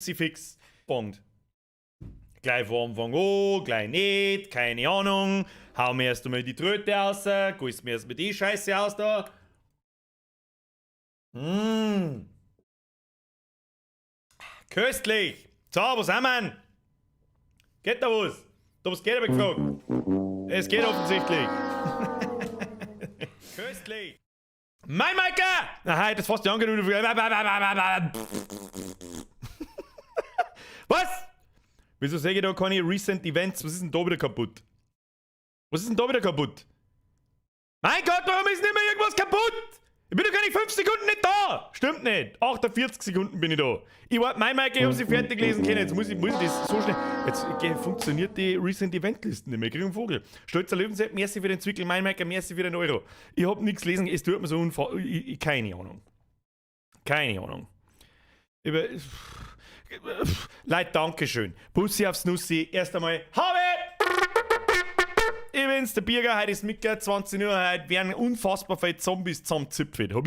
fix. Und gleich von Anfang an, gleich nicht, keine Ahnung. Hau mir erst einmal die Tröte raus, gehst mir erst mal die Scheiße aus da. Köstlich. So, was haben wir? Geht da was? Da was geht, hab ich gefragt. Es geht offensichtlich. Köstlich. Mein Maika! Aha, das fast die angehört. Was? Wieso sehe ich da keine Recent Events? Was ist denn da wieder kaputt? Was ist denn da wieder kaputt? Mein Gott, warum ist nicht mehr irgendwas kaputt? Ich bin doch gar nicht 5 Sekunden nicht da! Stimmt nicht. 48 Sekunden bin ich da. Ich warte, mein Mike, ich hab sie fertig lesen können. Jetzt muss ich das so schnell. Jetzt funktioniert die Recent Event Listen nicht mehr. Ich krieg einen Vogel. Stolzer Löwensepp, merci für den Zwickel. Mein Mike, merci für den Euro. Ich hab nichts gelesen, es tut mir so keine Ahnung. Keine Ahnung. Leute, Dankeschön. Bussi aufs Nussi. Erst einmal, habe! Ich bin's, der Birger, heute ist Mittag, 20 Uhr, heute werden unfassbar viele Zombies zusammengezipft. Hab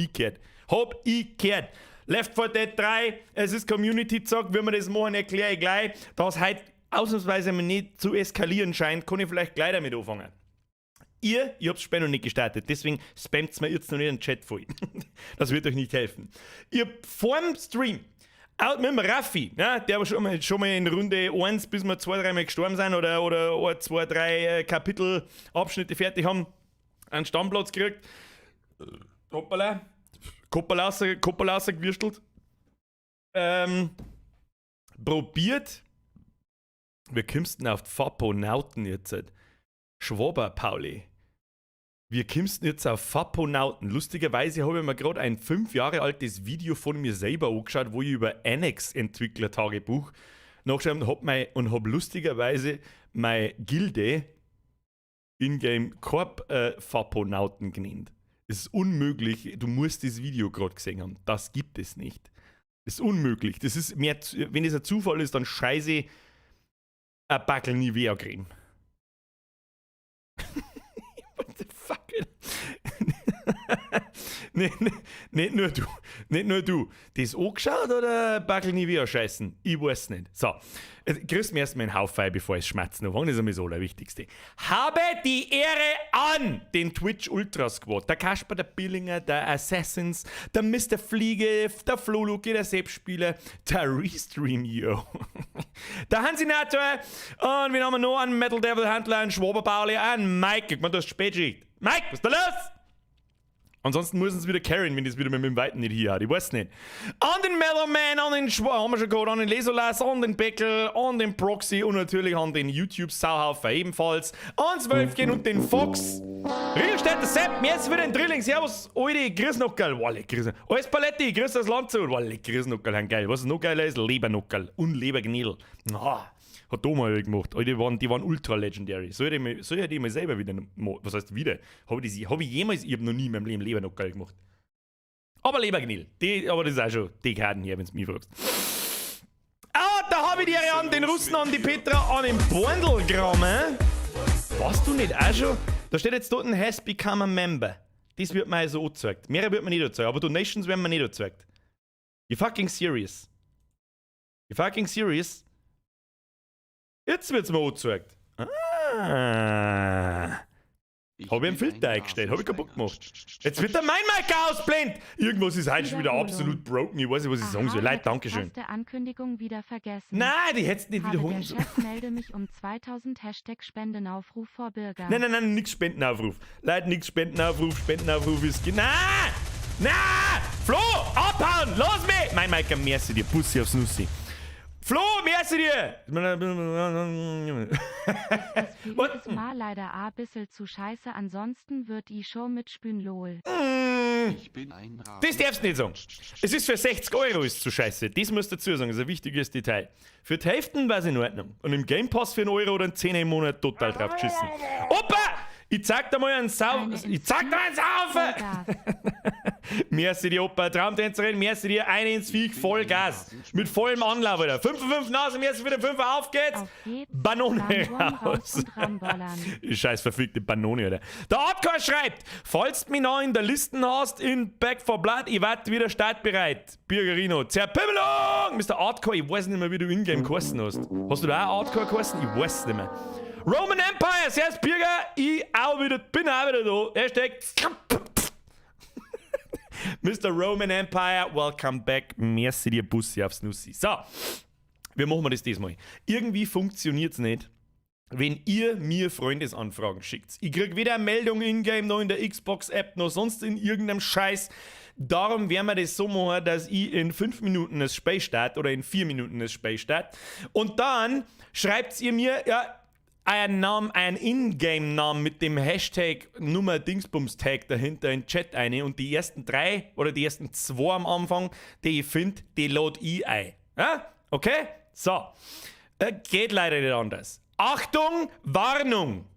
ich gehört. Left 4 Dead 3, es ist Community-Zock, wie wir das machen, erkläre ich gleich. Da es heute ausnahmsweise nicht zu eskalieren scheint, kann ich vielleicht gleich damit anfangen. Ich hab's später noch nicht gestartet, deswegen spammt's mir jetzt noch nicht in den Chat voll. Das wird euch nicht helfen. Ich hab vor dem Stream mit dem Raffi, ja, der aber schon mal in Runde 1, bis wir 2, 3 Mal gestorben sind oder 1, 2, 3 Kapitel, Abschnitte fertig haben, einen Stammplatz gekriegt. Hoppala. Koppel rausgewürstelt. Probiert. Wir kommst denn auf Faponauten jetzt? Schwaber, Pauli. Wir kommst jetzt auf Faponauten. Lustigerweise habe ich mir gerade ein 5 Jahre altes Video von mir selber angeschaut, wo ich über Annex-Entwickler-Tagebuch nachgeschaut habe und habe lustigerweise meine Gilde in-game Korb-Faponauten genannt. Das ist unmöglich. Du musst das Video gerade gesehen haben. Das gibt es nicht. Das ist unmöglich. Das ist mehr, wenn es ein Zufall ist, dann scheiße ein Backel Nivea-Creme. What the fuck? Nicht nur du. Das angeschaut oder Backel Nivea scheißen? Ich weiß nicht. So, grüß mir erstmal einen Haufen, bevor ich schmatzen anfange. Das ist mir so das Wichtigste. Habe die Ehre an den Twitch Ultra Squad. Der Kasper, der Billinger, der Assassins, der Mr. Fliege, der Floluki, der Selbstspieler, der Restream-Yo, der Hansinator und wen haben wir noch? Einen Metal Devil Handler, einen Schwaber Pauli, einen Mike. Ich meine, du hast Spätschicht. Mike, was ist da los? Ansonsten müssen sie wieder carryen, wenn das wieder mit dem Weiten nicht hier hat. Ich weiß nicht. An den Metalman, an den haben wir schon gehört, an den Lesolas, an den Beckel, an den Proxy und natürlich an den YouTube-Sauhaufen ebenfalls. Ans Wölfchen und den Fox. Riegelstädter Sepp, merci für den Drilling. Servus, Aldi, Grüßnockerl. Walle, Grüß. Alles Paletti, Grüß das Land zu. Walle, Grüßnockerl, geil. Was noch geiler ist, Lebernockerl und Lebergnil. Hat Thomas gemacht. Die waren ultra legendary. Soll ich die mal selber wieder machen? Was heißt wieder? Hab ich noch nie in meinem Leben Lebernockerl gemacht. Aber Lebergnil. Aber das ist auch schon die Karten hier, wenn du mich fragst. Da habe ich die an den Russen, an die Petra, an den Borndelgramm. Warst du nicht auch schon? Da steht jetzt dort ein has become a member. Das wird mir also angezeigt. Mehrere wird mir nicht angezeigt, aber Donations werden mir nicht angezeigt. You fucking serious? You fucking serious? Jetzt wird's mir angezeigt. Habe ich einen Filter eingestellt, habe ich kaputt gemacht. Jetzt wird der mein Mic ausblendet. Irgendwas ist heute schon wieder absolut broken. Ich weiß nicht, was ich sagen soll. Leute, Dankeschön. Der Ankündigung wieder vergessen. Nein, die hättest nicht wiederholen sollen. Der Chef melde mich um 2000 Hashtag Spendenaufruf vor Bürger. Nein, nix Spendenaufruf. Leute, nix Spendenaufruf. Spendenaufruf ist... Nein! Flo, abhauen! Los mich! Mein Mic, merci dir. Bussi aufs Nussi. Flo, merci dir! Das Spiel ist mal leider ein bisschen zu scheiße, ansonsten wird die Show mitspülen, lol. Ich bin ein Das darfst du nicht sagen. Es ist für 60 Euro ist zu scheiße. Das musst du dazu sagen, das ist ein wichtiges Detail. Für die Hälfte war es in Ordnung. Und im Game Pass für 1 Euro oder einen 10 im Monat total drauf geschissen. Opa! Ich zeig dir mal einen Saufen! Merci dir, Opa, Traumtänzerin, merci dir, eine ins Viech, voll Gas. Mit vollem Anlauf wieder. 5 von 5 Nase, merci für den 5, auf geht's. Auf geht's. Banone raus. Und ranbollern. Scheiß verfickte Banone, Alter. Der Hardcore schreibt, falls du mich noch in der Listen hast, in Back for Blood, ich werde wieder startbereit. Bürgerino, Zerpimmelung! Mr. Hardcore, ich weiß nicht mehr, wie du in-game geheißen hast. Hast du da auch Hardcore geheißen? Ich weiß es nicht mehr. Roman Empire, servus Bürger, ich bin auch wieder da. Hashtag Mr. Roman Empire, welcome back. Merci dir, Bussi aufs Nussi. So, wie machen wir das diesmal? Irgendwie funktioniert es nicht, wenn ihr mir Freundesanfragen schickt. Ich krieg weder eine Meldung in-game, noch in der Xbox-App, noch sonst in irgendeinem Scheiß. Darum werden wir das so machen, dass ich in 5 Minuten das Spiel starte oder in 4 Minuten das Spiel starte. Und dann schreibt ihr mir, ja, einen Namen, einen Ingame-Namen mit dem Hashtag Nummer Dingsbums-Tag dahinter in den Chat ein und die ersten 3 oder die ersten 2 am Anfang, die ich finde, die load ich ein. Ja? Okay? So. Geht leider nicht anders. Achtung, Warnung!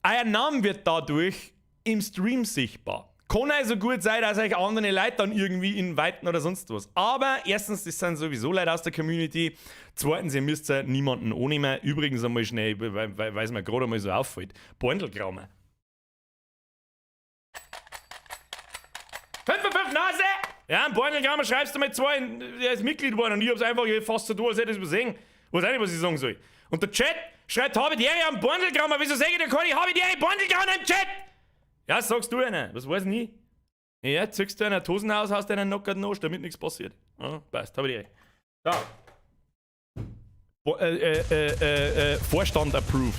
Euer Name wird dadurch im Stream sichtbar. Kann also gut sein, dass euch andere Leute dann irgendwie inviten oder sonst was. Aber erstens, das sind sowieso Leute aus der Community. Zweitens, ihr müsst ja niemanden annehmen. Übrigens einmal schnell, weil es mir gerade mal so auffällt. Bandelgraume. 5 von 5 Nase! Ja, ein Bandelgraume schreibst du mit 2, der ist Mitglied geworden und ich hab's einfach fast so tun, als hätte ich es übersehen. Ich weiß auch nicht, was ich sagen soll. Und der Chat schreibt, habe ich dir am Bandelgraume, wieso sage ich dir kann ich, habe ich dir einen Bandelgraume im Chat? Ja, sagst du einer. Was weiß ich nie? Ja, ziehst du einen Hosen aus, hast einen knockerten Arsch, damit nichts passiert. Ja, passt, hab ich dir. So. Vorstand approved.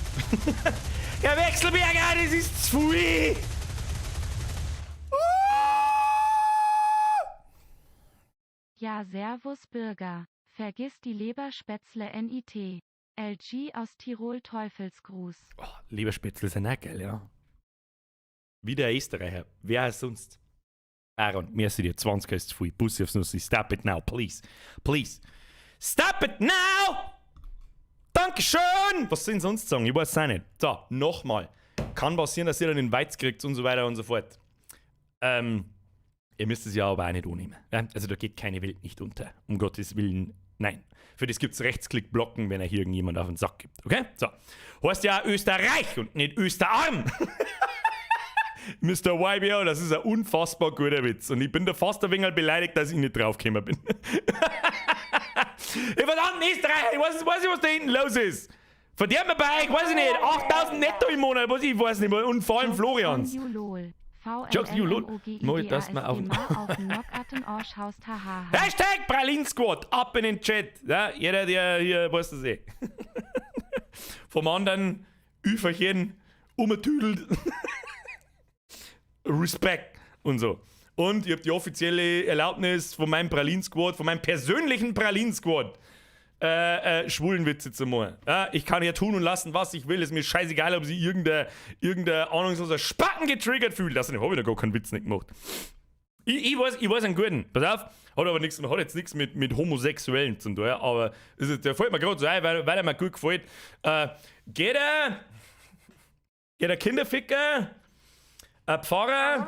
Herr Wechselberger, das ist zu viel! Ja, servus Bürger. Vergiss die Leberspätzle NIT. LG aus Tirol Teufelsgruß. Oh, Leberspätzle sind auch geil, ja. Wie der Österreicher. Wer ist sonst? Aaron, merci dir. 20 ist zu viel. Bussi aufs Nussi. Stop it now, please. Please. Stop it now! Dankeschön! Was soll ich sonst sagen? Ich weiß es auch nicht. So, nochmal. Kann passieren, dass ihr dann den Weiz kriegt und so weiter und so fort. Ihr müsst es ja aber auch nicht annehmen. Ja? Also da geht keine Welt nicht unter. Um Gottes Willen, nein. Für das gibt es Rechtsklick blocken, wenn euch irgendjemand auf den Sack gibt. Okay? So. Heißt ja Österreich und nicht Österarm. Mr. YBO, das ist ein unfassbar guter Witz. Und ich bin da fast ein wenig beleidigt, dass ich nicht draufgekommen bin. Ich verdammten Österreicher, ich weiß nicht, was da hinten los ist. Verdient mir bei euch, weiß ich nicht, 8000 netto im Monat, was ich weiß nicht, und vor allem Florians. Jokes you lol. Mal das mal auf. Hashtag Pralinsquad, ab in den Chat. Ja, jeder, der hier, weiß das eh. Vom anderen Üferchen umgetüdelt. Respekt und so. Und ich habe die offizielle Erlaubnis von meinem Pralin-Squad, von meinem persönlichen Pralin-Squad, schwulen Witze zu machen. Ja, ich kann ja tun und lassen, was ich will. Ist mir scheißegal, ob sie irgendein ahnungsloser Spacken getriggert fühlt. Das habe ich noch gar keinen Witz nicht gemacht. Ich weiß einen guten. Pass auf. Hat jetzt nichts mit Homosexuellen zu tun. Ja, aber der fällt mir gerade so ein, weil er mir gut gefällt. Geht der Kinderficker, ein Pfarrer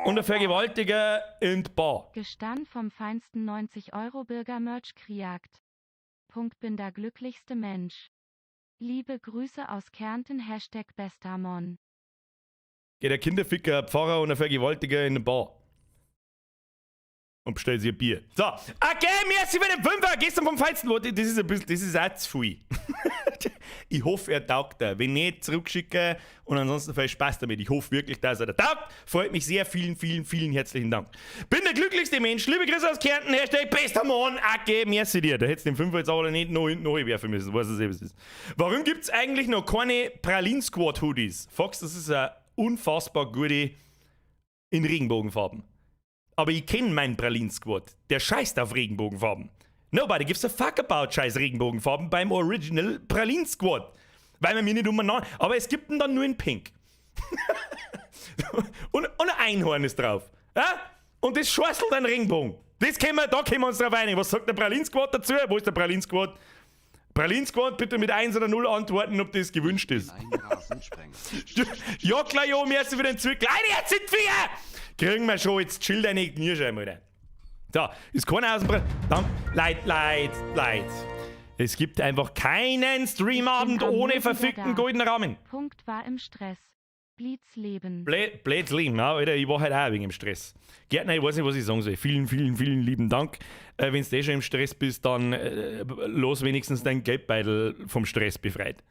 und ein Vergewaltiger in die Bar. Gestand vom feinsten 90-Euro-Bürger-Merch gejagt. Punkt, bin der glücklichste Mensch. Liebe Grüße aus Kärnten, Hashtag Bestamon. Geht der Kinderficker, ein Pfarrer und ein Vergewaltiger in die Bar. Und bestellt sich ein Bier. So, okay, merci für den Fünfer. Gestern vom Feinsten. Das ist ein bisschen, das ist auch zu viel. Ich hoffe, er taugt da. Wenn nicht, zurückschicken und ansonsten viel Spaß damit. Ich hoffe wirklich, dass er da taugt. Freut mich sehr. Vielen, vielen, vielen herzlichen Dank. Bin der glücklichste Mensch. Liebe Grüße aus Kärnten. Hashtag bester Mann. Okay, merci dir. Da hättest du den Fünfer jetzt aber nicht noch hinten werfen müssen. Weiß es ist. Warum gibt es eigentlich noch keine Pralin-Squad-Hoodies? Fox, das ist eine unfassbar gute in Regenbogenfarben. Aber ich kenne meinen Pralin-Squad. Der scheißt auf Regenbogenfarben. Nobody gives a fuck about scheiß Regenbogenfarben beim Original Pralin-Squad. Weil man mir nicht umeinander... Aber es gibt ihn dann nur in Pink. und ein Einhorn ist drauf. Ja? Und das scheißelt ein Regenbogen. Da können wir uns drauf einigen. Was sagt der Pralin-Squad dazu? Wo ist der Pralin-Squad? Pralinskont, bitte mit 1 oder 0 antworten, ob das gewünscht ist. Ein Rasensprenger. Ja, klar, ja, merci für den Zwick. Leute, jetzt sind wir! Kriegen wir schon, jetzt chill deine Knirscheibe, Alter. So, ist keiner aus dem Leid. Es gibt einfach keinen Streamabend ohne verfickten goldenen Rahmen. Punkt war im Stress. Blitzleben. Blitzleben, ja, Alter, ich war halt auch wegen im Stress. Gärtner, ich weiß nicht, was ich sagen soll. Vielen lieben Dank. Wenn du schon im Stress bist, dann los wenigstens dein Geldbeutel vom Stress befreit.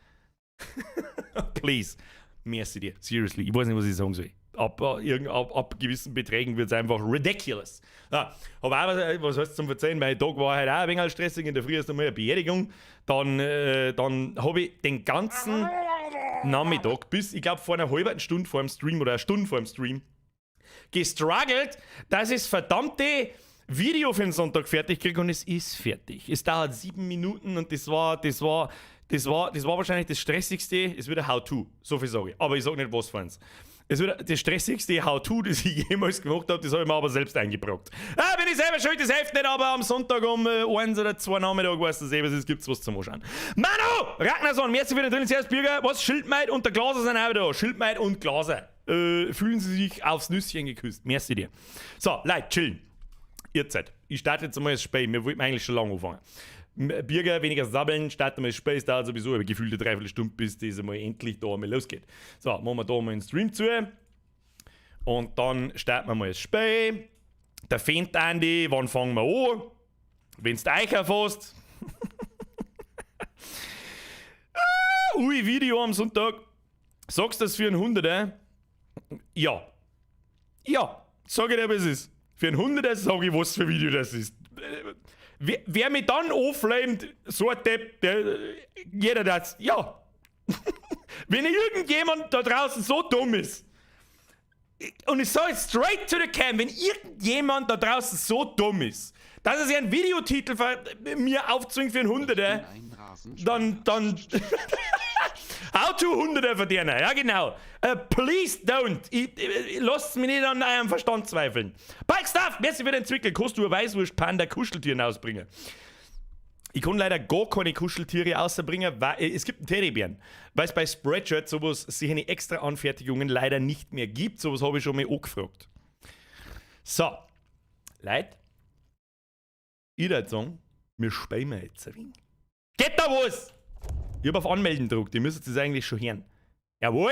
Please. Merci dir. Seriously. Ich weiß nicht, was ich sagen soll. Ab gewissen Beträgen wird es einfach ridiculous. Ja, aber auch was heißt zum Verzeihen? Mein Tag war halt auch ein wenig stressig. In der Früh ist einmal eine Beerdigung. Dann habe ich den ganzen Nachmittag bis, ich glaube, vor einer halben Stunde vor dem Stream oder einer Stunde vor dem Stream gestruggelt, dass ich das verdammte Video für den Sonntag fertig kriege und es ist fertig. Es dauert 7 Minuten und das war wahrscheinlich das Stressigste. Es wird ein How-To, so viel sage ich. Aber ich sage nicht, was für eins. Es wird das stressigste How-To, das ich jemals gemacht habe, das habe ich mir aber selbst eingebrockt. Bin ich selber schuld, das hilft nicht, aber am Sonntag um 1 oder 2 Nachmittag weißt du selber, es gibt was zum Anschauen. Manu! Ragnarsson, merci für den drin, sehr Bürger. Was? Schildmeid und der Glaser sind auch wieder da. Schildmeid und Glaser. Fühlen Sie sich aufs Nüsschen geküsst. Merci dir. So, Leute, chillen. Ihr Zeit. Ich starte jetzt einmal das Spiel. Wir wollten eigentlich schon lange anfangen. Bürger, weniger sabbeln, starten wir das Spiel. Es dauert sowieso eine gefühlte Dreiviertelstunde, bis das einmal endlich da einmal losgeht. So, machen wir da mal den Stream zu. Und dann starten wir mal das Spiel. Der Fendt Andi, wann fangen wir an? Wenn es euch erfasst. Ui, Video am Sonntag. Sagst du das für einen 100er? Ja. Ja, sag ich dir, was es ist. Für einen 100er sage ich, was für ein Video das ist. Wer mich dann anflamet, so ein Depp, jeder das, ja. Wenn irgendjemand da draußen so dumm ist, und ich sage es straight to the cam, wenn irgendjemand da draußen so dumm ist, dass er sich einen Videotitel mir aufzwingt für einen 100er, dann How to 100er verdienen, ja genau. Please don't. Lasst mich nicht an eurem Verstand zweifeln. Bike Stuff, merci für den Zwickel. Kannst du ein Weißwurst-Panda Kuscheltieren ausbringen? Ich kann leider gar keine Kuscheltiere ausbringen, weil es gibt einen Teddybären. Weil es bei Spreadshirt sowas, solche extra Anfertigungen leider nicht mehr gibt. Sowas habe ich schon mal angefragt. So, Leute, ich würde sagen, wir spielen jetzt ein wenig. Geht da was? Ich habe auf Anmelden gedruckt, ihr müsstet es eigentlich schon hören. Jawohl!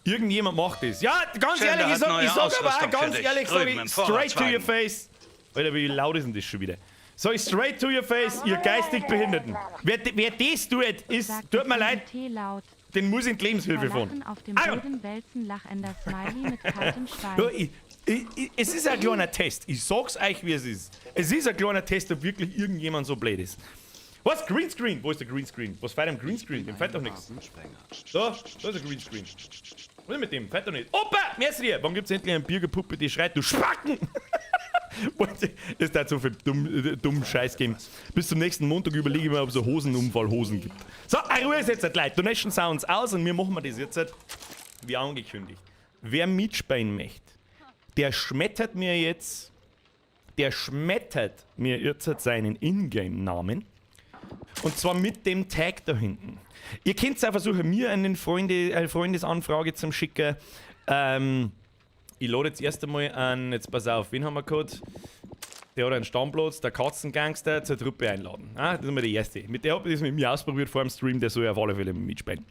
Irgendjemand macht das. Ja, ganz ehrlich, ich sag aber auch ganz ehrlich, sag ich straight to your face. Alter, wie laut ist denn das schon wieder? Sag ich straight to your face, ihr geistig Behinderten. Wer das tut, tut mir leid, den muss ich in die Lebenshilfe fahren. Auf dem Boden wälzen lachender Smiley mit kaltem Schweiß. Es ist ein kleiner Test. Ich sag's euch, wie es ist. Es ist ein kleiner Test, ob wirklich irgendjemand so blöd ist. Was? Greenscreen? Wo ist der Greenscreen? Was fällt am Greenscreen? Dem fällt doch nichts. Da ist der Greenscreen. Was ist mit dem? Fällt doch nicht. Opa! Merci dir! Wann gibt's endlich eine Bürgerpuppe, die schreit, du Spacken! Es hat so viel dummen Scheiß geben. Bis zum nächsten Montag überlege ich mir, ob es so Hosenunfallhosen gibt. So, Ruhe ist jetzt, Leute. Donation Sounds aus und wir machen das jetzt, wie angekündigt. Wer mitspielen möchte, der schmettert mir jetzt seinen Ingame-Namen. Und zwar mit dem Tag da hinten. Ihr könnt es auch versuchen, mir eine Freundesanfrage zu schicken. Ich lade jetzt erst einmal an, jetzt pass auf, wen haben wir gehabt? Der hat einen Stammplatz, der Katzengangster zur Truppe einladen. Das ist mal der erste. Mit der habe ich das mit mir ausprobiert vor dem Stream, der soll auf alle Fälle mitspielen.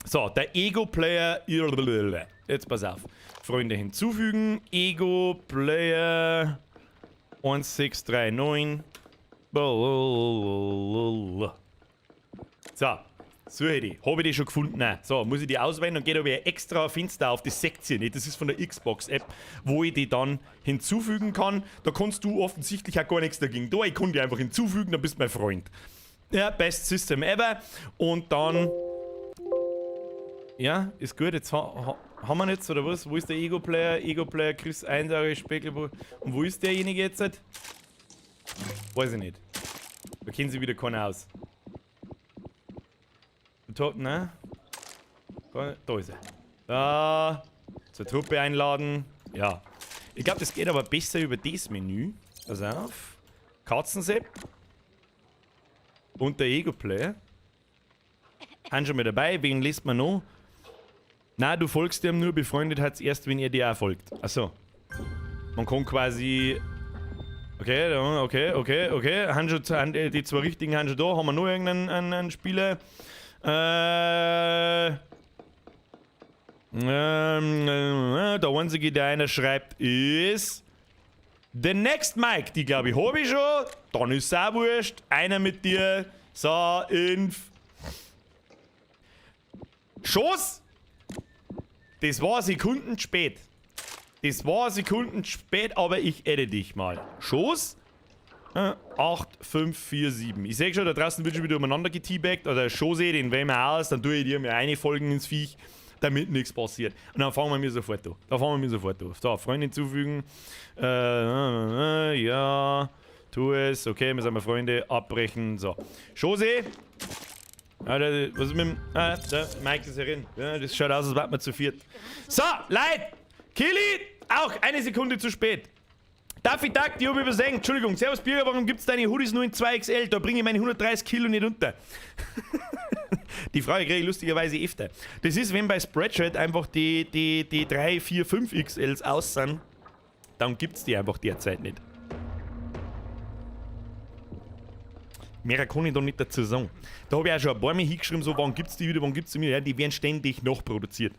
So, der Ego-Player. Jetzt pass auf. Freunde hinzufügen. Ego-Player 1639. So hätte ich. Habe ich die schon gefunden? Nein. So, muss ich die auswählen und gehe da wieder extra Fenster auf das seht ihr nicht. Das ist von der Xbox-App, wo ich die dann hinzufügen kann. Da kannst du offensichtlich auch gar nichts dagegen tun. Ich kann die einfach hinzufügen, dann bist du mein Freund. Ja, best System ever. Und dann. Ja, ist gut. Jetzt haben wir jetzt, oder was? Wo ist der Ego-Player? Ego-Player Chris 1 Euro Speckelbo. Und wo ist derjenige jetzt? Weiß ich nicht. Da kennen sie wieder keiner aus. Ne? Da ist er. Da. Zur Truppe einladen. Ja. Ich glaube, das geht aber besser über das Menü. Pass auf. Katzensepp und der Ego-Player. Haben schon mal dabei, wen liest man noch? Nein, du folgst dem nur, befreundet hat's erst, wenn ihr dir auch folgt. Achso. Man kann quasi... Okay. Haben schon, die zwei richtigen haben schon da. Haben wir noch irgendeinen Spieler? Der einzige, der einer schreibt, ist... The Next Mike. Die glaube ich habe ich schon. Dann ist es auch wurscht. Einer mit dir. So, Inf. Schoß! Das war Sekunden spät. Aber ich adde dich mal. Schoß? 8, 5, 4, 7. Ich sehe schon, da draußen wird schon wieder umeinander geteabagt. Oder Schoße, den wählen wir aus. Dann tue ich dir mir eine Folgen ins Viech, damit nichts passiert. Und dann fangen wir mir sofort an. So, Freunde hinzufügen. Ja. Tu es. Okay, wir sind mal Freunde. Abbrechen. So. Schoße. Was ist mit dem... der Mike ist herin. Ja, das schaut aus, als wären wir zu viert. So, Leute! Kili! Auch eine Sekunde zu spät. Daffy Duck, die habe ich übersehen. Entschuldigung. Servus Bürger, warum gibt's deine Hoodies nur in 2XL? Da bringe ich meine 130 Kilo nicht unter. Die Frage kriege ich lustigerweise öfter. Das ist, wenn bei Spreadshirt einfach die 3, 4, 5 XLs aus sind, dann gibt's die einfach derzeit nicht. Mehr kann ich da nicht dazu sagen. Da habe ich auch schon ein paar Mal hingeschrieben, so, wann gibt's die wieder, Ja, die werden ständig nachproduziert.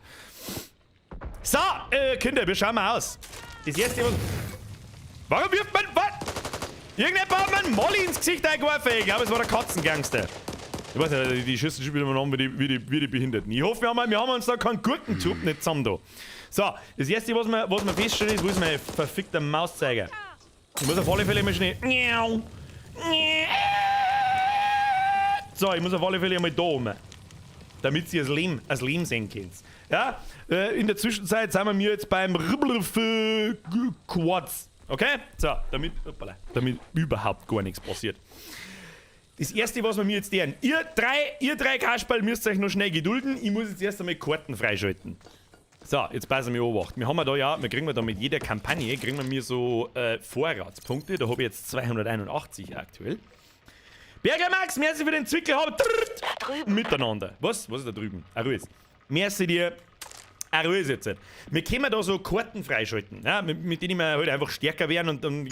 So, Kinder, wir schauen mal aus. Das erste, was... Warum wirft man... Was? Irgendjemand hat mir einen Molly ins Gesicht eingeworfen. Ich glaube, es war der Katzengangster. Ich weiß nicht, die schießen schon wieder mal an wie die Behinderten. Ich hoffe, wir haben uns da keinen Gurkenzug nicht zusammen da. So, das erste, was wir feststellen, ist, wo ist mein verfickter Mauszeiger? Ich muss auf alle Fälle mal schnell... So, ich muss auf alle Fälle einmal da oben. Damit ihr das Leben sehen könnt. Ja? In der Zwischenzeit sind wir jetzt beim Quads. Okay? So, damit überhaupt gar nichts passiert. Das erste, was wir mir jetzt deren. Ihr drei Kasperl müsst euch noch schnell gedulden. Ich muss jetzt erst einmal Karten freischalten. So, jetzt passen wir an. Wir kriegen da mit jeder Kampagne so Vorratspunkte. Da habe ich jetzt 281 aktuell. Berger Max, merci für den Zwickel. Miteinander. Was ist da drüben? Arruis. Merci dir. Arruis jetzt. Wir können da so Karten freischalten, ja, mit denen wir halt einfach stärker werden und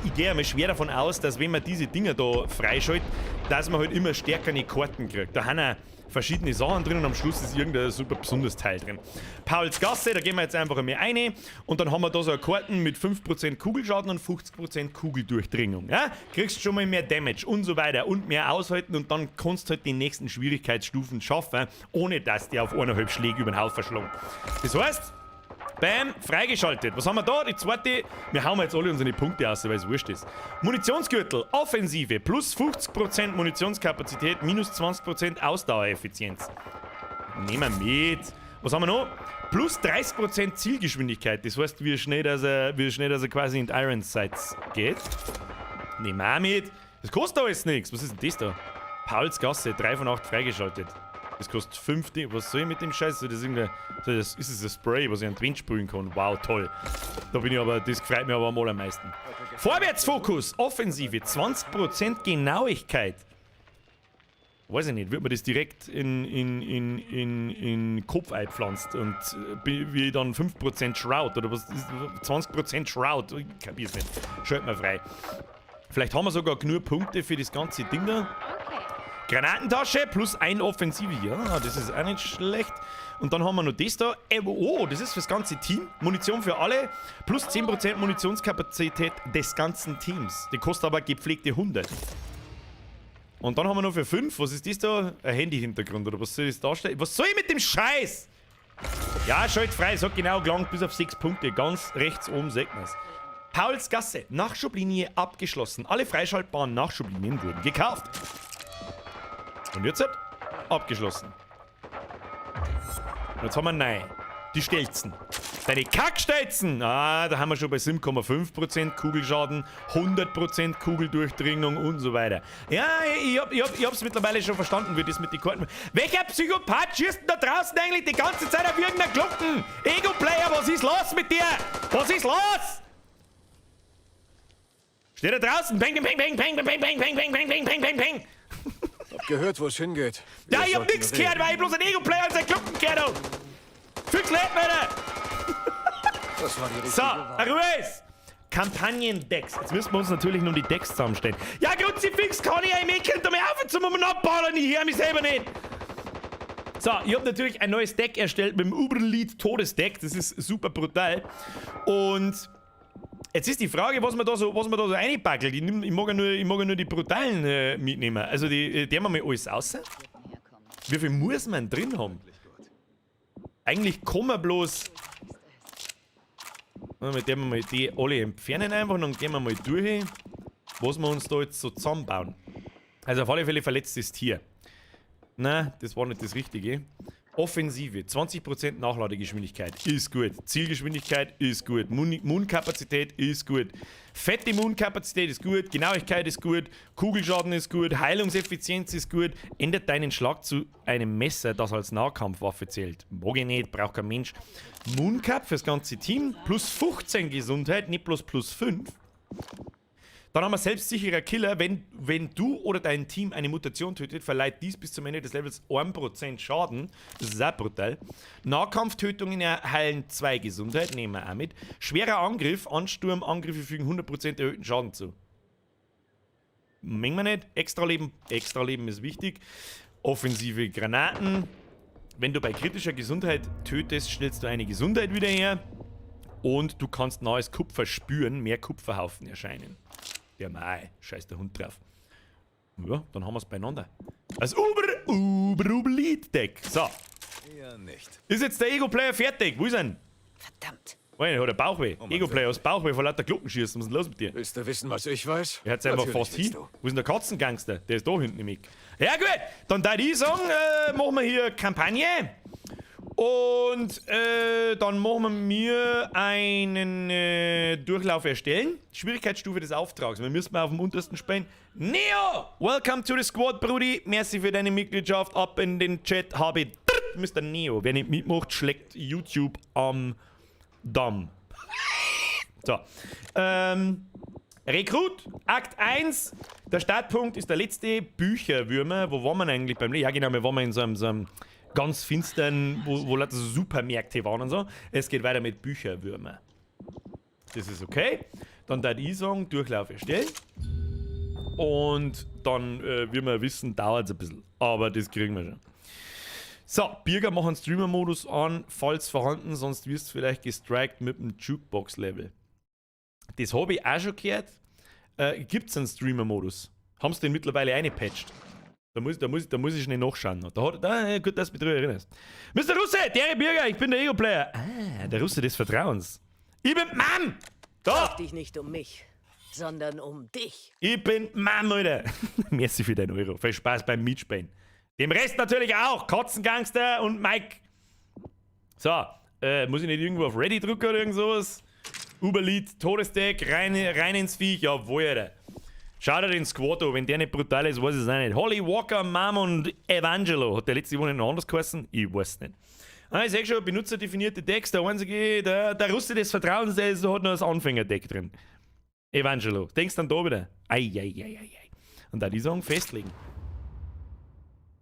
ich gehe einmal schwer davon aus, dass wenn man diese Dinger da freischaltet, dass man halt immer stärkere Karten kriegt. Da haben auch verschiedene Sachen drin und am Schluss ist irgendein super besonderes Teil drin. Pauls Gasse, da gehen wir jetzt einfach einmal rein und dann haben wir da so eine Karten mit 5% Kugelschaden und 50% Kugeldurchdringung. Ja? Kriegst schon mal mehr Damage und so weiter und mehr aushalten und dann kannst du halt die nächsten Schwierigkeitsstufen schaffen, ohne dass die auf 1,5 Schläge über den Haufen schlagen. Das heißt, bam, freigeschaltet. Was haben wir da? Die zweite. Wir hauen jetzt alle unsere Punkte aus, weil es wurscht ist. Munitionsgürtel, Offensive, plus 50% Munitionskapazität, minus 20% Ausdauereffizienz. Nehmen wir mit. Was haben wir noch? Plus 30% Zielgeschwindigkeit. Das heißt, wie schnell, dass er quasi in die Iron Sights geht. Nehmen wir auch mit. Das kostet alles nichts. Was ist denn das da? Pauls Gasse, 3 von 8 freigeschaltet. Das kostet 50. Was soll ich mit dem Scheiß? Das ist ein Spray, was ich an den Wind sprühen kann. Wow, toll. Das gefreut mich aber am meisten. Vorwärtsfokus, Offensive, 20% Genauigkeit. Weiß ich nicht, wird man das direkt in den Kopf einpflanzt und wie dann 5% Shroud oder was? 20% Shroud. Ich kapier's nicht. Schalt mal frei. Vielleicht haben wir sogar genug Punkte für das ganze Ding da. Granatentasche plus 1 Offensive. Ja, das ist auch nicht schlecht. Und dann haben wir noch das da. Oh, das ist fürs ganze Team. Munition für alle. Plus 10% Munitionskapazität des ganzen Teams. Die kostet aber gepflegte 100. Und dann haben wir noch für 5. Was ist das da? Ein Handy-Hintergrund oder was soll das darstellen? Was soll ich mit dem Scheiß? Ja, schalt frei. Sagt genau, gelangt bis auf 6 Punkte. Ganz rechts oben sieht man es. Pauls Gasse. Nachschublinie abgeschlossen. Alle freischaltbaren Nachschublinien wurden gekauft. Und jetzt abgeschlossen. Und jetzt haben wir nein. Die Stelzen. Deine Kackstelzen. Da haben wir schon bei 7,5% Kugelschaden, 100% Kugeldurchdringung und so weiter. Ja, ich hab's mittlerweile schon verstanden, wie das mit den Karten... Welcher Psychopath schießt denn da draußen eigentlich die ganze Zeit auf irgendeiner Glocken? Ego-Player, was ist los mit dir? Was ist los? Steht da draußen. Peng, peng, peng, peng, peng, peng, peng, peng, peng, peng, peng, peng, peng, peng. Hab gehört, wo es hingeht. Ja, Wir ich hab sollten nix reden. gehört, weil ich bloß ein Ego-Player und sein Klucken gehört hab. Fix lebt, Alter. Das war die richtige So, Wahl. Ruiz. Kampagnendecks. Jetzt müssen wir uns natürlich nur die Decks zusammenstellen. Ja, Kruzifix kann ich eigentlich. Könnt ihr mich auf zum abballern? Ich höre mich selber nicht. So, ich habe natürlich ein neues Deck erstellt mit dem Uberlead Todesdeck. Das ist super brutal. Und jetzt ist die Frage, was man da so reinpackelt. Ich mag ja nur die brutalen mitnehmen. Also die wir mal alles raus. Wie viel muss man drin haben? Eigentlich kann man bloß. Mit dem wir mal die alle entfernen einfach und dann gehen wir mal durch, was wir uns da jetzt so zusammenbauen. Also auf alle Fälle verletztes Tier. Nein, das war nicht das Richtige. Offensive, 20% Nachladegeschwindigkeit ist gut. Zielgeschwindigkeit ist gut. Immunkapazität ist gut. Fette Immunkapazität ist gut. Genauigkeit ist gut. Kugelschaden ist gut. Heilungseffizienz ist gut. Ändert deinen Schlag zu einem Messer, das als Nahkampfwaffe zählt. Mag ich nicht, braucht kein Mensch. Mooncap fürs ganze Team. Plus 15 Gesundheit, nicht bloß plus 5. Dann haben wir selbstsicherer Killer. Wenn du oder dein Team eine Mutation tötet, verleiht dies bis zum Ende des Levels 1% Schaden. Das ist auch brutal. Nahkampftötungen heilen 2 Gesundheit, nehmen wir auch mit. Schwerer Angriff, Ansturm, Angriffe fügen 100% erhöhten Schaden zu. Mengen wir nicht. Extraleben ist wichtig. Offensive Granaten. Wenn du bei kritischer Gesundheit tötest, stellst du eine Gesundheit wieder her. Und du kannst neues Kupfer spüren, mehr Kupferhaufen erscheinen. Der Mai, scheiß der Hund drauf. Ja, dann haben wir es beieinander. Das Uber-Lead-Deck. So. Ja, nicht. Ist jetzt der Ego-Player fertig? Wo ist er denn? Verdammt. Oh, er hat einen Bauchweh. Mann, Ego-Player aus Bauchweh vor lauter Glockenschießen. Was ist denn los mit dir? Willst du wissen, was ich weiß? Er hat einfach Natürlich fast willst hin. du. Wo ist denn der Katzengangster? Der ist da hinten im Eck. Ja gut, dann da ich sagen, machen wir hier Kampagne. Und dann machen wir einen Durchlauf erstellen. Schwierigkeitsstufe des Auftrags. Wir müssen mal auf dem untersten spielen. Neo! Welcome to the squad, Brudi. Merci für deine Mitgliedschaft. Ab in den Chat habe ich Mr. Neo. Wer nicht mitmacht, schlägt YouTube am Damm. So. Rekrut, Akt 1. Der Startpunkt ist der letzte Bücherwürmer. Wo waren wir eigentlich beim Ja, genau, wir waren in so einem ganz finstern, wo Leute so Supermärkte waren und so. Es geht weiter mit Bücherwürmer. Das ist okay. Dann da ich sagen, Durchlauf erstellen. Und dann, wie wir wissen, dauert es ein bisschen. Aber das kriegen wir schon. So, Bürger machen Streamer-Modus an, falls vorhanden, sonst wirst du vielleicht gestrikt mit dem Jukebox-Level. Das habe ich auch schon gehört. Gibt es einen Streamer-Modus? Haben sie den mittlerweile eingepatcht? Da muss ich schnell nachschauen. Gut, dass du mich drüber erinnerst. Mr. Russe, der Bürger, ich bin der Ego-Player. Ah, der Russe des Vertrauens. Ich bin Mann! Da! Sorg dich nicht um mich, sondern um dich. Ich bin Mann, Alter. Merci für deinen Euro. Viel Spaß beim Mitspielen. Dem Rest natürlich auch. Katzengangster und Mike. So, muss ich nicht irgendwo auf Ready drücken oder irgend sowas? Uberlead, Todesdeck, rein ins Viech. Jawohl, Alter. Schau dir den Squad an, wenn der nicht brutal ist, weiß ich es auch nicht. Holly Walker, Mom und Evangelo. Hat der letzte Woche noch anders geheißen? Ich weiß nicht. Ah, ich sehe schon, benutzerdefinierte Decks. Der einzige, der Russe des Vertrauens, der hat noch das Anfängerdeck drin. Evangelo. Denkst du dann da wieder? Ei. Und da die sagen, festlegen.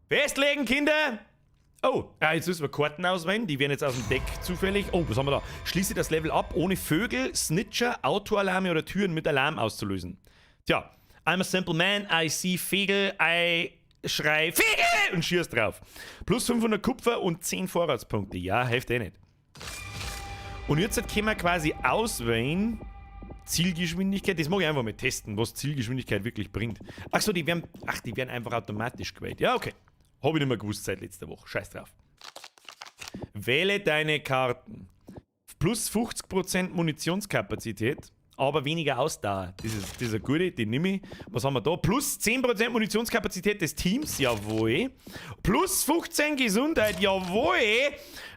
Festlegen, Kinder! Oh, jetzt müssen wir Karten auswählen. Die werden jetzt aus dem Deck zufällig. Oh, was haben wir da? Schließe das Level ab, ohne Vögel, Snitcher, Autoalarme oder Türen mit Alarm auszulösen. Tja. I'm a simple man, I see Fegel, I schrei Fegel und schieß drauf. Plus 500 Kupfer und 10 Vorratspunkte. Ja, hilft eh nicht. Und jetzt können wir quasi auswählen Zielgeschwindigkeit. Das mag ich einfach mal testen, was Zielgeschwindigkeit wirklich bringt. Achso, die werden einfach automatisch gewählt. Ja, okay. Habe ich nicht mehr gewusst seit letzter Woche. Scheiß drauf. Wähle deine Karten. Plus 50% Munitionskapazität. Aber weniger Ausdauer. Das ist eine gute, die nehme ich. Was haben wir da? Plus 10% Munitionskapazität des Teams, jawohl. Plus 15 Gesundheit, jawohl.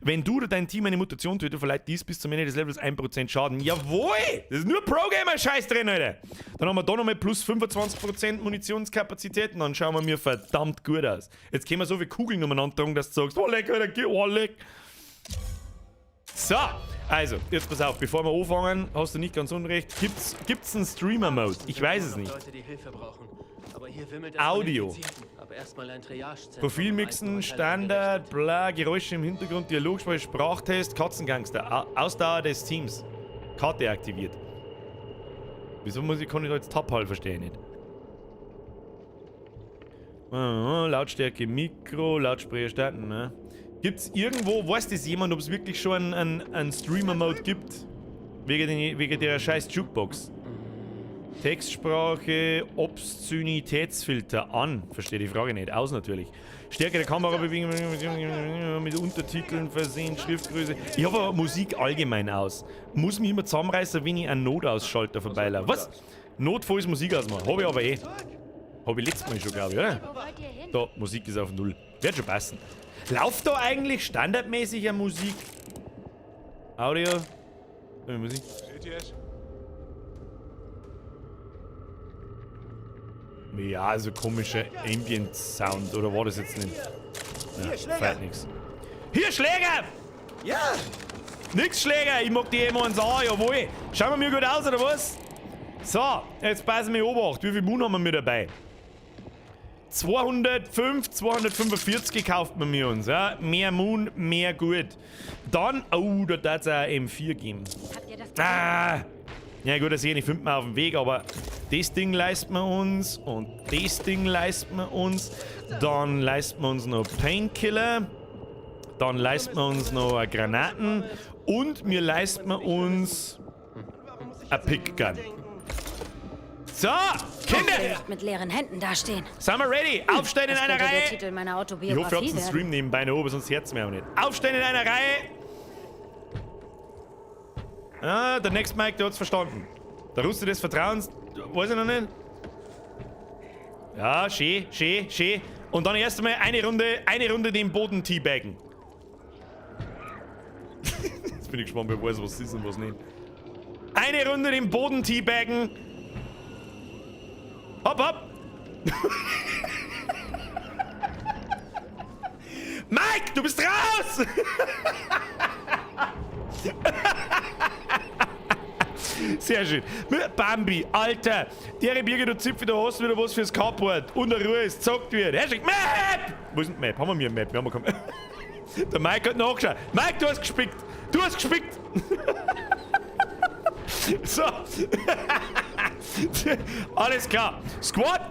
Wenn du oder dein Team eine Mutation tötet, verleiht dies bis zum Ende des Levels 1% Schaden, jawohl. Das ist nur Pro-Gamer-Scheiß drin, Alter. Dann haben wir da nochmal plus 25% Munitionskapazität und dann schauen wir mir verdammt gut aus. Jetzt können wir so viele Kugeln umeinander tragen, dass du sagst, oh leck, Alter, oh leck. So, also, jetzt pass auf, bevor wir anfangen, hast du nicht ganz unrecht. Gibt's einen Streamer-Mode? Ich weiß es nicht. Leute, die Hilfe brauchen. Aber hier wimmelt es Audio. von Infizierten. Aber erstmal ein Triagezentrum. Profilmixen, Standard, bla, Geräusche im Hintergrund, Dialogsprache, Sprachtest, Katzengangster, Ausdauer des Teams. Karte aktiviert. Wieso kann ich da jetzt Tab halt verstehen nicht? Lautstärke, Mikro, Lautsprecher starten, ne? Gibt's irgendwo, weiß das jemand, ob es wirklich schon einen Streamer-Mode gibt? Wegen der scheiß Jukebox. Textsprache, Obszönitätsfilter an. Verstehe die Frage nicht. Aus natürlich. Stärke der Kamerabewegung mit Untertiteln versehen, Schriftgröße. Ich habe aber Musik allgemein aus. Muss mich immer zusammenreißen, wenn ich einen Notausschalter vorbeilaufe. Was? Notfalls Musik ausmachen. Habe ich aber eh. Habe ich letztes Mal schon, glaube ich, oder? Da, Musik ist auf 0. Wird schon passen. Lauft da eigentlich standardmäßig eine Musik? Audio? Musik? Ja, also komischer Ambient Sound, oder war das jetzt nicht? Ja, fällt nix. Hier, Schläger! Ja! Nix Schläger, ich mag die immer an sagen, jawohl. Schauen wir mir gut aus, oder was? So, jetzt passen wir Obacht. Wie viel Moon haben wir mit dabei? 205, 245 kauft man mir uns, ja. Mehr Moon, mehr gut. Dann, oh, da darf es auch M4 geben. Ja gut, das hier nicht findet man auf dem Weg, aber das Ding leisten wir uns und das Ding leisten wir uns. Dann leisten wir uns noch Painkiller. Dann leisten wir uns noch Granaten. Und wir leisten uns eine Pickgun. So, Kinder! Nicht mit leeren Händen dastehen. Sind wir ready? Aufstehen in Das einer könnte der Reihe! Titel meiner Ich hoffe, ihr Autobiografie habt den werden. Stream nebenbei noch oben, sonst hört's mir auch nicht. Aufstehen in einer Reihe! Ah, der nächste Mike, der hat's verstanden. Der Russe des Vertrauens, weiß ich noch nicht. Ja, schön, schön, schön. Und dann erst einmal eine Runde den Boden teabaggen. Jetzt bin ich gespannt, wer weiß, was ist und was nicht. Eine Runde den Boden teabaggen. Hopp, hopp! Mike, du bist raus! Sehr schön. Bambi, Alter, der Birgit, du Zipfel, du hast wieder was fürs Carport. Und der Ruhe ist zockt wird. Hashtag Map! Wo ist denn die Map? Haben wir eine Map? Wir haben keine Map. Der Mike hat nachgeschaut. Mike, du hast gespickt! Du hast gespickt! So. Alles klar. Squad!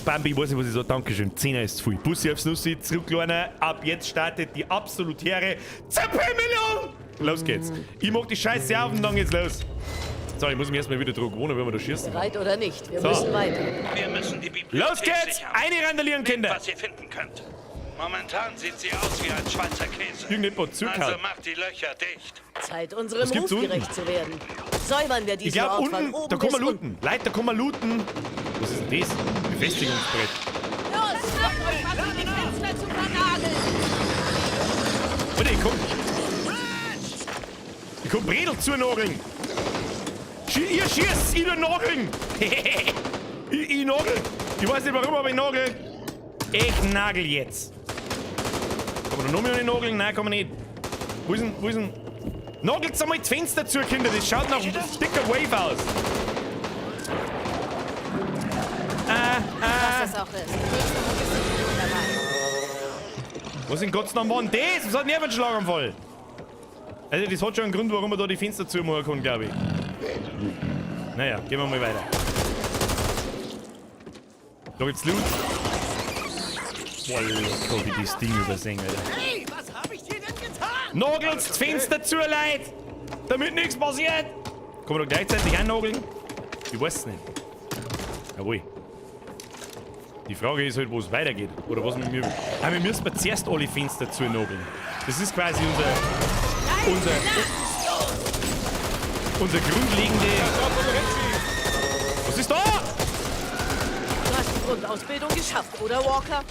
Bambi, ich weiß nicht, was ich so. Dankeschön. 10er ist zu viel. Bussi aufs Nussi, zurücklernen. Ab jetzt startet die absolutäre Zappelmillion! Los geht's. Ich mach die Scheiße auf und dann geht's los. So, ich muss mich erstmal wieder dran gewöhnen, wenn wir da schießen. Bereit oder nicht? Wir So. müssen weiter. Wir müssen die Bibliothek Los geht's! sichern. Einrandalieren, Nehmt, Kinder! was ihr finden könnt. Momentan sieht sie aus wie ein Schweizer Käse. Irgendjemand zugehauen. Also macht die Löcher dicht. Zeit, unserem Was gibt's Ruf unten? gerecht zu werden. Säubern wir Ich diesen glaube Ort von unten, oben da kann man bis unten. looten. Leute, da kann man looten. Was ist denn das? Befestigungsbrett. Warte, ich komm Bredel zu nageln. Ihr schießt, ich nageln. ich nagel. Ich weiß nicht warum, aber ich nagel. Ich nagel jetzt. Kann man da noch mehr nicht nageln? Nein, kann man nicht. Wo ist denn? Nagelt's einmal das Fenster zu, Kinder. Das schaut nach einem dicker Wave aus. Was das auch ist. Nächste Woche sind wir dabei. Was in Gottes Namen war denn das? Was hat denn der für einen Schlaganfall? Also das hat schon einen Grund, warum man da die Fenster zumachen kann, glaube ich. Naja, gehen wir mal weiter. Da gibt's Loot. Boah, wie ich das Ding übersehen, Alter. Hey, was hab ich dir denn getan? Nagelt's das Fenster zu, Leute! Damit nichts passiert! Kann man da gleichzeitig einnageln? Ich weiß es nicht. Jawohl. Die Frage ist halt, wo es weitergeht. Oder was mit mir. Ah, wir müssen zuerst alle Fenster zunageln. Das ist quasi unser grundlegende. Was ist da? Du hast die Grundausbildung geschafft, oder Walker?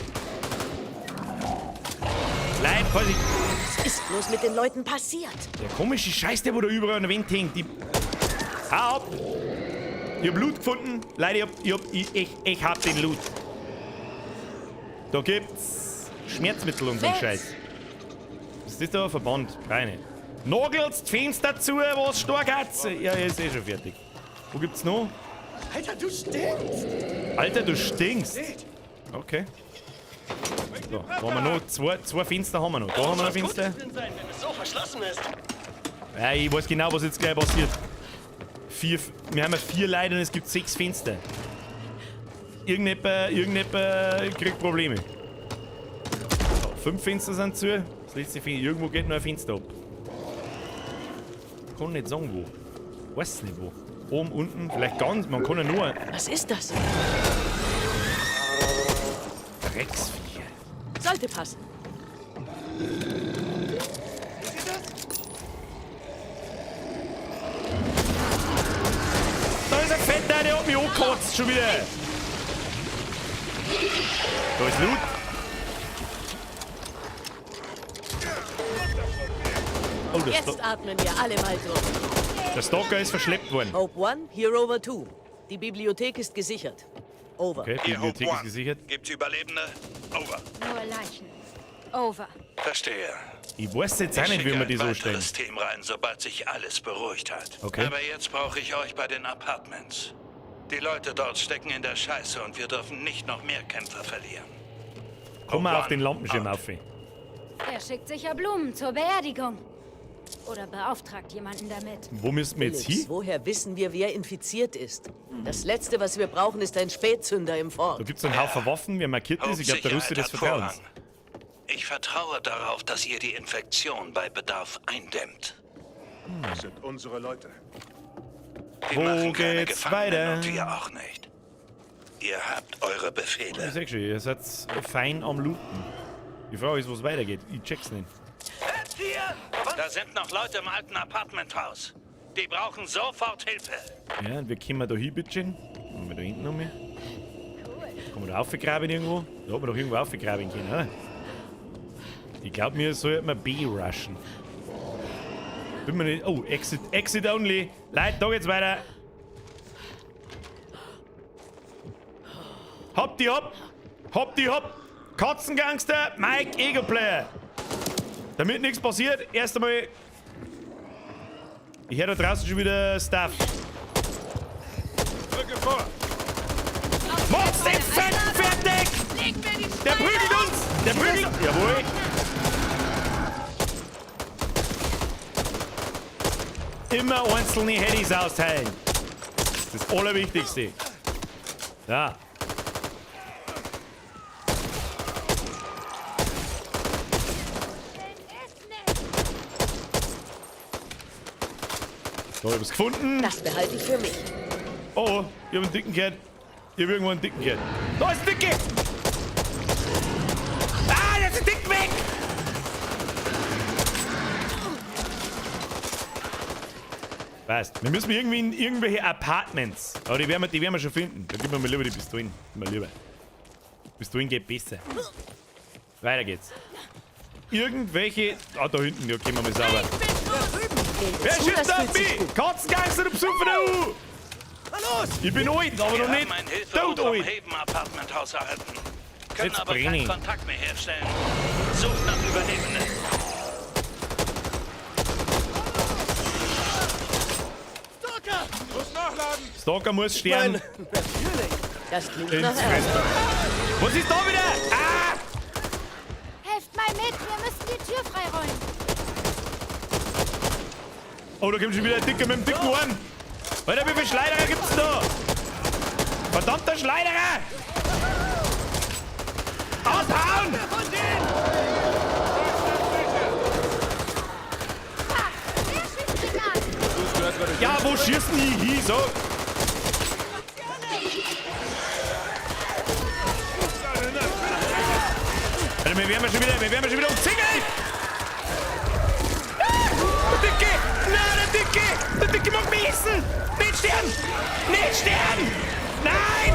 Leid, quasi. Was ist bloß mit den Leuten passiert? Der komische Scheiß, der wo da überall an der Wand hängt. Hau ab! Ich hab Loot gefunden. Leute, ich hab den Loot. Da gibt's Schmerzmittel und so ein Fett. Scheiß. Was ist das da? Verband? Keine. Nagelst die Fenster zu, was stark hat's. Ja, ist eh schon fertig. Wo gibt's noch? Alter, du stinkst! Alter, du stinkst. Okay. So, da haben wir noch zwei Fenster haben wir noch. Da haben wir noch Fenster. Sein, wenn es so verschlossen ist. Ja, ich weiß genau, was jetzt gleich passiert. Wir haben ja 4 Leute und es gibt 6 Fenster. Irgendjemand kriegt Probleme. So, 5 Fenster sind zu. Das letzte Fenster. Irgendwo geht noch ein Fenster ab. Ich kann nicht sagen wo. Weiß nicht wo. Oben, unten, vielleicht ganz. Man kann ja nur. Was ist das? Drecksviecher. Sollte passen. Da ist ein Fetter, der hat mich angekotzt schon wieder. Da ist Loot. Oh, Jetzt atmen wir alle mal durch. der Stalker ist verschleppt worden. Hope 1, here over 2. Die Bibliothek ist gesichert. Over. Okay, die Hier, Hope Bibliothek ist One. gesichert. Gibt's Überlebende? Over. Nur Leichen. Over. Verstehe. Ich weiß jetzt auch nicht, wie wir die so stellen. Ich schicke ein weiteres Team rein, sobald sich alles beruhigt hat. Okay. Aber jetzt brauche ich euch bei den Apartments. Die Leute dort stecken in der Scheiße und wir dürfen nicht noch mehr Kämpfer verlieren. Komm mal Hope auf den One, Lampenschirm out. auf. Er schickt sicher Blumen zur Beerdigung. Oder beauftragt jemanden damit. Wo müssen wir jetzt Phillips, hin? woher wissen wir, wer infiziert ist? Das Letzte, was wir brauchen, ist ein Spätzünder im Da Fort. gibt es einen Haufen Waffen, wer markiert ist. Ich glaube, der Rüste des Hauptsicherheit hat Vertrauens. Vorrang. Ich vertraue darauf, dass ihr die Infektion bei Bedarf eindämmt. Das sind unsere Leute. Wir Wo machen keine geht's Gefangenen weiter? und wir auch nicht. Ihr habt eure Ich Befehle. sag schon, ihr seid fein am Looten. Die Frage ist, wo es weitergeht. Ich check's nicht. Da sind noch Leute im alten Apartmenthaus. Die brauchen sofort Hilfe. Ja, und wie kommen wir da hin, bitteschön? Haben wir da hinten noch mehr? Kann man da aufgraben irgendwo? Da hat man doch irgendwo aufgraben können, oder? Ich glaube, wir sollten mal B-rushen. Bin mir nicht. Oh, Exit only. Leute, da geht's weiter. Hopp die hopp! Hopp die hopp! Katzengangster, Mike Eagleplayer. Damit nichts passiert, erst einmal. Ich höre da draußen schon wieder Stuff. Drücke vor! Macht's den Fetten fertig! Der prügelt uns! Der prügelt uns! Jawohl! Immer einzelne Headies austeilen. Das ist das Allerwichtigste. Ja. So, ich hab's gefunden. Das behalte ich für mich. Oh, ich hab einen dicken Cat. Ich hab irgendwo einen dicken Cat. Da ist ein Dicke! Ah, der ist ein Dick weg! Weißt, wir müssen irgendwie in irgendwelche Apartments. Aber die werden wir schon finden. Da gib mir mal lieber die Pistolen. Mal lieber. Pistolen geht besser. Weiter geht's. Irgendwelche. Ah, da hinten, ja, gehen wir mal sauber. Wer Zu, schießt das auf fühlt sich mich? gut. Katzengangster, du besoffen, du! Ich bin alt, aber Wir noch haben nicht ein tot Hilferuf vom alt. Haven Apartmenthaus erhalten. Können Jetzt aber brenne keinen ich. Kontakt mehr herstellen. Sucht nach Überlebenden. Muss nachladen! Stalker muss sterben. Das klingt Ins nach Fresse. Ärger. Was ist da wieder? Ah! Helft mal mit, wir müssen die Tür freiräumen. Oh, da kommt schon wieder ein Dicker mit dem dicken Ohren. Alter, wie viele Schleiderer gibt's denn da? Verdammter Schleiderer! Aushauen! Wer schießt mich an? Ja, wo schießen die hin? So. Alter, wir werden schon wieder umzingelt! Ah, der Dicke! Nein, der Dicke mag mich essen! Nicht sterben! Nicht sterben! Nein!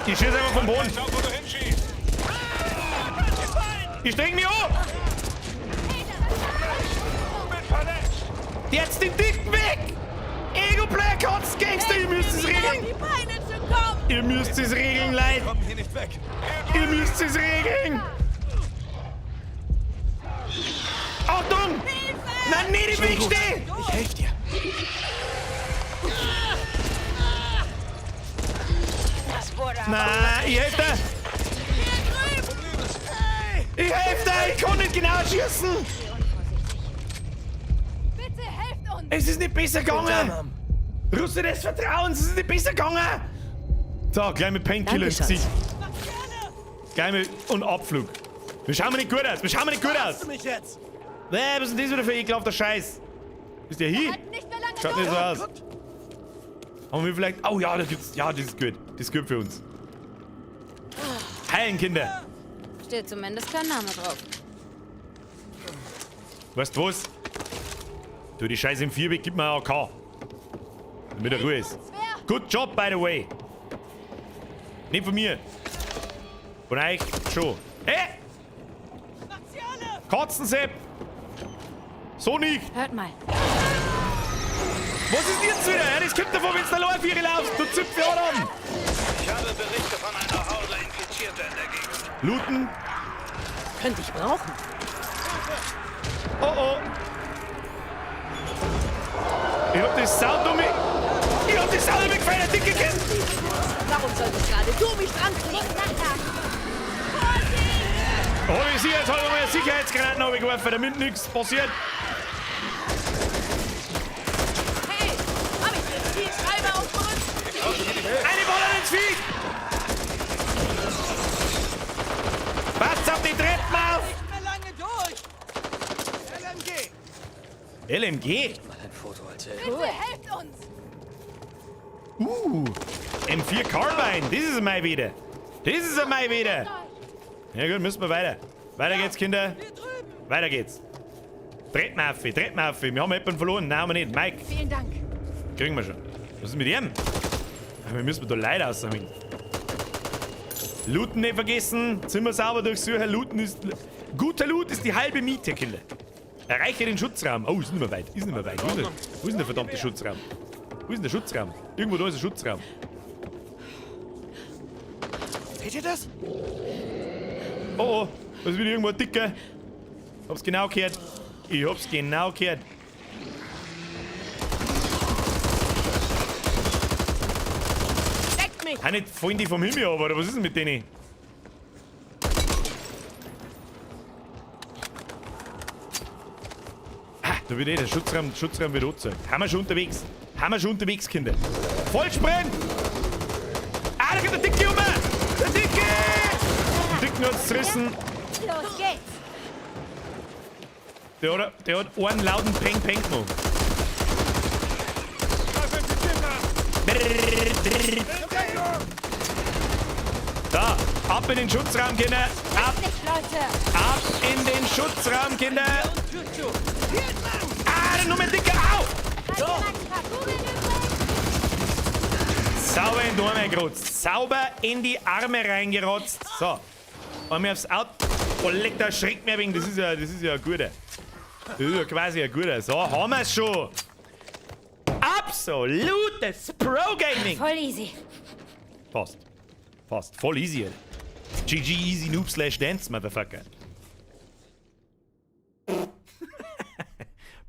Ich schieße einfach vom Boden. Schau, wo du hinschießt! Ich streng mich an! Bin verletzt! Jetzt den Dicken weg! Ego-Player, Katzengangster, ihr müsst es regeln! Die Beine zu kommen! Ihr müsst es regeln, Leute! Komm hier nicht weg! Ihr müsst es regeln! Achtung! Nein, nicht im Weg stehen! Ich helfe dir. Das wurde Nein, ich helfe dir! Ich helfe dir! Ich kann nicht genau schießen! Bitte helft uns! Es ist nicht besser gegangen! Mom. Russe des Vertrauens, es ist nicht besser gegangen! So, gleich mit Painkiller ins Danke, Gesicht. Gleich mit und Abflug. Wir schauen nicht gut aus, wir schauen nicht gut aus! mich jetzt? Was ist denn das wieder für ekelhafter Scheiß? Ist der hier? Nicht mehr lange Schaut nicht so aus. Guckt. Haben wir vielleicht. Oh ja, da gibt's. Ja, das ist gut. Das ist gut für uns. Heilen, Kinder! Steht zumindest kein Name drauf. Weißt du was? Du, die Scheiße im Vierweg, gib mir ein AK. Damit er Ruhe ist. Good job, by the way. Nicht von mir. Von euch schon. Hey! Katzensepp! So nicht! Hört mal. Was ist jetzt wieder? Ja, das kommt davon, wenn du allein auf ihre laufst. Du Zipfel an! Ich habe Berichte von einer Horde Infizierter in der Gegend. Looten. Könnte ich brauchen. Oh oh. Ich hab das Saudumme. Ich hab das Saudumme gefällt, dicke Kind. Warum solltest gerade du mich dran kriegen? Oh, ich sehe jetzt halt mal Sicherheitsgranaten geworfen, damit nichts passiert. Hey, hab ich den Zielschreiber aufgerückt? Eine Baller ins Vieh. Passt auf die Treppen auf. Nicht mehr lange durch. LMG. LMG? Bitte helft uns! M4 Carbine, das ist mal wieder. Das ist mal wieder. Ja gut, müssen wir weiter. Weiter geht's, Kinder. Weiter geht's. Treten auf, wir haben jemanden verloren. Nein, haben wir nicht. Mike, Vielen Dank. kriegen wir schon. Was ist mit ihm? Ja, wir müssen da Leute aussammeln. Looten nicht vergessen. Zimmer sauber durchsuchen. Looten ist... Guter Loot ist die halbe Miete, Kinder. Erreiche den Schutzraum. Oh, ist nicht mehr weit. Ist nicht mehr weit. Wo ist denn der verdammte Schutzraum? Wo ist denn der Schutzraum? Irgendwo da ist ein Schutzraum. Seht ihr das? Oh oh, da ist wieder irgendwo ein Dicker. Hab's genau gehört. Ich hab's genau gehört. Deckt mich! Auch nicht fallen die vom Himmel ab, oder was ist denn mit denen? Ah, da wird der Schutzraum wird angezeigt. Haben wir schon unterwegs, Kinder. Vollspringen! Ah, da geht der Dicke um! Der Dicke! Den Dicken hat's zerrissen. Los geht's! Der hat einen lauten Peng-Peng gemacht. Da, ab in den Schutzraum, Kinder. Ab, Nicht, Leute! ab in den Schutzraum, Kinder. Ah, der Nummer Dicker, au! Hat jemand ein paar Kugeln übrig? Sauber in die Arme gerotzt. Sauber in die Arme reingerotzt. So. Einmal aufs Auto. Oh, leck, da schreckt mir wegen. Das ist ja ein guter. Das ist ja quasi ein guter. So, haben wir's schon. Absolutes Pro-Gaming. Voll easy. Fast. Voll easy, Alter. GG Easy Noob /Dance, Motherfucker.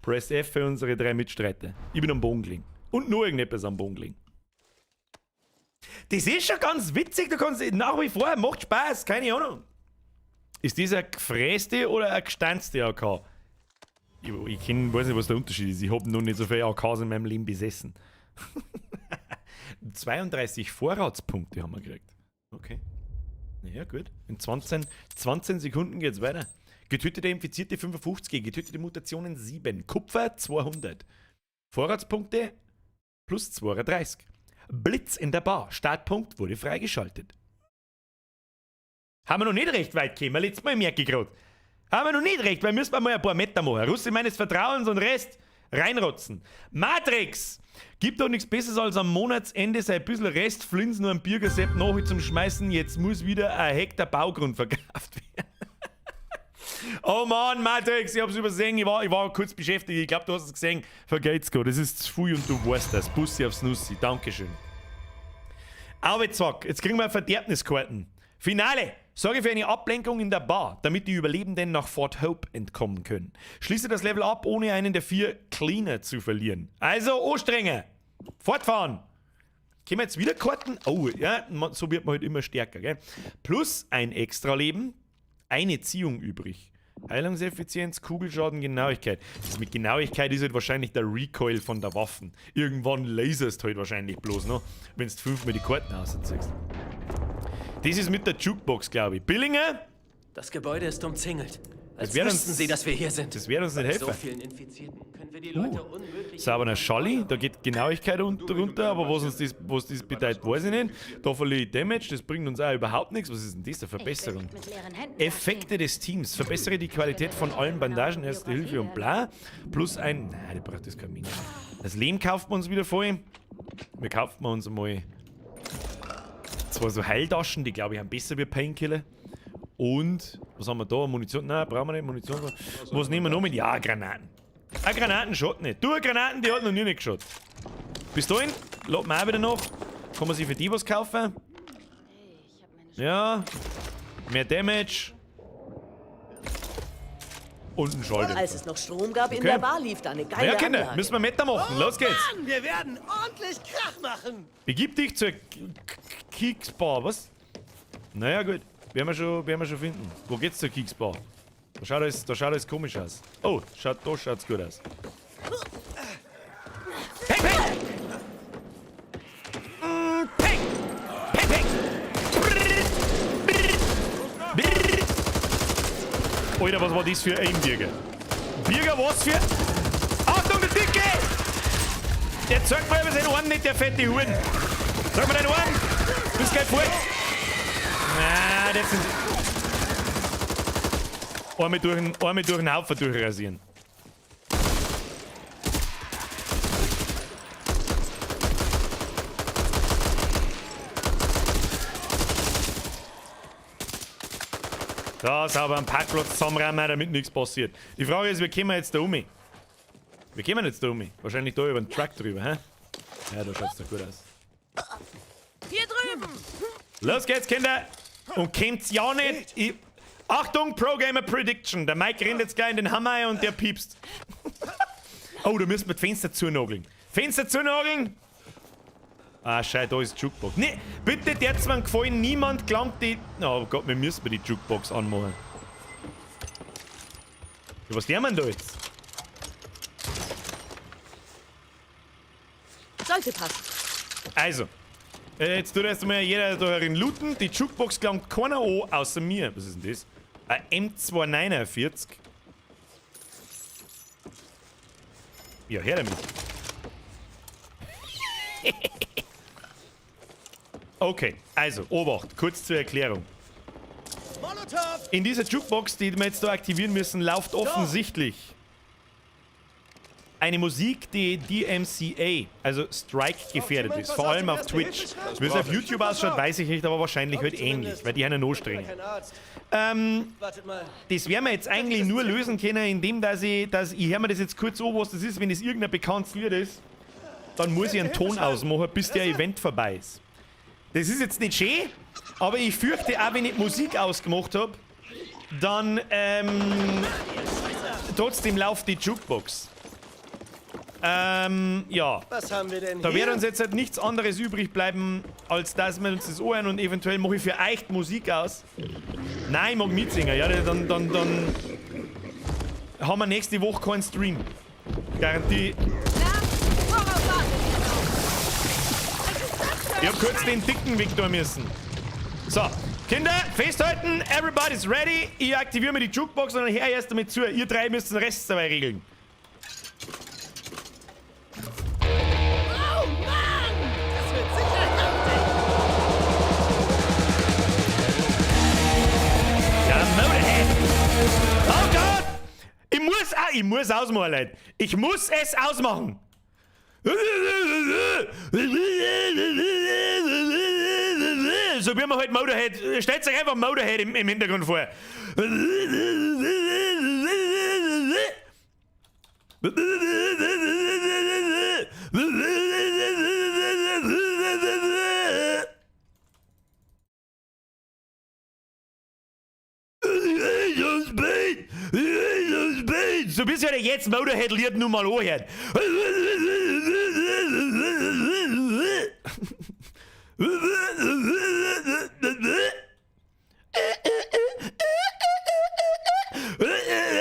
Press F für unsere 3 Mitstreiter. Ich bin am Boden gelegen. Und nur irgendetwas am Boden gelegen. Das ist schon ganz witzig. Du kannst nach wie vor, macht Spaß, keine Ahnung. Ist das ein gefräste oder ein gestanzte AK? Ich weiß nicht, was der Unterschied ist. Ich habe noch nicht so viele AKs in meinem Leben besessen. 32 Vorratspunkte haben wir gekriegt. Okay. Ja, gut. In 20 Sekunden geht's weiter. Getötete Infizierte 55, getötete Mutationen 7, Kupfer 200. Vorratspunkte plus 32. Blitz in der Bar. Startpunkt wurde freigeschaltet. Haben wir noch nicht recht weit gekommen. Letztes Mal merke ich gerade. Haben wir noch nicht recht, weil müssen wir mal ein paar Meter machen. Russe meines Vertrauens und Rest reinrotzen. Matrix! Gibt doch nichts Besseres als am Monatsende sein bisschen Restflinsen nur am Bürgersepp nachher zum Schmeißen. Jetzt muss wieder ein Hektar Baugrund verkauft werden. Oh Mann, Matrix, ich hab's übersehen. Ich war kurz beschäftigt. Ich glaube, du hast es gesehen. Vergeht's gut. Das ist zu viel und du weißt das. Bussi aufs Nussi. Dankeschön. Aber zack, jetzt kriegen wir Verderbniskarten. Finale. Sorge für eine Ablenkung in der Bar, damit die Überlebenden nach Fort Hope entkommen können. Schließe das Level ab, ohne einen der 4 Cleaner zu verlieren. Also, anstrengen! Fortfahren! Können wir jetzt wieder Karten? Oh, ja, so wird man halt immer stärker, gell? Plus ein Extra-Leben, eine Ziehung übrig. Heilungseffizienz, Kugelschaden, Genauigkeit. Das mit Genauigkeit ist halt wahrscheinlich der Recoil von der Waffen. Irgendwann laserst halt wahrscheinlich bloß noch, wenn du 5-mal die Karten ausziehst. Das ist mit der Jukebox, glaube ich. Billinger? Das Gebäude ist umzingelt. Als wird wüssten uns- sie, dass wir hier sind. Das wird uns nicht helfen. So vielen Infizierten können wir die Leute unmöglich... Sauberer Schalli, da geht Genauigkeit runter, aber was das bedeutet, weiß ich nicht. Da verliere ich Damage, das bringt uns auch überhaupt nichts. Was ist denn das, eine Verbesserung? Mit leeren Händen Effekte des Teams. Verbessere die Qualität von allen Bandagen, Erste Hilfe und bla. Plus ein... Nein, die braucht das kein Mini. Das Leben kauft man uns wieder voll. Wir kaufen uns einmal zwar so Heiltaschen, die glaube ich haben besser wie Painkiller. Und, was haben wir da? Munition? Nein, brauchen wir nicht Munition. Was nehmen wir noch mit? Ja, Granaten. Eine Granaten schaut nicht. Du, eine Granaten, die hat noch nie nicht geschaut. Bis dahin, laden wir auch wieder noch. Kann man sich für die was kaufen? Ja. Mehr Damage. Und ein Schalldämpfer. Als es noch Strom gab in Okay. der Bar, lief da eine geile Ja, Kinder, Anlage. müssen wir Meter machen. Los geht's. Mann, wir werden ordentlich Krach machen! Begib dich zur Keksbar, was? Naja, gut. Werden wir schon finden. Wo geht's zur Keksbar? Da schaut alles komisch aus. Oh, da schaut's gut aus. Peng, peng! Peng! Peng, peng! Alter, was war das für ein Birger? Birger, was für... Achtung, der Dicke! Der zeigt mir über seinen Arm nicht, der fette Huren. Sag mal deinen Arm! Bist gleich fort! Na, das sind... Einmal durch den Haufen durchrasieren. Da sauber einen Parkplatz zusammenräumen, damit nichts passiert. Die Frage ist, wie kommen wir jetzt da um? Wie kommen wir jetzt da um? Wahrscheinlich da über den Truck drüber, hä? Ja, da schaut's doch gut aus. Hier drüben! Los geht's, Kinder! Und kennt's ja nicht. Achtung, Pro-Gamer Prediction. Der Mike rennt jetzt gleich in den Hammer und der piepst. Oh, da müssen wir das Fenster zunageln. Fenster zunageln! Ah, scheiße, da ist die Jukebox. Nee, bitte, der hat's mir gefallen. Niemand gelangt die... Oh Gott, wir müssen die Jukebox anmachen. Ja, was lernen wir da jetzt? Sollte passen. Also, jetzt tut erst einmal jeder da herin looten. Die Jukebox gelangt keiner an, außer mir. Was ist denn das? Ein M249. Ja, her damit. Okay, also, Obacht, kurz zur Erklärung. Molotov! In dieser Jukebox, die wir jetzt da aktivieren müssen, läuft offensichtlich eine Musik, die DMCA, also Strike gefährdet ist, vor allem auf Twitch. Wie es auf YouTube ausschaut, weiß ich nicht, aber wahrscheinlich halt ähnlich, weil die haben ja noch strenger. Wartet mal. Das werden wir jetzt eigentlich nur lösen können, indem dass ich höre mir das jetzt kurz an, was das ist. Wenn das irgendein bekanntes Lied ist, dann muss ich einen Ton ausmachen, bis der Event vorbei ist. Das ist jetzt nicht schön, aber ich fürchte, auch wenn ich Musik ausgemacht habe, dann trotzdem läuft die Jukebox. Ja. Was haben wir denn Da hier? wird uns jetzt halt nichts anderes übrig bleiben, als dass wir uns das anhören und eventuell mache ich für euch die Musik aus. Nein, ich mag mitsingen, ja, dann haben wir nächste Woche keinen Stream. Garantie. Ich hab kurz den dicken Weg da müssen. So, Kinder, festhalten, everybody's ready. Ich aktiviere mir die Jukebox und dann her erst damit zu. Ihr drei müsst den Rest dabei regeln. Ja, Motorhead. Oh Gott! Ich muss ausmachen, Leute. Ich muss es ausmachen. So wie man halt Motorhead. Stellt euch einfach Motorhead im Hintergrund vor. du bist ja der jetzt Motorhead-Lied nur mal anhören.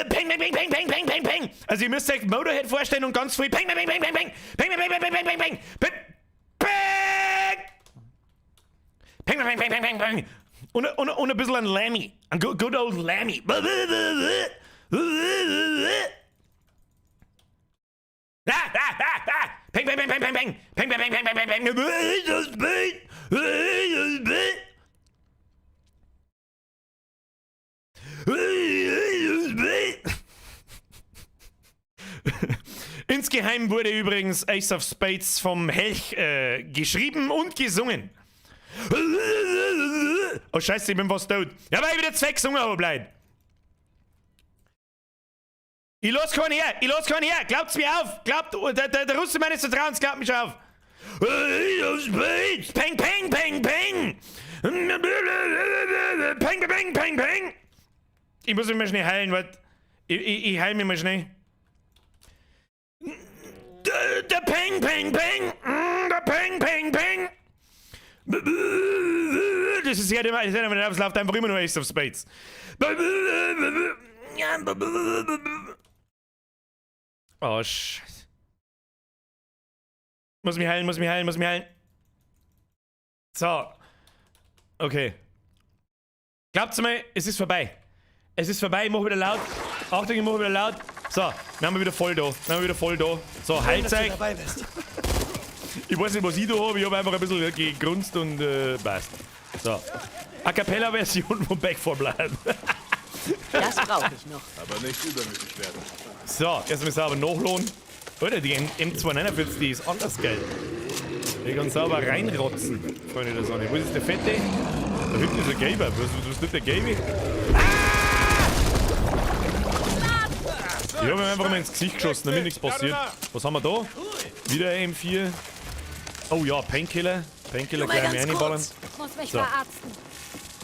Peng, peng, peng, peng, peng, peng, peng, peng. Also ihr müsst euch Motorhead vorstellen und ganz früh peng, peng, peng, peng, peng, peng, peng, peng, peng, peng, peng, peng, peng, peng, peng, peng, peng, peng, peng, peng. Und ein bisschen ein Lammy. Ein good old Lammy. Peng, peng, peng, peng, peng, peng. Peng, peng, peng, peng, peng, peng, peng. Insgeheim wurde übrigens Ace of Spades vom Helch geschrieben und gesungen. Oh Scheiße, ich bin fast tot. Ja, weil ich wieder zwei gesungen habe, bleibt. Ich los keinen her, glaubt's mir auf. Glaubt, der Russe meines Vertrauens glaubt mich auf. Peng, peng, peng, peng. Peng, peng, peng, peng. Ich muss mich mal schnell heilen, was? Ich heil mich mal schnell. Der Peng, Peng, Peng. Der Peng, Peng, Peng. Das ist ja der es läuft einfach immer nur Ace of Spades. Oh, Scheiße. Muss mich heilen. So. Okay. Glaubt's mir, es ist vorbei. Ich mach wieder laut. Achtung, ich mach wieder laut. So, wir haben wieder voll da. So, Heilzeug. Ich weiß nicht, was ich da habe. Ich habe einfach ein bisschen gegrunzt und passt. So. A Cappella-Version von Back 4 Blood. Das brauche ich noch. Aber nicht übermütig werden. So, jetzt müssen wir aber nachladen. Alter, die M249, die ist anders geil. Die kann sauber reinrotzen, Freunde der Sonne. Wo ist der Fette? Da hinten ist der Gelbe. Was ist nicht der Gelbe? Ich habe ihm einfach mal ins Gesicht geschossen, damit nichts passiert. Was haben wir da? Wieder ein M4. Oh ja, Painkiller. Painkiller gleich mir reinballern. Muss mich So. verarzten.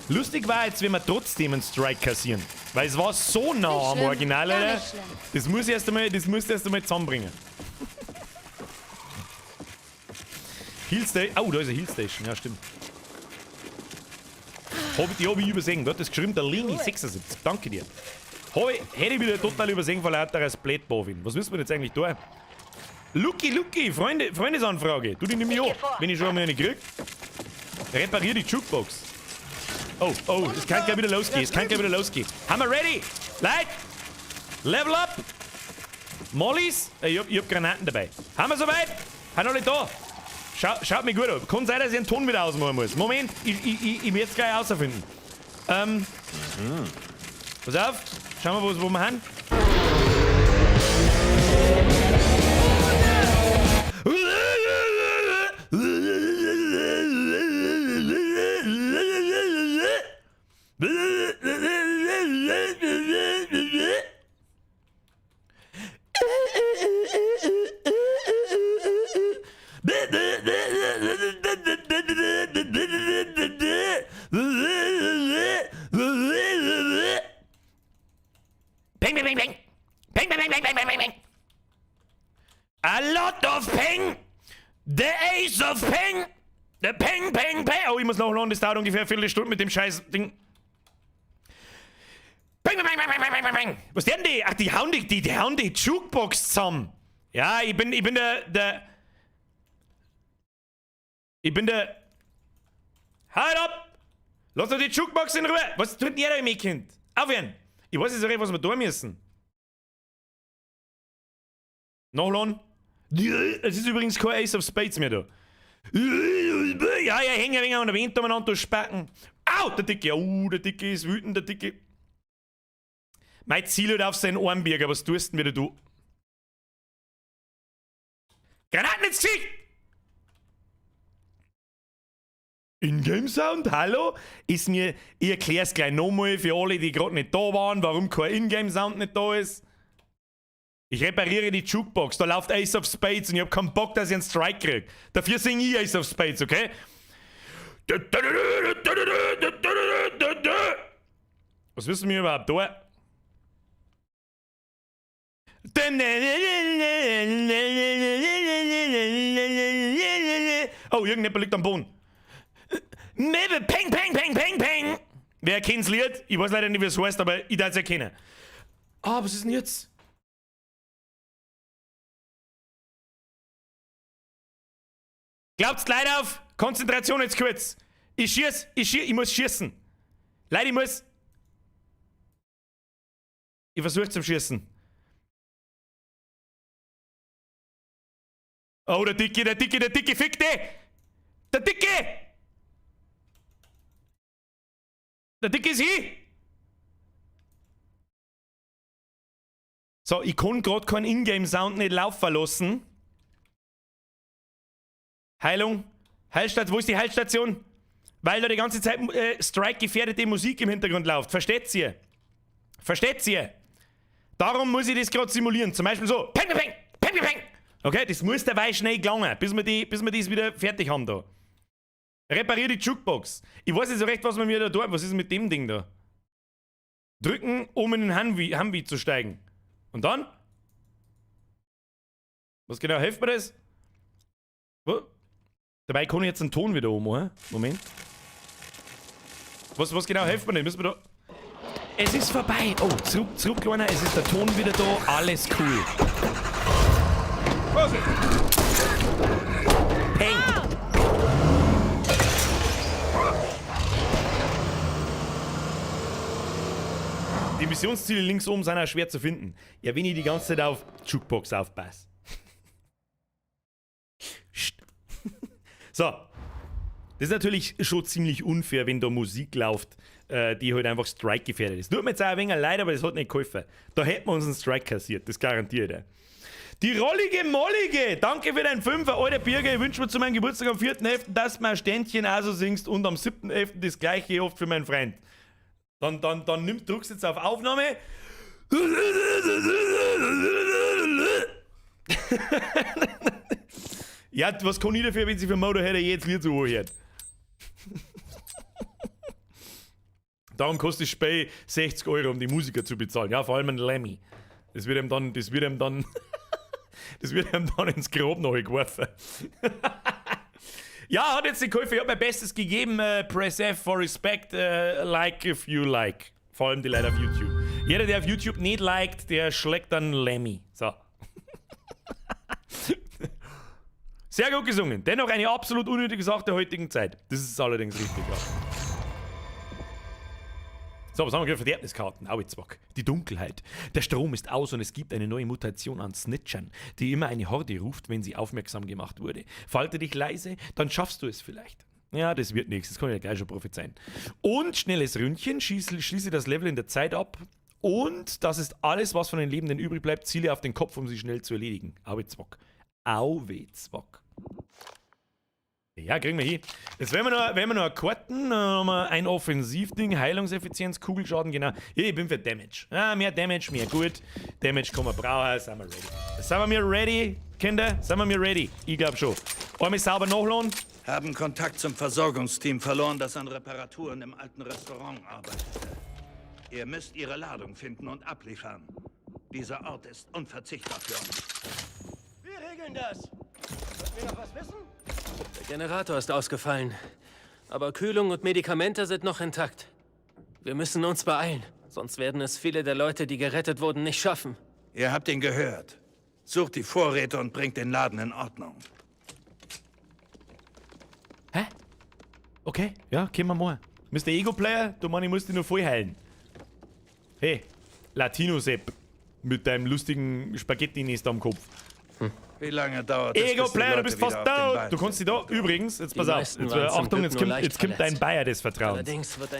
Lustig war jetzt, wenn wir trotzdem einen Strike kassieren. Weil es war so nah Nicht am schlimm, Original, gar Alter. nicht schlimm. Das musst du erst einmal zusammenbringen. Heal Station. Oh, da ist eine Heal Station. Ja, stimmt. Die habe ich übersehen. Da hat das geschrieben, der Lini76. Danke dir. Hätte ich wieder total übersehen von lauter Splatbovin. Was müssen wir jetzt eigentlich tun? Lucky, Freundesanfrage. Du die nimm mich an, wenn ich schon mal eine krieg. Reparier die Jukebox. Oh, es kann gleich wieder losgehen. Haben wir ready? Leute, level up. Mollys, ich hab Granaten dabei. Haben wir soweit? Haben alle da? Schaut mir gut an. Kann sein, dass ich einen Ton wieder ausmachen muss. Moment, ich werde es gleich herausfinden. Pass auf, schauen wir, wo wir haben. Peng, peng, peng, peng. Peng, peng, peng, peng, peng, peng, peng. A lot of peng. The ace of peng. The peng, peng, peng. Oh, ich muss nachladen, das dauert ungefähr eine Viertelstunde mit dem scheiß Ding. Peng, peng, peng, peng, peng, peng, peng. Was denn die? Ach, die hauen die Jukebox zusammen. Ja, ich bin der... Halt ab! Lass doch die Jukebox in Ruhe! Was tut ihr da, mein Kind? Aufhören! Ich weiß jetzt nicht, was wir tun müssen. Nachladen. Es ist übrigens kein Ace of Spades mehr da. Ja, hängen ein wenig an der Wind umeinander durchspacken. Au, der Dicke. Oh, der Dicke ist wütend, der Dicke. Mein Ziel hat auf seinen Armbürger. Was tust denn wieder du? Granaten ins Gesicht! Ingame-Sound, hallo? Ich erklär's gleich nochmal für alle, die gerade nicht da waren, warum kein Ingame-Sound nicht da ist. Ich repariere die Jukebox, da läuft Ace of Spades und ich hab keinen Bock, dass ich einen Strike krieg. Dafür singe ich Ace of Spades, okay? Was wissen wir überhaupt da? Oh, irgendjemand liegt am Boden. Peng, peng, peng, peng, peng. Wer kennt's Lied? Ich weiß leider nicht, wie es heißt, aber ich darf es erkennen. Ah, was ist denn jetzt? Glaubt's Leute auf? Konzentration jetzt kurz. Ich muss schießen. Leute, ich versuche zum Schießen. Oh, der Dicke, fick dich! Der Dicke! Der Dicke ist hier! So, ich kann gerade keinen Ingame-Sound nicht laufen lassen. Heilung. Heilstation, wo ist die Heilstation? Weil da die ganze Zeit Strike-gefährdete Musik im Hintergrund läuft. Versteht's ihr? Versteht's ihr? Darum muss ich das gerade simulieren. Zum Beispiel so. Peng, peng, peng, peng. Okay, das muss dabei schnell gelangen, bis wir das wieder fertig haben da. Reparier die Jukebox. Ich weiß nicht so recht, was man mir da tut. Was ist mit dem Ding da? Drücken, um in den Humvee zu steigen. Und dann? Was genau hilft mir das? Wo? Dabei kann ich jetzt einen Ton wieder ummachen. Moment. Was genau hilft mir denn? Müssen wir da... Es ist vorbei. Oh, zurück, Kleiner. Es ist der Ton wieder da. Alles cool. Peng. Die Missionsziele links oben sind auch schwer zu finden. Ja, wenn ich die ganze Zeit auf Jukebox aufpasse. So. Das ist natürlich schon ziemlich unfair, wenn da Musik läuft, die halt einfach Strike gefährdet ist. Tut mir jetzt auch ein wenig leid, aber das hat nicht geholfen. Da hätten wir uns einen Strike kassiert, das garantiert ich. Die rollige Mollige! Danke für deinen Fünfer, alter Birger. Ich wünsche mir zu meinem Geburtstag am 4.11., dass du mein Ständchen auch so singst und am 7.11. das gleiche oft für meinen Freund. Dann drückst du jetzt auf Aufnahme. Ja, was kann ich dafür, wenn sie für Motorhead jetzt Lied so anhört? Darum kostet das Spiel 60 €, um die Musiker zu bezahlen. Ja, vor allem ein Lemmy. Das wird ihm dann ins Grab noch geworfen. Ja, hat jetzt die Käufer. Ich habe mein Bestes gegeben. Press F for respect. Like if you like. Vor allem die Leute auf YouTube. Jeder, der auf YouTube nicht liked, der schlägt dann Lemmy. So. Sehr gut gesungen. Dennoch eine absolut unnötige Sache der heutigen Zeit. Das ist allerdings richtig, ja. So, was haben wir gerade für Verderbniskarten? Auitzwack. Die Dunkelheit. Der Strom ist aus und es gibt eine neue Mutation an Snitchern, die immer eine Horde ruft, wenn sie aufmerksam gemacht wurde. Falte dich leise, dann schaffst du es vielleicht. Ja, das wird nichts. Das kann ich ja gleich schon prophezeien. Und schnelles Ründchen. Schließe das Level in der Zeit ab. Und das ist alles, was von den Lebenden übrig bleibt. Ziele auf den Kopf, um sie schnell zu erledigen. Auitzwack. Auitzwack. Ja, kriegen wir hin. Jetzt wenn wir noch Karten, haben wir ein Offensivding, Heilungseffizienz, Kugelschaden, genau. Ich bin für Damage. Ja, mehr Damage, mehr gut. Damage kann man brauchen, sind wir ready. Sind wir ready, Kinder? Sind wir ready? Ich glaube schon. Einmal sauber nachladen. Haben Kontakt zum Versorgungsteam verloren, das an Reparaturen im alten Restaurant arbeitete. Ihr müsst ihre Ladung finden und abliefern. Dieser Ort ist unverzichtbar für uns. Wir regeln das. Sollten wir noch was wissen? Der Generator ist ausgefallen. Aber Kühlung und Medikamente sind noch intakt. Wir müssen uns beeilen. Sonst werden es viele der Leute, die gerettet wurden, nicht schaffen. Ihr habt ihn gehört. Sucht die Vorräte und bringt den Laden in Ordnung. Hä? Okay, ja, können wir mal. Mr. Ego-Player, du Mann, ich muss dich nur voll heilen. Hey, Latino-Sepp. Mit deinem lustigen Spaghetti-Nest am Kopf. Wie lange dauert es, Ego-Player, du bist fast da. Du kannst dich da, übrigens, jetzt pass auf. Jetzt, Achtung, jetzt kommt dein Bayer des Vertrauens.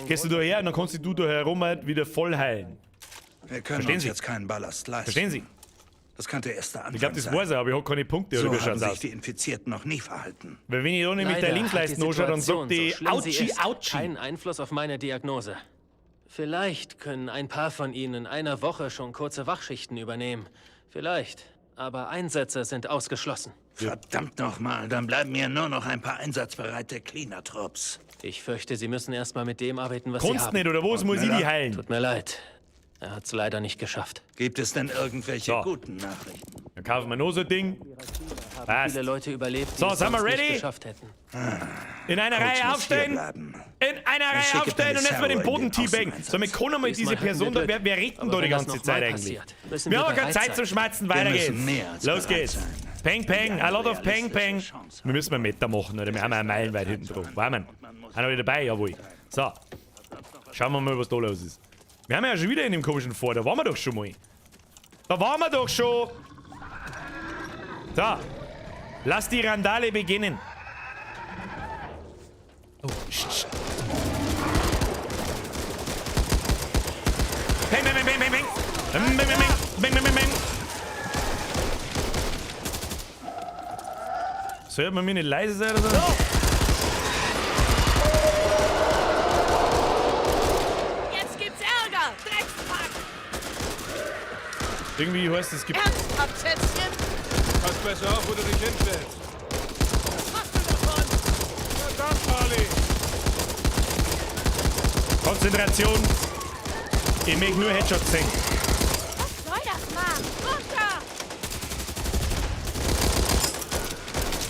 Gehst du da her und dann kannst du da herum wieder voll heilen. Wir können uns jetzt keinen Ballast leisten. Verstehen Sie? Das könnte erst der Anfang Ich glaube, das sein. weiß er, aber ich habe keine Punkte. So oder wie haben schaut's sich aus? die Infizierten noch nie verhalten. Weil wenn ich da nämlich der Linksleisten anschaue, dann sagt die Autschi. Keinen Einfluss auf meine Diagnose. Vielleicht können ein paar von Ihnen in einer Woche schon kurze Wachschichten übernehmen. Vielleicht. Aber Einsätze sind ausgeschlossen. Verdammt nochmal, dann bleiben mir nur noch ein paar einsatzbereite Cleaner-Trupps. Ich fürchte, Sie müssen erstmal mit dem arbeiten, was Sie Kannst haben. nicht, oder wo muss ich die heilen? Tut mir leid. Er hat's leider nicht geschafft. Gibt es denn irgendwelche So. guten Nachrichten? Dann kaufen wir noch so ein Ding. Passt. Viele Leute überlebt, die So, es sind wir sonst ready? nicht geschafft hätten. In einer Coach Reihe muss aufstehen. hierbleiben. In einer Reihe schicke aufstellen und jetzt mal den Belisaro Boden in den teabagen. Außeneinsatz. So, wir können mal Diesmal diese Person hatten da, wir wer Glück. retten Aber da die wenn das ganze noch Zeit mal eigentlich? passiert, müssen Wir wir haben keine bereit Zeit sein. zum Schmatzen, Wir weiter müssen geht's. mehr als Los bereit geht's. sein. Peng, peng, a lot of peng, peng. Realistische Chance Wir müssen mal Meter machen, oder? Wir haben einen meilenweit hinten drauf. War man? Einer wieder dabei? Jawohl. So. Schauen wir mal, was da los ist. Wir haben ja schon wieder in dem komischen Vor. Da waren wir doch schon mal. Da waren wir doch schon. So. Lass die Randale beginnen. Oh, pst. Peng, peng, peng, peng, peng, peng. Peng, peng, peng, peng, peng, peng, peng. Sollte man mir nicht leise sein oder so? Jetzt gibt's Ärger! Dreckspack! Irgendwie heißt es gibt. Ernsthaft, Schätzchen? Pass besser auf, wo du dich hinstellst. Was machst du davon? Verdammt, Harley! Konzentration. Ich möchte nur Headshots sehen. Was soll das, Mann? Runter!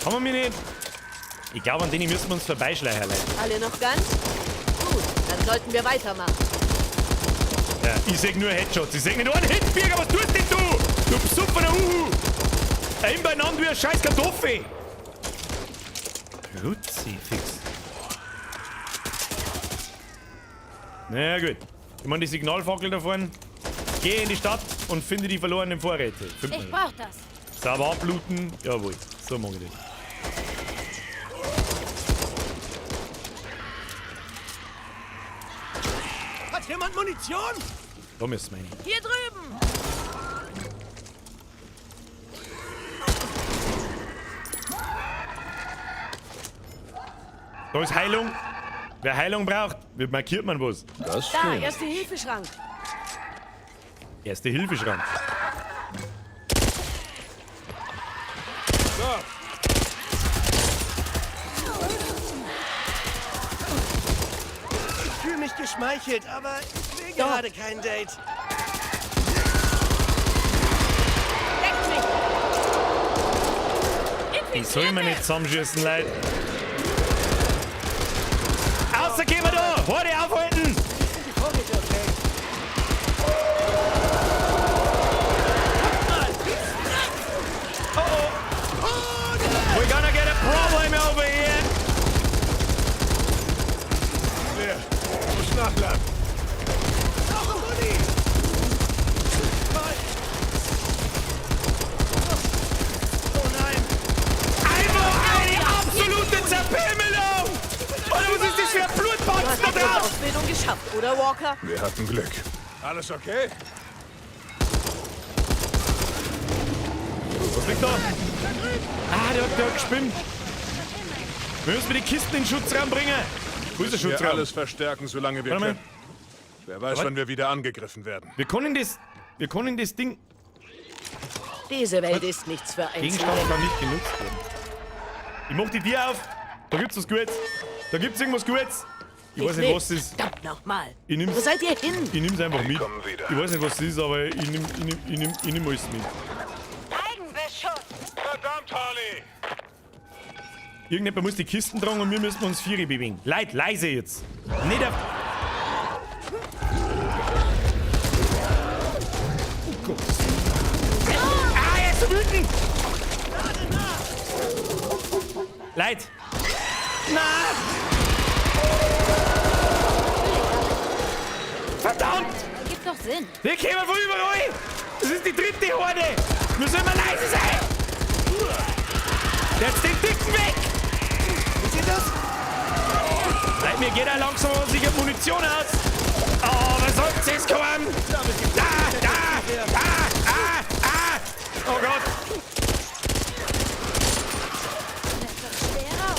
Haben wir mich nicht. Ich glaube, an denen müssen wir uns vorbeischleichen. Leute. Alle noch ganz? Gut, dann sollten wir weitermachen. Ja, ich sehe nur Headshots. Ich sehe nicht nur einen Hitbürger. Was tust denn du? Du besoffener Uhu. Ein beieinander wie ein scheiß Kartoffel. Kruzifix. Na ja, gut. Ich meine, die Signalfackel da vorne. Geh in die Stadt und finde die verlorenen Vorräte. Ich brauch das. Sauber abbluten. Jawohl. So machen wir das. Hat jemand Munition? Da müssen wir hin. Hier drüben! Da ist Heilung. Wer Heilung braucht, wie markiert man was? Das Da, stimmt. Erste-Hilfe-Schrank. Erste Hilfeschrank. Ich fühle mich geschmeichelt, aber ich will gerade kein Date. Deckt mich! Ich soll mir nicht zusammenschießen, Leute. Außer gehen wir da! Horde aufhalten! Die Vorräte, okay? We're gonna get a problem over here! Leer. Muss nachladen. Brauche Muni! Oh nein! Einfach eine absolute Zerpimmelung! Oder was ist das für ein Du Blutbotzen hast da unsere drauf? Ausbildung geschafft, oder Walker? Wir hatten Glück. Alles okay? Was liegt da? Ah, der hat gespinnt. Wir müssen die Kisten in den Schutzraum bringen. Wo ist der Wir Schutzraum? alles verstärken, solange wir Warte mal. können. Wer weiß, Warte. wann wir wieder angegriffen werden. Wir können das Ding. Diese Welt ist nichts für Gegenstand Einzelne. kann nicht genutzt werden. Ich mach die Tür auf. Da gibt's was Gutes. Da gibt's irgendwas Gutes. Ich weiß nicht, was das ist. Verdammt nochmal! Ich nimm's. Wo seid ihr hin? Ich nehm's einfach mit. kommen wieder. Ich weiß nicht, was das ist, aber ich nehm alles mit. Eigenbeschuss! Verdammt, Harley! Irgendjemand muss die Kisten tragen und wir müssen uns Vieri bewegen. Leute, leise jetzt. Nicht auf. Oh Gott. Ah, er ist so wütend! Leute! Nein! Verdammt! Gibt doch Sinn. Wir kommen von überall! Das ist die dritte Horde! Wir sollen mal leise sein! Jetzt den Dicken weg! Seht ihr das? Leute, mir geht er langsam unsere Munition aus! Oh, was soll's jetzt kommen? Oh Gott! Schwerer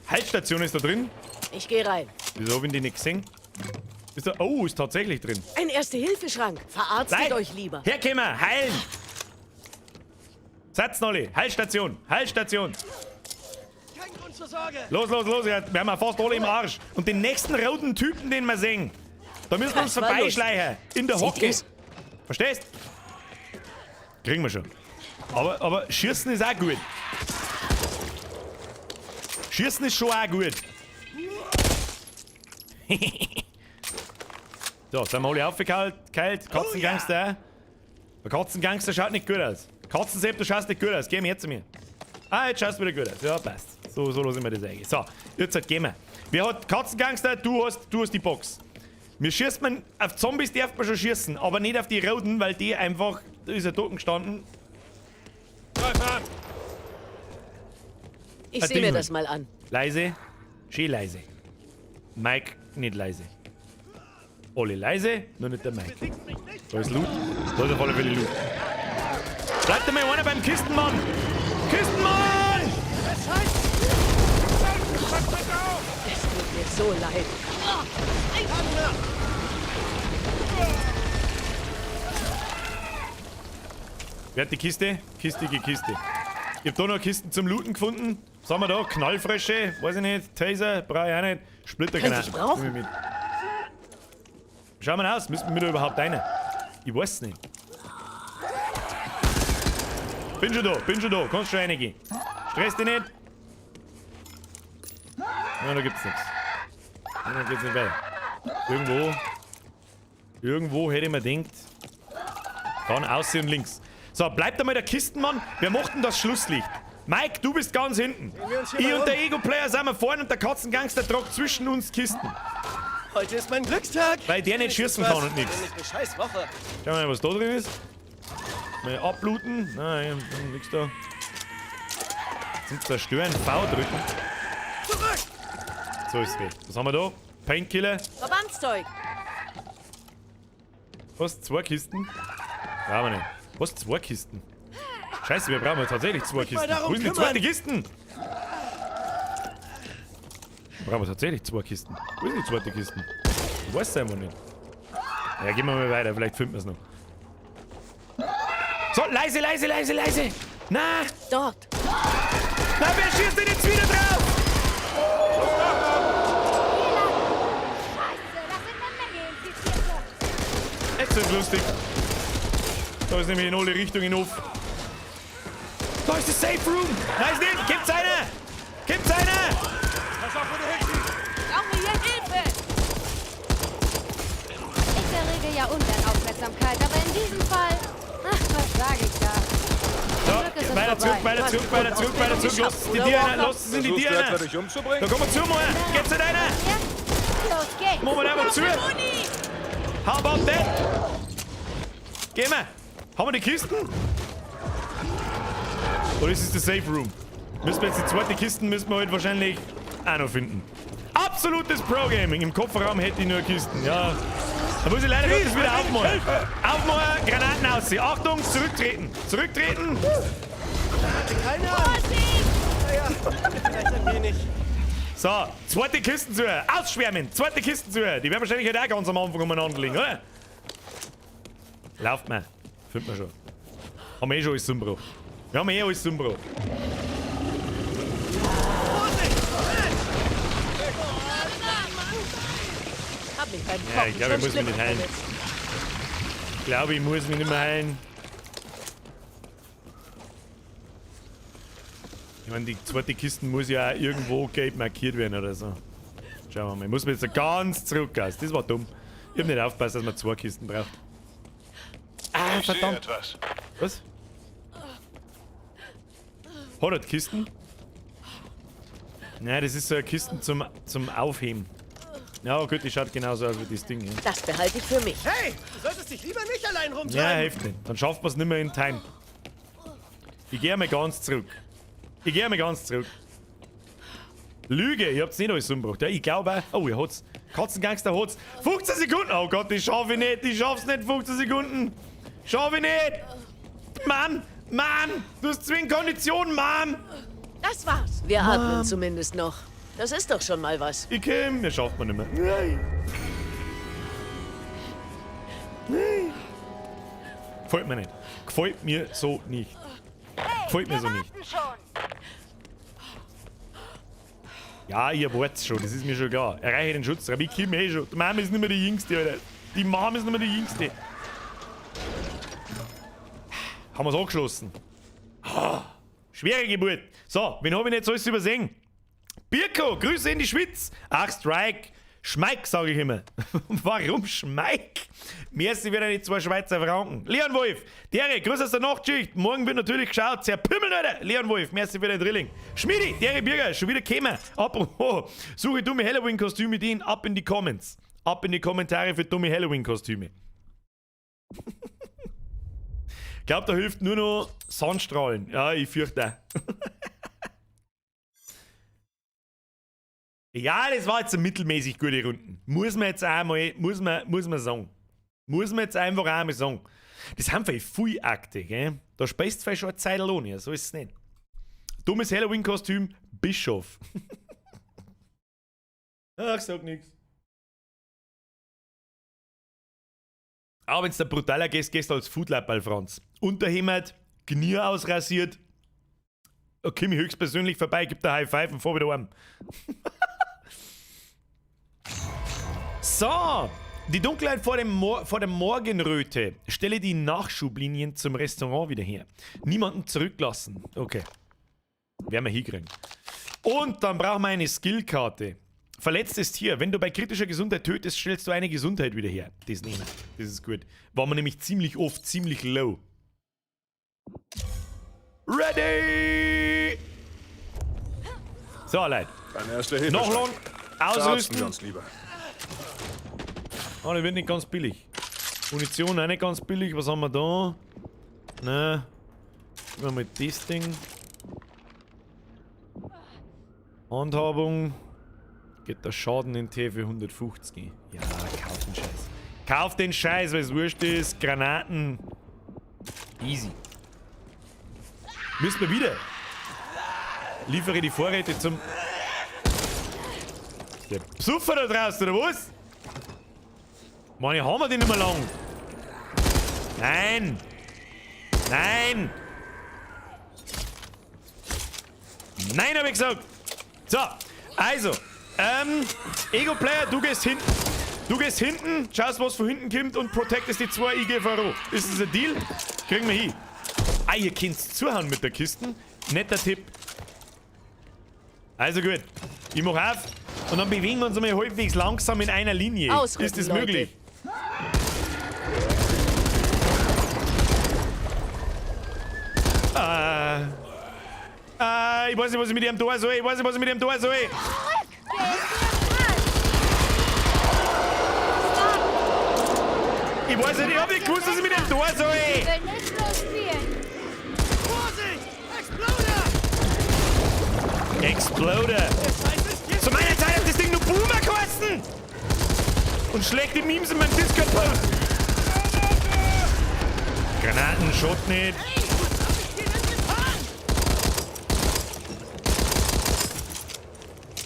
Haltstation ist da drin. Ich gehe rein. Wieso hab ich die nicht gesehen? Ist da, oh, ist tatsächlich drin. Ein Erste-Hilfe-Schrank. Verarztet Leute, euch lieber. herkommen, heilen! Setzen alle. Heilstation. Heilstation. Kein Grund zur Sorge. Los, los, los. Wir haben ja fast alle im Arsch. Und den nächsten roten Typen, den wir sehen, da müssen wir uns Das war vorbeischleichen. In der Seht Hocke. ihr's? Verstehst? Kriegen wir schon. Aber Schießen ist auch gut. Schießen ist schon auch gut. So, sind wir alle aufgekeilt. Katzengangster. Der Katzengangster schaut nicht gut aus. Katzensepp, du schaust nicht gut aus. Geh mir jetzt zu mir. Ah, jetzt schaust du wieder gut aus. Ja, passt. So lassen wir das eigentlich. So, jetzt gehen wir. Wer hat Katzengangster? Du hast die Box. Wir schießen auf Zombies, darf man schon schießen, aber nicht auf die Roten, weil die einfach. Da ist er toten gestanden. Ich Ein sehe mir Ding. das mal an. Leise. Schön leise. Mike nicht leise. Alle leise, nur nicht der Mike. Da ist Loot. Da ist auf alle Fälle Loot. Bleibt einmal einer beim Kistenmann! Kistenmann! Es tut mir so leid. Wer hat die Kiste? Kistige Kiste. Ich hab da noch Kisten zum Looten gefunden. Was haben wir da? Knallfrösche? Weiß ich nicht. Taser? Brauche ich auch nicht. Splittergranate. Könnte ich brauchen. Nehmen wir mit. Schauen wir aus. Müssen wir da überhaupt rein? Ich weiß es nicht. Bin schon da. Kannst schon reingehen. Stress dich nicht. Ja, da gibt's nichts. Da geht's nicht weiter. Irgendwo hätte ich mir gedacht. Dann außen und links. So, bleibt einmal der Kistenmann. Wir machen das Schlusslicht. Mike, du bist ganz hinten. Ich und der Ego-Player sind wir vorne und der Katzengangster tragt zwischen uns Kisten. Heute ist mein Glückstag. Weil der nicht schießen kann und nichts. Eine scheiß Woche. Schauen wir mal, was da drin ist. Mal abbluten. Nein, nichts da. Zum Zerstören. V drücken. Zurück. So ist es weg. Was haben wir da? Painkiller. Verbandszeug. Was? 2 Kisten? Brauchen wir nicht. Was? 2 Kisten? Scheiße, wir brauchen tatsächlich 2 Kisten. darum Wo ist denn die kümmern. zweite Kisten? Wir brauchen tatsächlich 2 Kisten. Wo ist denn die zweite Kisten? Ich weiß es einfach nicht. Ja, gehen wir mal weiter, vielleicht finden wir es noch. So, leise! Na! Dort. Na, wer schießt denn jetzt wieder drauf? Scheiße, das sind eine Menge Infizierte. Jetzt ist lustig. Da ist nämlich in alle Richtungen auf. Da ist das Safe Room! Nein, nicht! Gibt's eine! Brauchen wir hier Hilfe! Ich errege ja ungern Aufmerksamkeit, aber in diesem Fall... Ach, was sage ich da? So, Glück ist es weiter zurück. Los die Diana, los in die Diana. dich umzubringen? Da kommen wir zu, Moja. Geht's nicht einer? Ja? Los geht's! Machen wir einfach zu. How about that? Gehen wir. Haben wir die Kisten? Oder ist es der Safe Room? Müssen wir jetzt die zweite Kisten müssen wir halt wahrscheinlich auch noch finden. Absolutes Pro-Gaming. Im Kofferraum hätte ich nur Kisten, ja. Da muss ich leider Gottes wieder aufmachen. Aufmachen, Granaten aussehen. Achtung, zurücktreten. Zurücktreten. Keine Ahnung. Naja, vielleicht ein wenig. So, zweite Kisten zu. Ausschwärmen. Zweite Kisten zu. Die werden wahrscheinlich halt auch ganz am Anfang umeinander liegen, oder? Lauft mal. Findet man schon. Haben wir eh schon alles Zumbruch. Wir haben eh alles Zumbruch. Hab mich beim Ja, Kochen ich glaube, ich schon muss mich nicht schlimmer heilen. verletzt. Ich glaube, ich muss mich nicht mehr heilen. Ich meine, die zweite Kisten muss ja auch irgendwo gelb markiert werden oder so. Schauen wir mal. Ich muss mir jetzt ganz zurück aus. Das war dumm. Ich hab nicht aufgepasst, dass man 2 Kisten braucht. Ah, verdammt. Etwas. Was? Hat er die Kisten? Nein, das ist so eine Kisten zum Aufheben. Ja, gut, die schaut genauso aus wie das Ding. Ja, Das behalte ich für mich. Hey, du solltest dich lieber nicht allein ja rumtreiben. hilft nicht. Dann schafft man es nicht mehr in Time. Ich gehe einmal ganz zurück. Lüge, ihr habt's nicht alles umgebracht. Ja, ich glaube auch. Oh, ihr hat's. Katzengangster hat's. 15 Sekunden! Oh Gott, das schaff ich nicht. Ich schaff's nicht, 15 Sekunden. Schaff ich nicht. Mann, du hast zwingend Kondition, Mann. Das war's. Wir atmen zumindest noch. Das ist doch schon mal was. Ich komm, mir schafft man nicht mehr. Nein. Gefällt mir nicht. Gefällt mir so nicht. Hey, Gefällt mir so nicht. Ja, ihr wollt's schon, das ist mir schon klar. Erreiche den Schutz, Rabbi Kim schon. Die Mama ist nicht mehr die Jüngste, Alter. Die Mama ist nicht mehr die Jüngste. Haben wir's angeschlossen. Schwere Geburt. So, wen hab ich jetzt alles übersehen? Birko, Grüße in die Schweiz. Ach, Strike. Schmeik, sage ich immer. Warum Schmeik? Merci wieder die 2 Schweizer Franken. Leon Wolf, Dere, Grüße aus der Nachtschicht. Morgen wird natürlich geschaut. Sehr Pimmel, Alter. Leon Wolf, merci für den Drilling. Schmiedi, Dere Bürger, schon wieder gekommen. Apropos, suche dumme Halloween-Kostüme mit ihnen. Ab in die Comments. Ab in die Kommentare für dumme Halloween-Kostüme. Ich glaube, da hilft nur noch Sonnenstrahlen. Ja, ich fürchte. Ja, das war jetzt eine mittelmäßig gute Runden. Muss man jetzt einmal, muss man sagen. Muss man jetzt einfach einmal sagen. Das haben wir viel Akte, gell? Da speist vielleicht schon eine Zeit ohne, so ist es nicht. Dummes Halloween-Kostüm, Bischof. Ach, sag nix. Aber wenn es der brutaler gehst, gehst du als Foodlapperl, Franz. Unterhemd, Knie ausrasiert. Da komm ich höchstpersönlich vorbei, gib dir High Five und fahr wieder heim. So, die Dunkelheit vor der Morgenröte. Stelle die Nachschublinien zum Restaurant wieder her. Niemanden zurücklassen. Okay. Werden wir hinkriegen. Und dann brauchen wir eine Skillkarte. Verletztes Tier. Wenn du bei kritischer Gesundheit tötest, stellst du eine Gesundheit wieder her. Das nehmen wir. Das ist gut. War man nämlich ziemlich oft ziemlich low. Ready! So, Leute. Dein erster Hilfe. Nachladen, ausrüsten. Wir uns lieber. Oh, das wird nicht ganz billig. Munition auch nicht ganz billig. Was haben wir da? Ne. Nehmen wir mal das Ding. Handhabung. Geht der Schaden in T für 150. Ja, kauf den Scheiß. Kauf den Scheiß, weil es wurscht ist. Granaten. Easy. Müssen wir wieder. Liefere die Vorräte zum... Der Psuffer da draußen, oder was? Mann, haben wir den nicht mehr lang. Nein. Nein. Nein, hab ich gesagt. So, also. Ego-Player, du gehst hinten. Du gehst hinten, schaust, was von hinten kommt und protectest die 2 IG Euro. Ist das ein Deal? Kriegen wir hin. Ah, ihr könnt's zuhauen mit der Kiste. Netter Tipp. Also gut. Ich mach auf und dann bewegen wir uns einmal halbwegs langsam in einer Linie. Ausrücken, ist das Leute. möglich? Ich weiß nicht, was ich mit dem Tor soll. Ich weiß nicht, was ich mit dem Tor soll. Ich weiß nicht, ich hab nicht gewusst, was ich mit dem Tor soll. Ich will nicht bloß spielen. Vorsicht! Exploder! Exploder. Zu meiner Zeit hat das Ding nur Boomer kosten. Und schlechte Memes in meinem Discord-Post. Granaten, Schott nicht.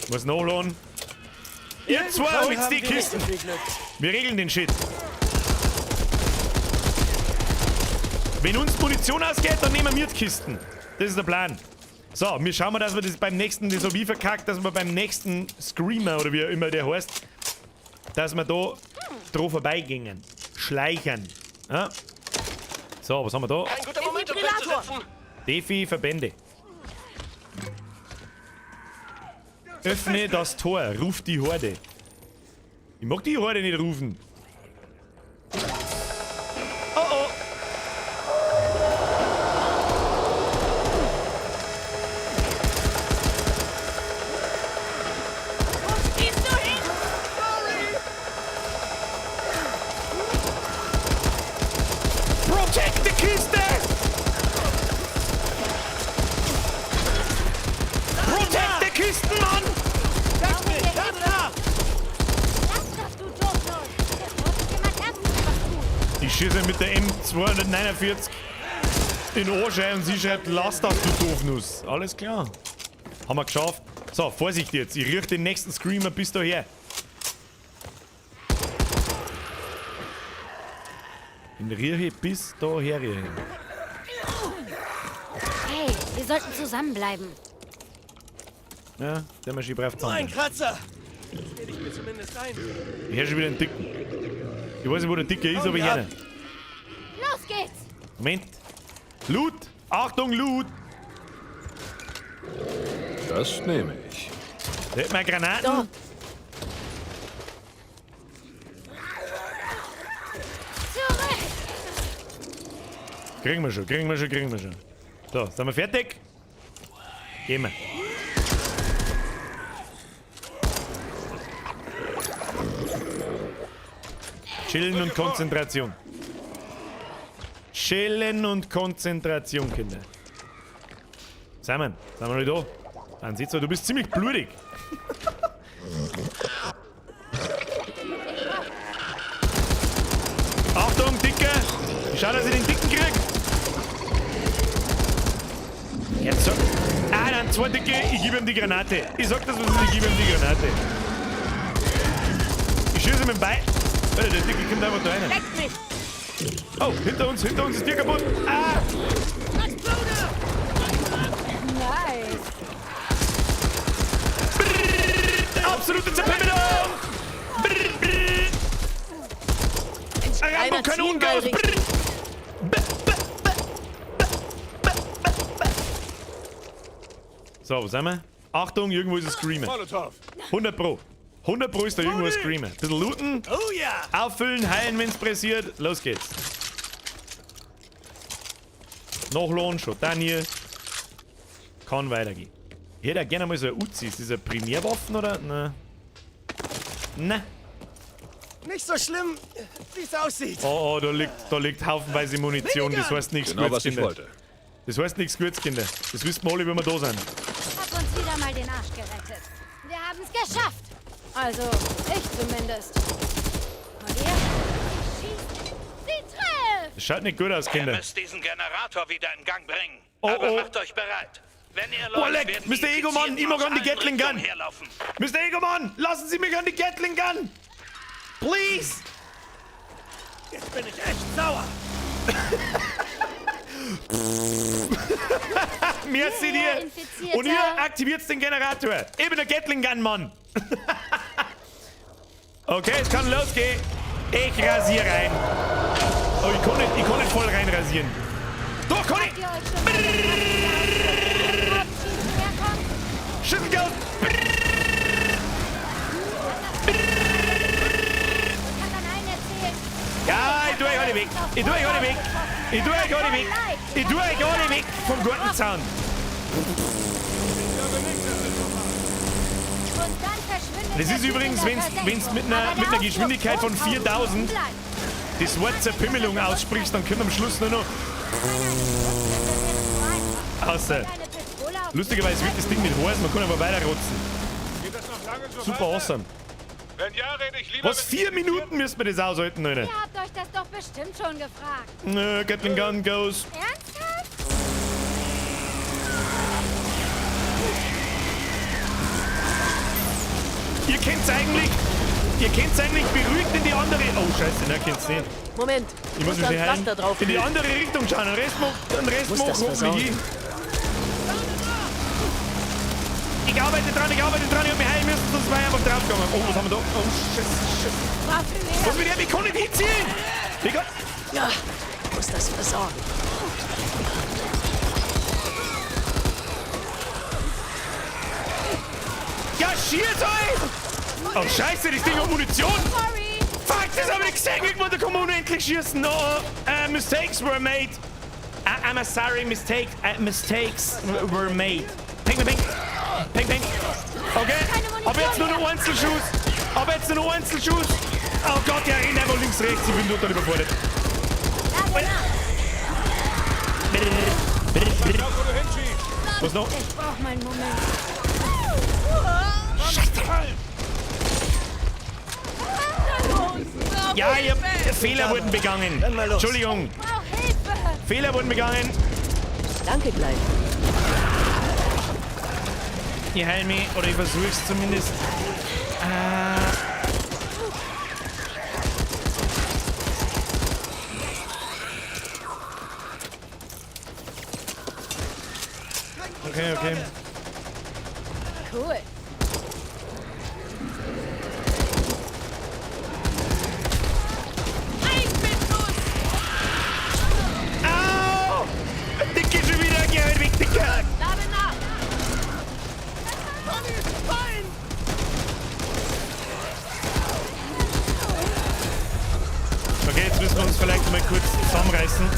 Muss nachladen. Ihr zwei mit die Kisten. Wir regeln den Shit. Wenn uns Munition ausgeht, dann nehmen wir die Kisten. Das ist der Plan. So, wir schauen mal, dass wir das beim nächsten, das so wie verkackt, dass wir beim nächsten Screamer oder wie immer der heißt, dass wir da drauf vorbeigingen. Schleichern. Ja. So, was haben wir da? Ein guter Moment, um festzusetzen. Defi, Verbände. Öffne das Tor, ruf die Horde. Ich mag die Horde nicht rufen. Oh oh. Wo gehst du hin? Protect die Kiste! Protect die Kisten, Mann! Ich schieße mit der M249 in Ohrschei und sie schreibt, lass das, du Doofnuss. Alles klar. Haben wir geschafft. So, Vorsicht jetzt. Ich rieche den nächsten Screamer bis daher. Den rieche bis daher rieche. Hey, Wir sollten zusammenbleiben. Ja, der Maschine braucht Nur ein Zahn. Kratzer. Das rede ich mir zumindest ein. Ich höre schon wieder einen Dicken. Ich weiß nicht, wo der Dicke ist, aber ich ja. höre ihn. Los geht's! Moment. Loot! Achtung, Loot! Das nehme ich. Da hätten wir Granaten. Dort. Zurück! Kriegen wir schon. So, sind wir fertig? Gehen wir. Chillen und Konzentration. Chillen und Konzentration, Kinder. Sind wir noch nicht da? Dann sieht's so, du bist ziemlich blutig. Achtung, Dicke! Ich schau, dass ich den Dicken krieg. Jetzt so. Ah, dann zwei Dicke, ich gebe ihm die Granate. Ich sag das, was ich gebe ihm die Granate. Ich schieße mit dem Bein. Alter, der Dicke kommt einfach da rein. Leck mich! Oh, hinter uns ist Tür kaputt. Ah! Nice! Absolute Zerpimmelung! Rambo Kanonengas! So, wo sind wir? Achtung, irgendwo ist ein Screamer. Molotov. 100 Pro. 100 Pro ist da irgendwo ein Screamer. Bisschen looten, Oh ja. auffüllen, heilen, wenn's pressiert. Los geht's. Nachladen, schon dann hier. Kann weitergehen. Ich hätte auch gerne mal so eine Uzi. Ist das eine Primärwaffen oder? Ne. Ne. Nicht so schlimm, wie es aussieht. Oh, da liegt haufenweise Munition. Das heißt nichts Genau, Gutes, was ich Kinder. wollte. Das heißt nichts Gutes, Kinder. Das wissen wir alle, wenn wir da sind. Hat uns wieder mal den Arsch gerettet. Wir haben es geschafft. Also, ich zumindest. Und ihr? Schießt! Sie trifft! Das schaut nicht gut aus, Ihr Kinder. müsst diesen Generator wieder in Gang bringen. Oh, Aber oh. macht euch bereit. Wenn ihr Oh, läuft, leck! werden Mr. die Egomann, Infizierten ich mag aus an die allen Gatling Gun. Richtungen herlaufen. Mr. Egomann, lassen Sie mich an die Gatling Gun! Please! Jetzt bin ich echt sauer. Merci dir! Infizierter. Und ihr aktiviert den Generator. Ich bin der Gatling Gun, Mann. Okay, es kann losgehen. Ich rasiere rein. Oh, ich kann nicht voll rein rasieren. Doch, kann Habt ich! ihr euch schon mal Abschießen herkommt? Schüttelgeld! Ich hab an einen erzählt. Ja, ich tue euch alle weg. Ich tue euch alle weg. Ich tue euch alle weg. Ich tue euch alle weg vom Gartenzaun. Und dann verschwindet Das der ist Typ übrigens, in der wenn's Versenkung. mit Aber einer der Geschwindigkeit von Ausflug 4000 bleibt. das Wort Zerpimmelung aussprichst, dann können am Schluss nur noch. Außer. Eine Pistole auf Lustigerweise wird das Ding nicht heiß, man kann aber weiterrotzen. Geht das noch lange so Super weiter? awesome. Wenn ja, rede ich lieber Was, 4 Minuten müssen wir das aushalten, Alter? Ihr habt euch das doch bestimmt schon gefragt. Nö, Gatling Gun goes. Ernsthaft? Ihr kennt's eigentlich beruhigt in die andere. Oh, Scheiße, ne, kennt's nicht. Moment, Ich muss mich einen heilen. Frachter drauf. In die andere Richtung schauen, den Rest Muss machen das wir versauen. hin. Ich arbeite dran, ich habe mich heilen müssen, sonst war ich einfach draufgegangen. Oh, was haben wir da? Oh, Scheiße. Waffen her. Was mit dem? Ich kann nicht hinziehen! Ich kann... Ja, muss das versorgen. Ja, schießt euch! Oh, Scheiße, das Ding hat Munition! Sorry. Fuck, das habe ich gesehen! Irgendwann, da kann man unendlich schießen! No, mistakes were made! I'm sorry, mistakes were made. Ping, ping, ping! Ping, ping! Okay, aber jetzt nur noch Einzelschuss! Oh Gott, ja, ich nehme links, rechts, ich bin total überfordert. Was noch? Ich brauch meinen Moment. Ja, Fehler wurden begangen. Dann mal los. Entschuldigung, Ich brauch Hilfe. Fehler wurden begangen. Danke, Klein. Ich heil mich, oder ich versuch's zumindest. okay. Cool. Au! Dicke schon wieder, geh halt weg, Dicke! Lade nach. Okay, jetzt müssen wir uns vielleicht mal kurz zusammenreißen.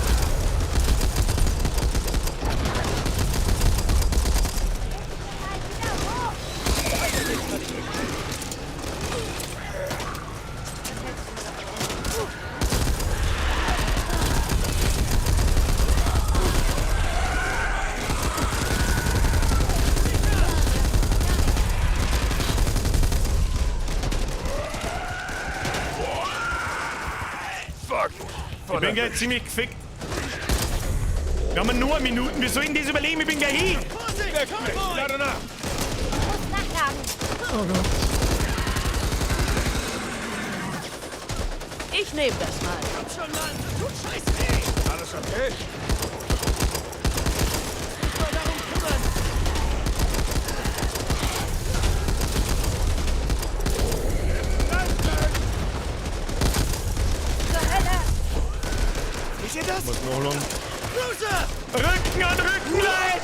Ich bin gleich ziemlich gefickt. Wir haben nur Minuten. Wir sollen das überleben. Ich bin gleich hin. Lade nach! Muss nachladen. Oh Gott. Ich nehme das mal. Komm schon, Mann! Du scheiß weh! Alles okay? Ich soll darum kümmern! Zur Hölle. Seht ihr das? Muss noch lang. Cruiser! Rücken an Rücken, Leid!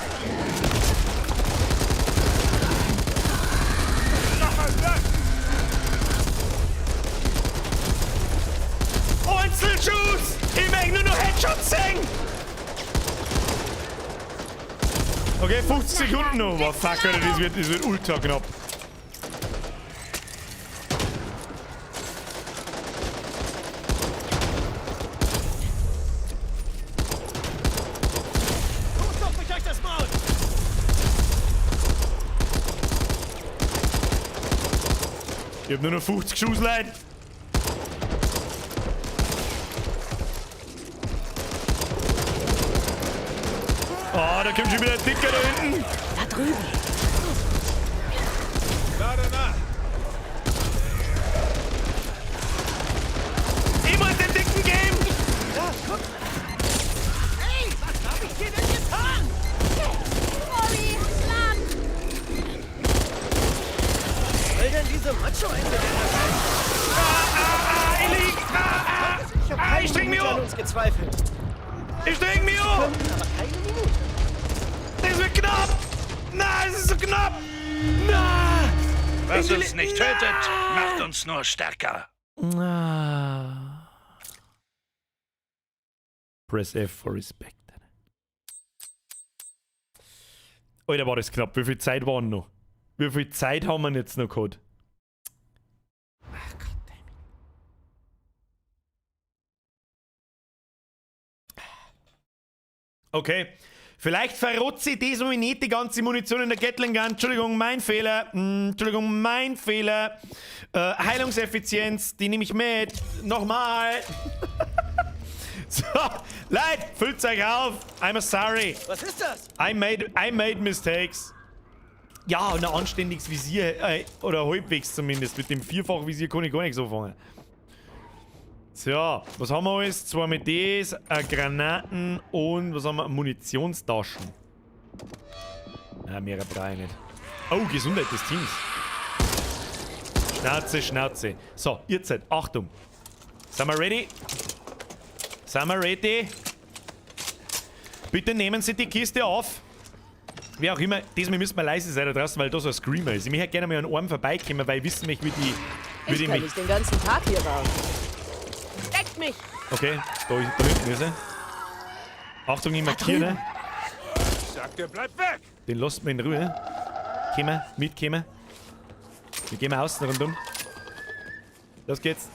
Einzelschuss! Ich möchte nur noch Headshots sehen! Okay, 50 Sekunden noch. Wow, fuck, Alter, das wird ultra knapp. Guckt doch mich euch das Maul! Ich hab nur noch 50 Schuss, Leid. Oh, da kommt schon wieder ein Dicker da hinten. Da drüben. Lade nach! Ich muss den Dicken geben. Ja, guck! Hey, was hab ich dir denn getan? Olli, Schlag. Was will denn diese Macho-Ende? Ich lieg. Ich hab keine ich streng mich Minute an um. uns gezweifelt. Ich streng mich um. Aber keine Minute. Das wird knapp. Nein, es ist so knapp. Nein. Was uns nicht tötet, macht uns nur stärker. Press F for respect. Alter, war das knapp. Wie viel Zeit waren noch? Wie viel Zeit haben wir jetzt noch gehabt? Ach Gott. Okay. Vielleicht verrotze ich diesmal nicht die ganze Munition in der Gatling Gun. Entschuldigung, mein Fehler. Entschuldigung, mein Fehler. Heilungseffizienz, die nehme ich mit. Nochmal. So, Leute, füllt euch auf. I'm sorry. Was ist das? I made mistakes. Ja, und ein anständiges Visier. Oder halbwegs zumindest. Mit dem Vierfach-Visier kann ich gar nicht so fangen. So, was haben wir alles? 2 MDs, Granaten und was haben wir? Munitionstaschen. Mehr brauche ich nicht. Oh, Gesundheit des Teams. Schnauze, Schnauze. So, ihr seid, Achtung. Sind wir ready? Sind wir ready? Bitte nehmen Sie die Kiste auf. Wie auch immer, diesmal müssen wir leise sein da draußen, weil da so ein Screamer ist. Ich möchte gerne mal an einem vorbeikommen, weil ich wissen möchte, wie die... Ich kann nicht den ganzen Tag hier warten. Deckt mich! Okay, da hinten ist er. Achtung, ich markiere, ne? Ich sag dir, bleib weg! Den lasst mir in Ruhe. Kommen, mitkommen. Wir gehen mal außen rundum. Los geht's.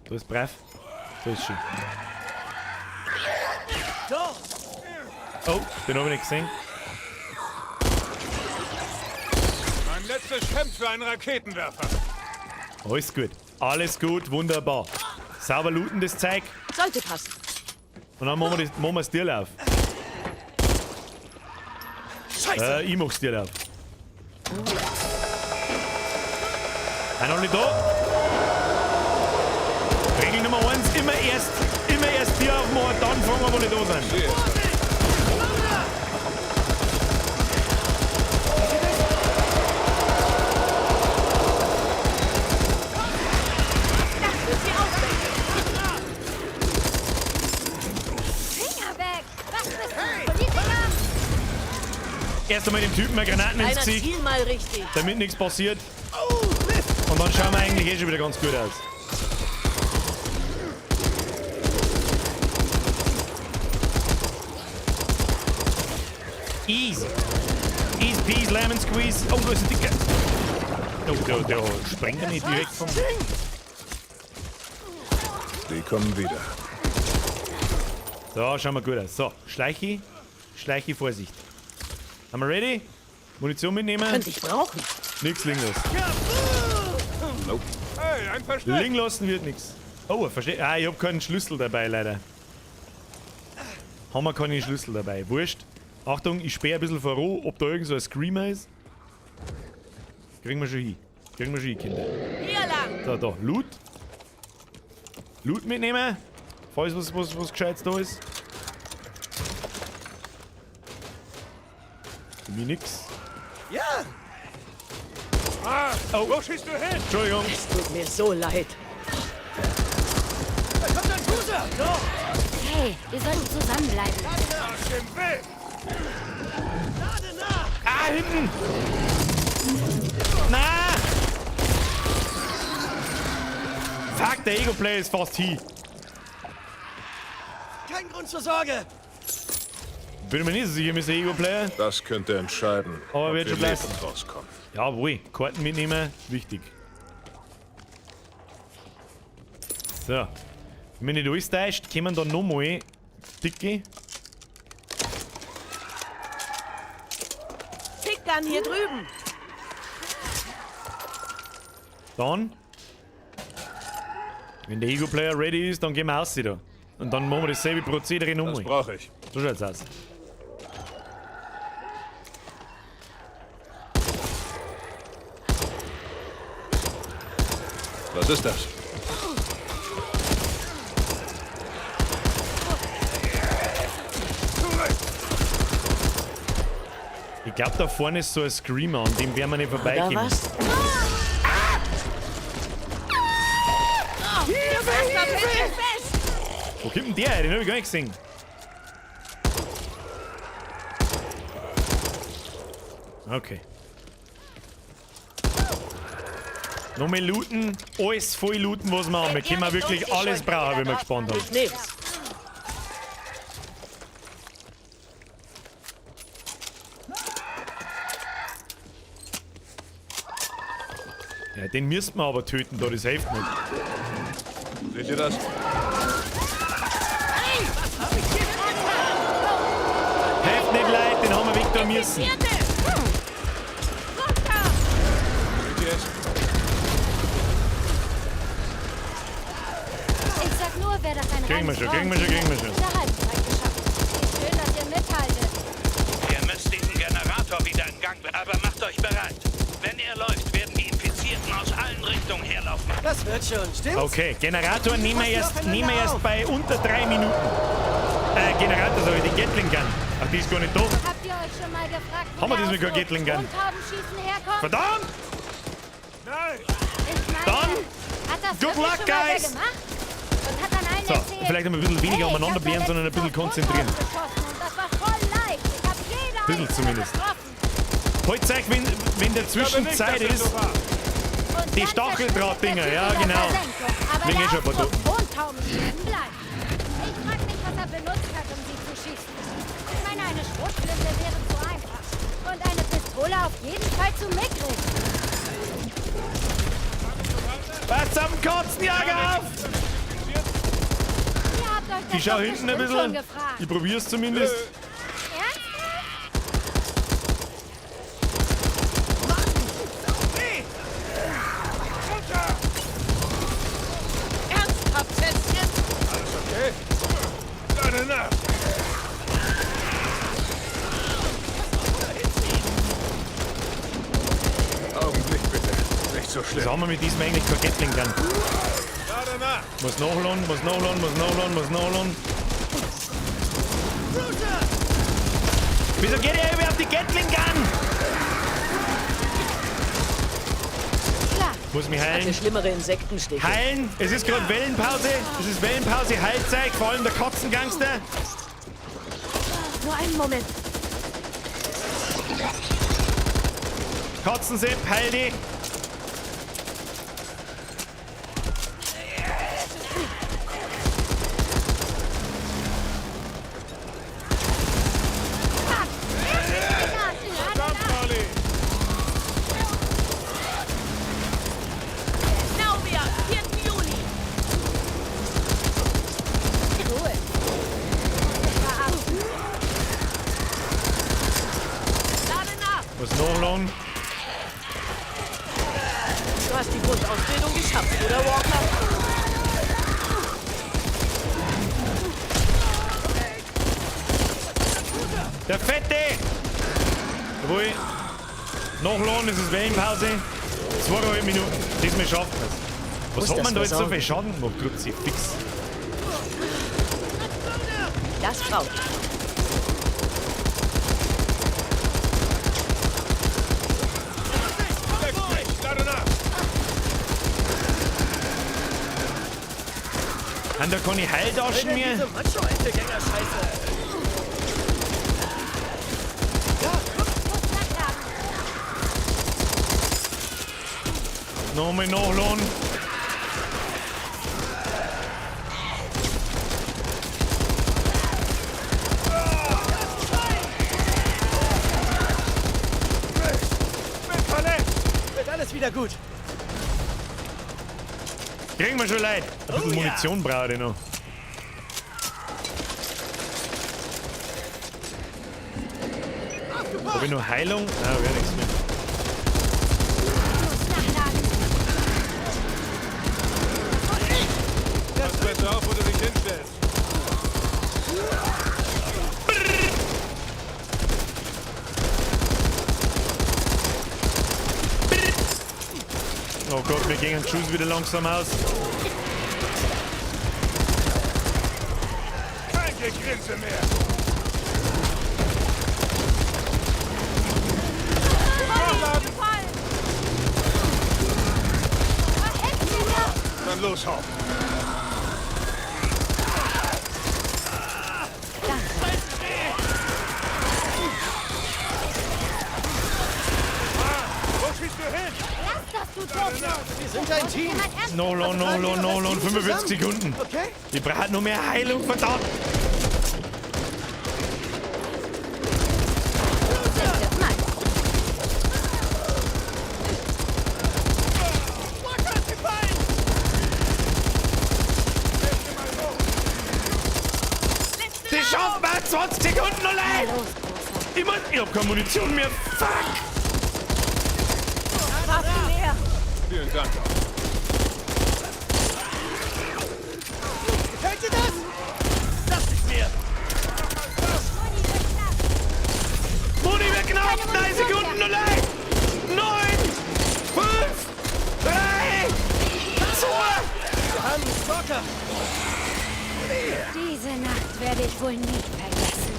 Da ist brav. Da ist schon. Oh, den habe ich nicht gesehen. Mein letztes Hemd für einen Raketenwerfer. Alles gut. Alles gut, wunderbar. Sauber looten das Zeug. Sollte passen. Und dann machen wir das Tier auf. Scheiße! Ich mach's dir auf. Einer noch nicht da? Regel Nummer 1, immer erst Tier aufmachen, dann fangen wir, wo die da sind. erst einmal dem Typen eine Granaten ins Einer, Gesicht, ziel mal richtig. damit nichts passiert. Und dann schauen wir eigentlich eh schon wieder ganz gut aus. Easy. Easy peasy lemon squeeze. Oh, da ist ein dicker. Oh, der sprengt er nicht direkt vom... Die kommen wieder. So, schauen wir gut aus. So, Schleichi, Vorsicht. Haben wir ready? Munition mitnehmen? Könnte ich brauchen. Nix liegen lassen. Nope. Hey, ein Versteck! Liegen lassen wird nix. Oh, verstehe. Ah, ich hab keinen Schlüssel dabei, leider. Haben wir keinen Schlüssel dabei. Wurscht. Achtung, ich sperre ein bisschen vor Roh, ob da irgend so ein Screamer ist. Kriegen wir schon hin. Kinder. Hier lang. So, da, Loot. Loot mitnehmen. Falls was Gescheites da ist. Für mich nix. Ja! Oh, Wo schießt du hin? Entschuldigung. Es tut mir so leid. Da kommt ein Cruiser! No! Hey, wir sollten zusammenbleiben. Aus dem Weg! Lade nach! Ah, hinten! Na! Fuck, der Ego-Player ist fast hier. Kein Grund zur Sorge! Bin mir nicht so sicher mit dem Ego-Player. Das könnte entscheiden, Aber ob wird wir schon leisten. lebend rauskommen. Jawohl, Karten mitnehmen, wichtig. So. Wenn nicht alles täuscht, kommen da nochmal dicke. Tickern hier drüben. Dann, wenn der Ego-Player ready ist, dann gehen wir raus da. Und dann machen wir dasselbe Prozedere Das nochmal. brauche ich. So schaut's aus. Was ist das? Ich glaube, da vorne ist so ein Screamer, an dem werden wir nicht Da vorbeikommen. was? Wo kommt denn der her? Den hab ich gar nicht gesehen. Okay. Nochmal looten, alles voll looten, was wir haben. Wir können wirklich alles brauchen, wenn wir gespannt haben. Ich nehm's. Ja, den müssten wir aber töten, da das hilft nicht. Seht ihr das? Hilft nicht, Leute, den haben wir weg da müssen. Seht ihr es? Ich sag nur, wer das ein Kriegen wir schon, reines kriegen wir schon, kriegen wir schon. In der Halbzeit geschafft. Schön, dass ihr mithaltet. Ihr müsst diesen Generator wieder in Gang bringen. Aber macht euch bereit. Wenn er läuft, werden die Infizierten aus allen Richtungen herlaufen. Das wird schon, stimmt's? Okay, Generator nehmen wir erst bei unter 3 Minuten. Generator, sag ich, die Gatling Gun. Ach, die ist gar nicht da. Habt ihr euch schon mal gefragt, Haben wir wo das mit der keiner Gatling Gun? Rundhaubenschießen herkommt? Verdammt! Nein! Ich meine, Dann, hat das good wirklich luck, schon mal wer guys. gemacht? Und hat dann allen So, erzählt, vielleicht ein bisschen weniger hey, umeinander ich hab bleiben, sondern ein bisschen letztens auf konzentrieren. Rundhaus geschossen und das war voll leicht. Ich hab jede Bisschen einzelne zumindest. getroffen. Heute zeigt, wenn der Zwischenzeit ist, Und die dann Stacheldrahtdinger, verschwindet der ja, Typ in der genau. Versenkung. Aber Wegen der schon ein paar Ausdruck Rundhaubenschießen bleibt. Ich frag mich, was er benutzt hat, um sie zu schießen. Ich meine, eine Schrotflinte wäre zu einfach. Und eine Pistole auf jeden Fall zu mickrig. was zum Kotzen, Jager auf! Ihr habt euch das Ich schau doch hinten ein bestimmt schon bisschen. gefragt. Ich probier's zumindest. Ernsthaft? Ernsthaft jetzt? Alles okay? Deine Nacht! Augenblick bitte. Nicht so Das schlimm. haben wir mit diesem eigentlich kein Gatling Gun. Lade nach! Muss nachladen, muss nachladen, muss nachladen, muss nachladen. Wieso geht ihr über auf die Gatling Gun? Klar. Muss mich Hatte heilen. schlimmere Insektenstiche. Heilen! Es ist gerade Wellenpause. Es ist Wellenpause, Heilzeit, vor allem der Katzengangster. Nur einen Moment. Katzensepp, heil die. Naumia, 4. Juli. Cool. Lade nach. Was nachladen? Du hast die Grundausbildung geschafft, oder Walker? Der Fette! Jawohl. Nachladen, ist es Wellenpause. 2,5 Minuten. Diesmal schaffen wir es. Was Muss hat das man da jetzt so versagen? viel Schaden gemacht? Kruzifix. Das Kraut. Lade nach! Und da kann ich Heiltaschen Diese mir. Macho-Einzelgänger-Scheiße. Nochmal nachladen. Wird alles wieder gut. Kriegen wir schon Leid. Ein bisschen Munition brauche ich noch. Habe ich noch Heilung? Ah, wäre nichts mehr. Pass besser auf, wo du dich hinstellst. Oh Gott, wir gehen den Schuss wieder langsam aus. Kein Gegrinse mehr. Dann los, Haupt. Wo schießt du hin? Lass das, du Doof! Wir sind ein Team. No, 45 Sekunden. Okay? Ich brauche noch mehr Heilung, verdammt. Die schaffen wir 20 Sekunden allein. Ich hab keine Munition mehr. Fuck. Vielen Dank. Gefällt dir das? Lass dich mir. Muni wird knapp. 3 Sekunden allein. 9, 5, 3, 2. Wir haben einen Stalker. Diese Nacht werde ich wohl nie vergessen.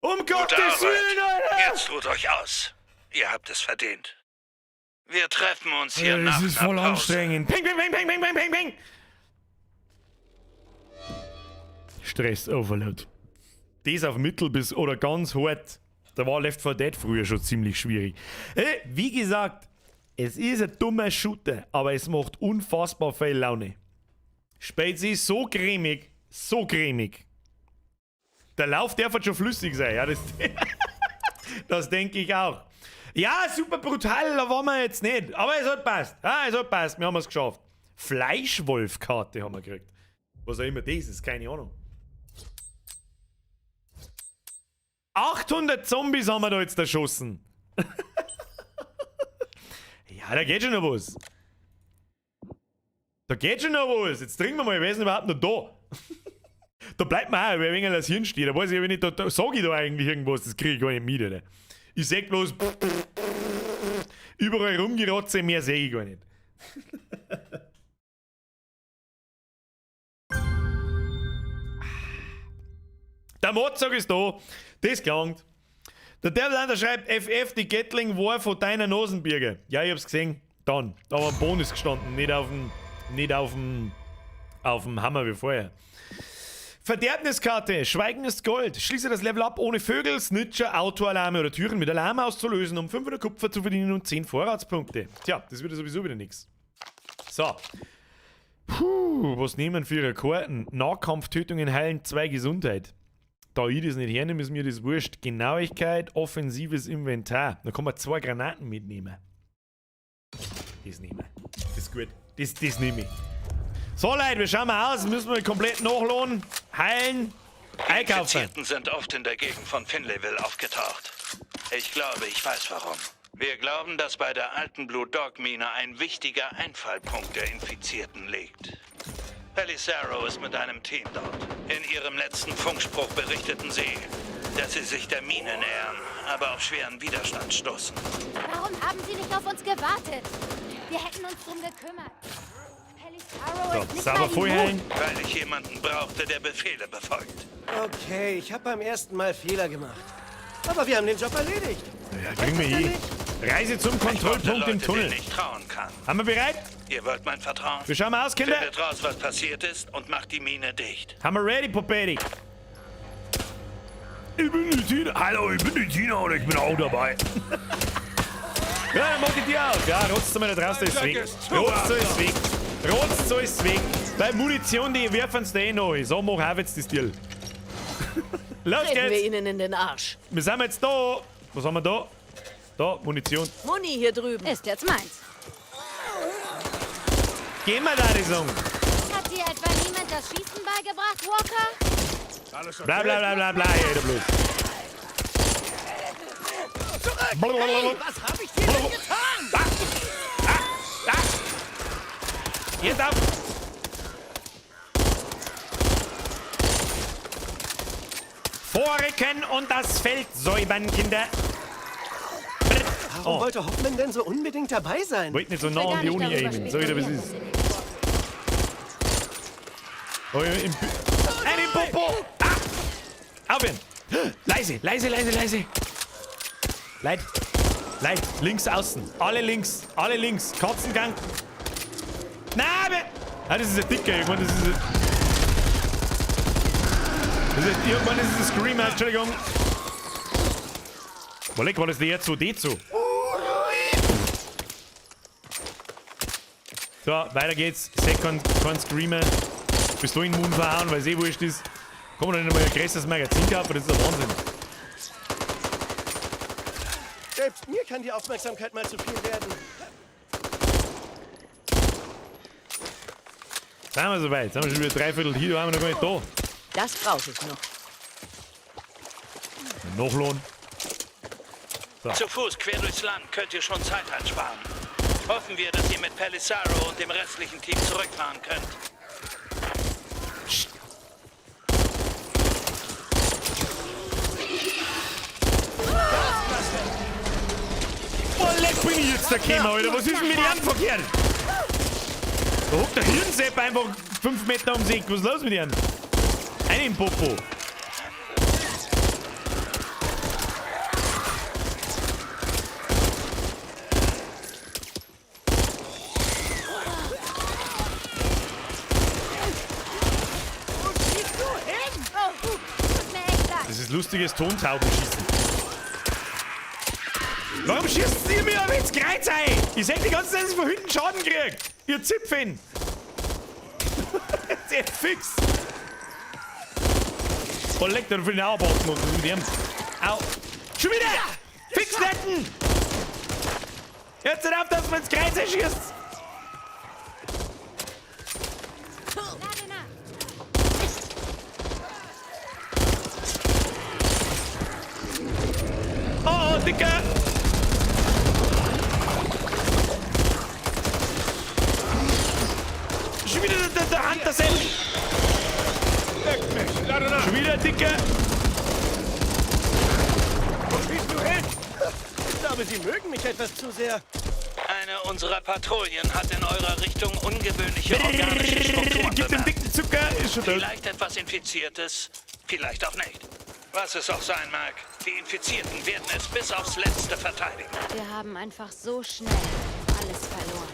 Um Gute Gottes Willen, Arbeit. Alter. Jetzt ruht euch aus. Ihr habt es verdient. Wir treffen uns hier Ja, nach das ist einer voll Pause. anstrengend. Ping, ping, ping, ping, ping, ping, ping, ping. Stress Overload. Das auf Mittel bis oder ganz hart. Da war Left 4 Dead früher schon ziemlich schwierig. Wie gesagt, es ist ein dummer Shooter, aber es macht unfassbar viel Laune. Spezi ist so cremig, so cremig. Der Lauf darf halt schon flüssig sein, ja, das denke ich auch. Ja, super brutal, da waren wir jetzt nicht. Aber es hat passt. Ja, es hat passt, wir haben es geschafft. Fleischwolf-Karte haben wir gekriegt. Was auch immer das ist, keine Ahnung. 800 Zombies haben wir da jetzt erschossen. Ja, da geht schon noch was. Da geht schon noch was. Jetzt trinken wir mal, wer ist denn überhaupt noch da? Da bleibt mir auch ein wenig das Hirn stehen. Da weiß ich aber nicht, da sag ich da eigentlich irgendwas, das kriege ich gar nicht mit, Alter. Ich seh bloß überall rumgerotze, mehr sehe ich gar nicht. Der Mozart ist da. Das klangt. Der Devlander schreibt, FF, die Gatling war von deiner Nasenbirge. Ja, ich hab's gesehen. Dann. Da war ein Bonus gestanden, nicht auf dem Hammer wie vorher. Verderbniskarte, Schweigen ist Gold. Schließe das Level ab ohne Vögel, Snitcher, Autoalarme oder Türen mit Alarm auszulösen, um 500 Kupfer zu verdienen und 10 Vorratspunkte. Tja, das wird sowieso wieder nix. So. Puh, was nehmen für ihre Karten? Nahkampftötungen heilen 2 Gesundheit. Da ich das nicht hernehme, ist mir das wurscht. Genauigkeit, offensives Inventar. Da kann man 2 Granaten mitnehmen. Das nehmen wir. Das ist gut. Das nehme ich. So Leute, wir schauen mal aus. Müssen wir komplett nachladen, heilen, einkaufen. Die Infizierten sind oft in der Gegend von Finleyville aufgetaucht. Ich glaube, ich weiß warum. Wir glauben, dass bei der alten Blue Dog Mine ein wichtiger Einfallpunkt der Infizierten liegt. Pelissero ist mit einem Team dort. In ihrem letzten Funkspruch berichteten sie, dass sie sich der Mine nähern, aber auf schweren Widerstand stoßen. Warum haben Sie nicht auf uns gewartet? Wir hätten uns drum gekümmert. Pelissero ist nicht sauber mal vorheilen. Weil ich jemanden brauchte, der Befehle befolgt. Okay, ich habe beim ersten Mal Fehler gemacht. Aber wir haben den Job erledigt. Ja, kriegen wir eh. Reise zum Kontrollpunkt im Tunnel. Denen ich trauen kann. Haben wir bereit? Ihr wollt mein Vertrauen? Wir schauen mal aus, Kinder. Findet raus, was passiert ist und macht die Mine dicht. Haben wir ready, Popedi? Ich bin die Tina. Hallo, ich bin die Tina und ich bin auch dabei. Ja, dann mach ich dir auch. Ja, rotzt mal da draußen, ist weg. Rotzt so ist weg. Rotzt so ist weg. Weil Munition, die werfen es eh noch. So, mach auch jetzt das Deal. Los Treten wir geht's. ihnen in den Arsch. Wir sind jetzt da. Was haben wir da? Da, Munition. Muni hier drüben. Ist jetzt meins. Gehen wir da, die Song. Hat dir etwa niemand das Schießen beigebracht, Walker? Bla bla bla bla bla, jeder bloß. Was habe ich dir denn getan? Jetzt ab! Vorrücken und das Feld säubern, Kinder. Warum wollte Hoffmann denn so unbedingt dabei sein? Wollt nicht so nah an die Uni aimen. So wie das ist. Oh, im Popo! Ah! Aufhören! Leise, leise, leise, leise! Leid, Leid, links außen. Alle links, alle links. Katzengang. Nein, ah, das ist ein Dicker. Irgendwann ist es. Irgendwann ist es ein Screamer, Entschuldigung. Wolleck, war das der jetzt so, so? So, weiter geht's. Second, kein Screamer. Bis dahin Mund verhauen, weil es eh wurscht ist. Kann man dann nochmal ein größeres Magazin kaufen, das ist der Wahnsinn. Selbst mir kann die Aufmerksamkeit mal zu viel werden. Sind wir soweit? Jetzt haben wir schon wieder 3/4 hier, da haben wir noch gar nicht da. Das brauche ich noch. Nachlohn. So. Zu Fuß quer durchs Land könnt ihr schon Zeit einsparen. Hoffen wir, dass ihr mit Pelissero und dem restlichen Team zurückfahren könnt. Oh, leck bin ich jetzt da gekommen, Alter. Was ist denn mit Ihren verkehrt? Da hockt der Hirnsepp einfach 5 Meter um sich. Was ist los mit Ihren? Einen im Popo. Das ist lustiges Tontaubenschießen. Warum schießt ihr mir aber ins Kreuz ein? Ich seh die ganze Zeit, dass ich von hinten Schaden krieg. Ihr Zipfin. Sehr fix. Oh, leck dir für den Auerbauten und wir haben. Au. Schon wieder! Fix retten! Jetzt nicht auf, dass man ins Kreuz einschießt. Oh, Dicker! Schon wieder der Hand das Ende! Schon wieder, Dicker! Wo spielst du hin? Ich glaube, Sie mögen mich etwas zu sehr. Eine unserer Patrouillen hat in eurer Richtung ungewöhnliche organische Strukturen Gib dem bemerkt. dicken Zucker! Ist schon tot. Vielleicht etwas Infiziertes, vielleicht auch nicht. Was es auch sein mag, die Infizierten werden es bis aufs Letzte verteidigen. Wir haben einfach so schnell alles verloren.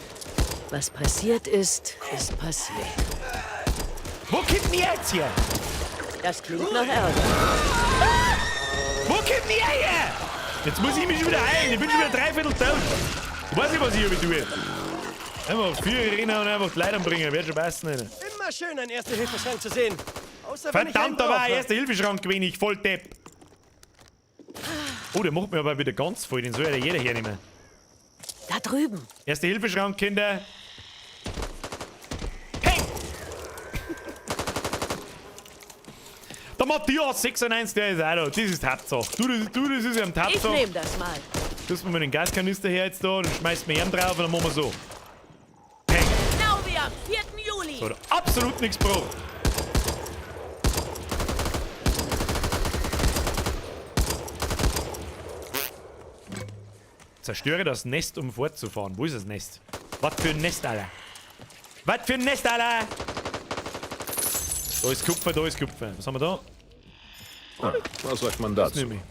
Was passiert ist, ist passiert. Wo kommt denn jetzt hier? Das klingt nach Ärger. Wo kommt die her? Jetzt muss ich mich schon wieder heilen. Ich bin schon wieder 3/4 tot. Ich weiß nicht, was ich hier tue. Einfach Führer rennen und einfach die Leute bringen. Wird schon passen. Nicht. Immer schön, einen Erste-Hilfe-Schrank zu sehen. Außer wenn ich einen Verdammt, da war ein brauche. Erste-Hilfe-Schrank gewesen, ich voll Depp. Oh, der macht mir aber wieder ganz voll. Den soll ja jeder hernehmen. Da drüben. Erste-Hilfe-Schrank, Kinder. Hey! Der Matthias 96, der ist auch da. Das ist Tatsache. Du, das ist ja ein Ich Tatsache. nehme das mal. Tust mir mal den Gaskanister her jetzt da und schmeißt mir ihn drauf und dann machen wir so. Genau wie am 4. Juli. So, absolut nichts braucht. Zerstöre das Nest, um fortzufahren. Wo ist das Nest? Was für ein Nest, Alter? Was für ein Nest, Alter? Da ist Kupfer, da ist Kupfer. Was haben wir da? Was sagt man Das dazu? nehme ich.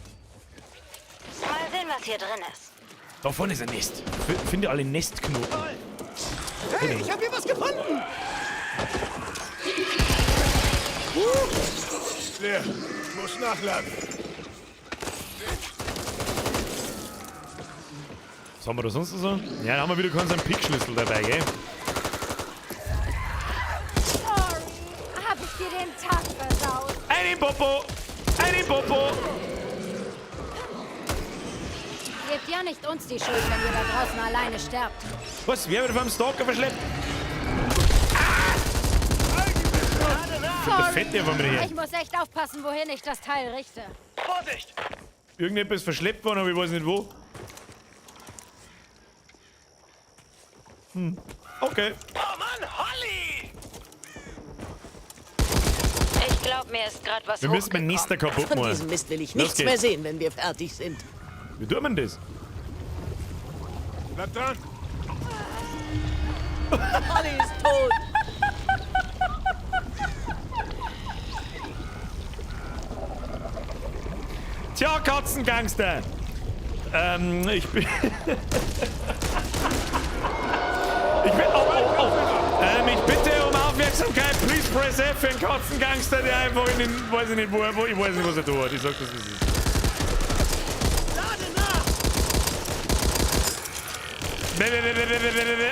Mal sehen, was hier drin ist. Da vorne ist ein Nest. Finde alle Nestknoten. Hey, ich hab hier was gefunden. Leer. Muss nachladen. Was haben wir da sonst so? Ja, da haben wir wieder keinen so einen Pickschlüssel dabei, gell? Sorry, hab ich dir den Tag versaut. Einen Popo! Einen Popo! Gebt ja nicht uns die Schuld, wenn ihr da draußen alleine sterbt. Was? Wer wird vom Stalker verschleppt? Sorry, Fett der von mir her. ich muss echt aufpassen, wohin ich das Teil richte. Irgendetwas verschleppt worden, aber ich weiß nicht wo. Okay. Oh Mann, Holly! Ich glaub, mir ist gerade was Wir müssen mein Nester kaputt Von machen. diesem Mist will ich Los nichts geht's. mehr sehen, wenn wir fertig sind. Wie tut man das? Bleib dran. Holly ist tot. Tja, Katzengangster. Ich bin... ich bitte um Aufmerksamkeit. Please press F für einen Katzengangster, der einfach in den... Weiß ich nicht, wo ich weiß nicht, was er tut. Ich sag das, wie es ist. Lade nach.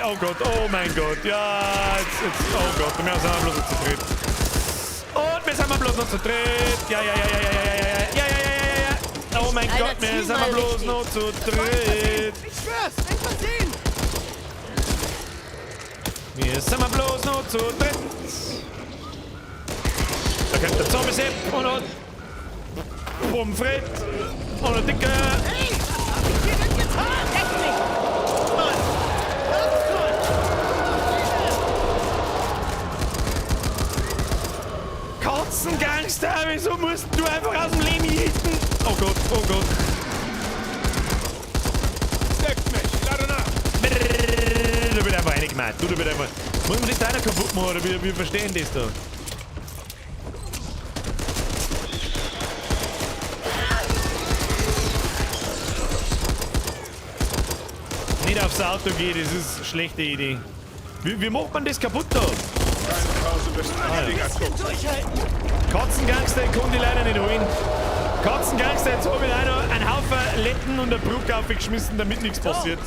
Oh Gott, oh mein Gott. Ja, jetzt... Oh Gott, wir sind bloß noch zu dritt. Und wir sind bloß noch zu dritt. Ja. Oh mein Einer Gott, wir zieh sind mal bloß richtig. noch zu dritt. Ich schwör's, einfach sehen. Wir sind bloß noch zu dritt. Da kommt der Zombie-Sepp und noch Pomfrit und ein Dicker. Hey, was hab ich dir denn getan? Deck mich. Mann, ganz toll. Katzengangster, wieso musst du einfach aus dem Leben hitten? Oh Gott, oh Gott. Deckt mich. Lade nach. Da wird einfach reingemacht. Da wird einfach... Muss man das da einer kaputt machen, oder wir verstehen das da? Nicht aufs Auto gehen, das ist eine schlechte Idee. Wie macht man das kaputt da? Keine Pause bis alle Dinger gucken. Durchhalten. Katzengangster, ich kann die leider nicht holen. Katzengangster, jetzt habe ich leider einen Haufen Letten und eine Brücke aufgeschmissen, damit nichts passiert.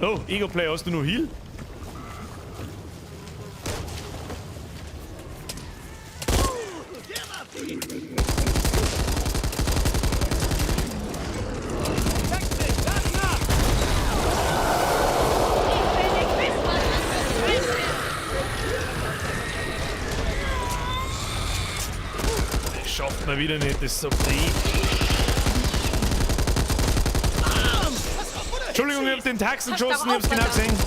Oh, Ego-Play, hast du noch Heal? Das schafft man wieder nicht, das ist so blöd. Entschuldigung, ich hab den Taxen geschossen, ich hab's genau gesehen.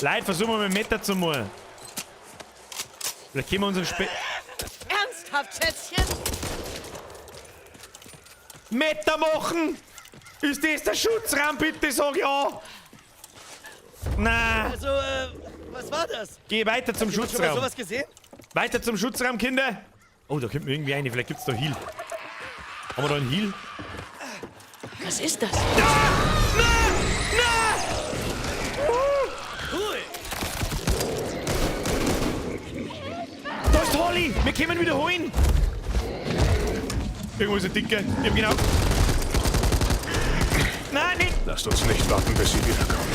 Leute, versuchen wir mit dem Meter zu machen. Vielleicht können wir unseren Ernsthaft, Schätzchen? Meter machen! Ist das der Schutzraum? Bitte sag ja! Nein! Also, was war das? Geh weiter zum Hast du schon mal Schutzraum. sowas gesehen? Weiter zum Schutzraum, Kinder! Oh, da kommt mir irgendwie eine. Vielleicht gibt's da Heal. Haben wir da einen Heal? Was ist das? Cool. Wir können wiederholen. Irgendwo ist ein Dicker. Ich hab genau... Nein, nicht! Lasst uns nicht warten, bis sie wiederkommen.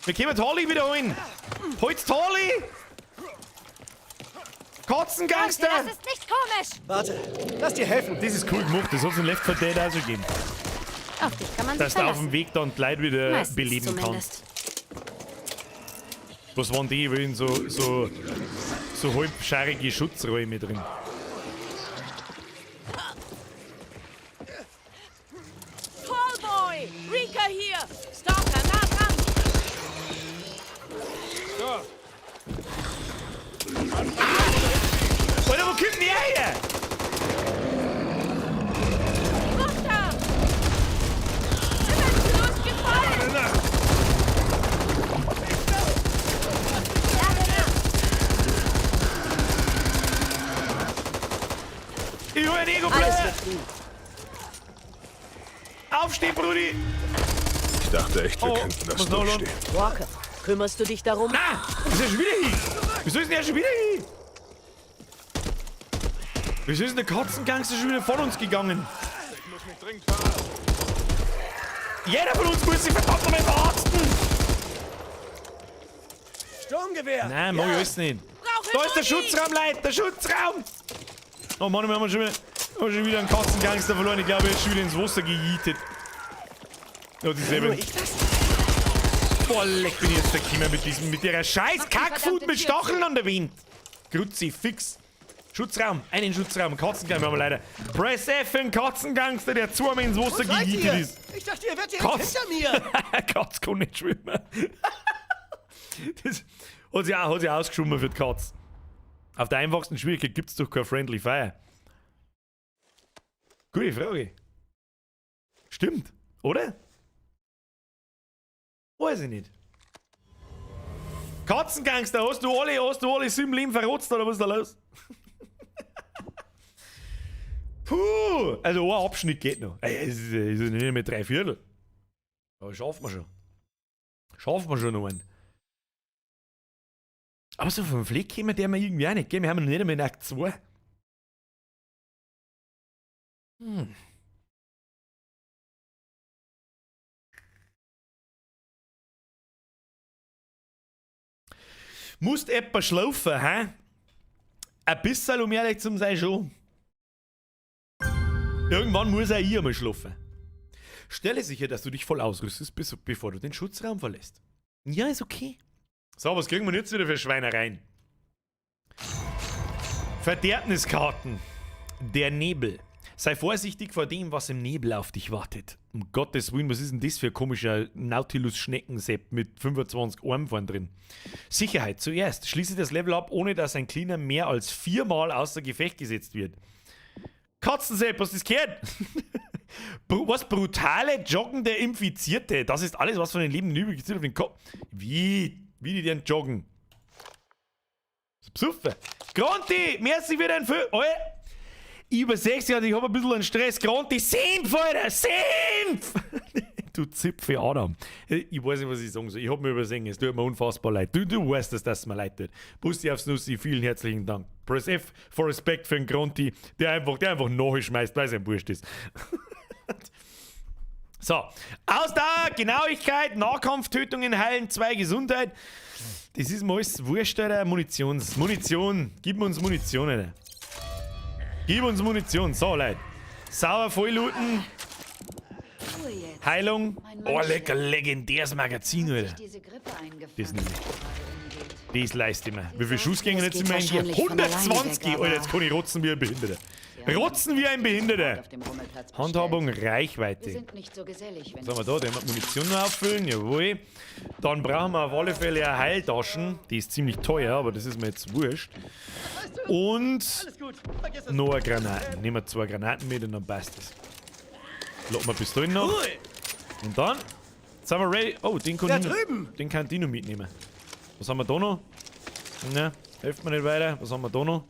Wir können Tolly wiederholen. Holt's Tolly! Katzengangster! Das ist nicht komisch. Warte, lass dir helfen. Das ist cool gemacht, das hat es in Left 4 Dead auch so gegeben. Auf dich kann man Dass sich du auf verlassen. dem Weg dann die Leute wieder Meistens beleben zumindest. kannst. Was waren die in so halbscharige Schutzräume drin? Callboy! Rika hier! Stalker, nah dran! Alter, wo kommt denn die her? Runter! Ist gefallen! Ich hol einen Alles Ego-Player! wird gut. Aufstehen, Brudi! Ich dachte echt, wir könnten das was soll durchstehen. Walker, kümmerst du dich darum? Ah! Ist er schon wieder hin? Wieso ist denn er schon wieder hin? Wieso ist denn der Katzengangster schon wieder von uns gegangen? Ich muss mich dringend verarzten. Jeder von uns muss sich verdammt nochmal verarzten! Sturmgewehr. Nein, mach ich alles nicht. Da ist der Schutzraum, Leute! Der Schutzraum! Oh Mann, wir haben schon wieder einen Katzengangster verloren. Ich glaube, er ist schon wieder ins Wasser gejietet. Oh, die selber. Boah, leck bin ich jetzt gekommen mit ihrer scheiß Kackfood mit Stacheln an der Wind. Grüezi, fix. Schutzraum, einen Schutzraum, Katzengangster haben wir leider. Press F für einen Katzengangster, der zweimal ins Wasser gejietet ist. Ich dachte, ihr wärt direkt hinter mir. Katz kann nicht schwimmen. Das hat sich ausgeschoben für die Katz. Auf der einfachsten Schwierigkeit gibt es doch kein Friendly Fire. Gute Frage. Stimmt, oder? Weiß ich nicht. Katzengangster, hast du alle 7 Leben verrotzt oder was ist da los? Puh, also ein Abschnitt geht noch. Es ist nicht mehr 3/4. Aber schaffen wir schon. Schaffen wir schon noch einen. Aber so vom Fleck kämen der mir irgendwie auch nicht. Wir haben noch nicht einmal in Akt 2. Musst etwa schlafen, hä? Ein bisschen, um ehrlich zu sein, schon. Irgendwann muss auch ich einmal schlafen. Stelle sicher, dass du dich voll ausrüstest, bevor du den Schutzraum verlässt. Ja, ist okay. So, was kriegen wir jetzt wieder für Schweinereien? Verderbniskarten. Der Nebel. Sei vorsichtig vor dem, was im Nebel auf dich wartet. Um Gottes Willen, was ist denn das für ein komischer Nautilus-Schneckensepp mit 25 Armen vorn drin? Sicherheit zuerst. Schließe das Level ab, ohne dass ein Cleaner mehr als 4-mal außer Gefecht gesetzt wird. Katzensepp, hast du das gehört? Was brutale, joggende Infizierte. Das ist alles, was von den Lebenden übrig ist auf den Kopf. Wie die denn joggen? Psuffe. Granti, merci für dein Film. Ich übersehe es ja, ich habe ein bisschen einen Stress. Granti, Senf, Alter, Senf! Du Zipfe Adam. Ich weiß nicht, was ich sagen soll. Ich habe mir übersehen, es tut mir unfassbar leid. Du weißt, dass das mir leid tut. Bussi aufs Nussi, vielen herzlichen Dank. Press F for Respect für den Granti, der einfach nachschmeißt, weil es ein Wurscht ist. So, Ausdauer, Genauigkeit, Nahkampftötungen, Heilen, 2 Gesundheit. Das ist mir alles wurscht, Alter. Munition. Gib uns Munition, Alter. Gib uns Munition. So, Leute. Sauber volllooten. Heilung. Oh, lecker, legendäres Magazin, Alter. Das nicht. Das leiste ich mir. Wie viele Schuss gingen jetzt in meinem Gier? 120! Alter, jetzt kann ich rotzen wie ein Behinderter. Rotzen wie ein Behinderter! Handhabung, Reichweite. Was haben wir da? Den haben wir Munition noch auffüllen, jawohl. Dann brauchen wir auf alle Fälle eine Heiltaschen. Die ist ziemlich teuer, aber das ist mir jetzt wurscht. Und noch eine Granate. Nehmen wir 2 Granaten mit und dann passt es. Lassen wir Pistolen noch. Und dann sind wir ready. Oh, den kann ich noch mitnehmen. Was haben wir da noch? Ne, hilft mir nicht weiter. Was haben wir da noch?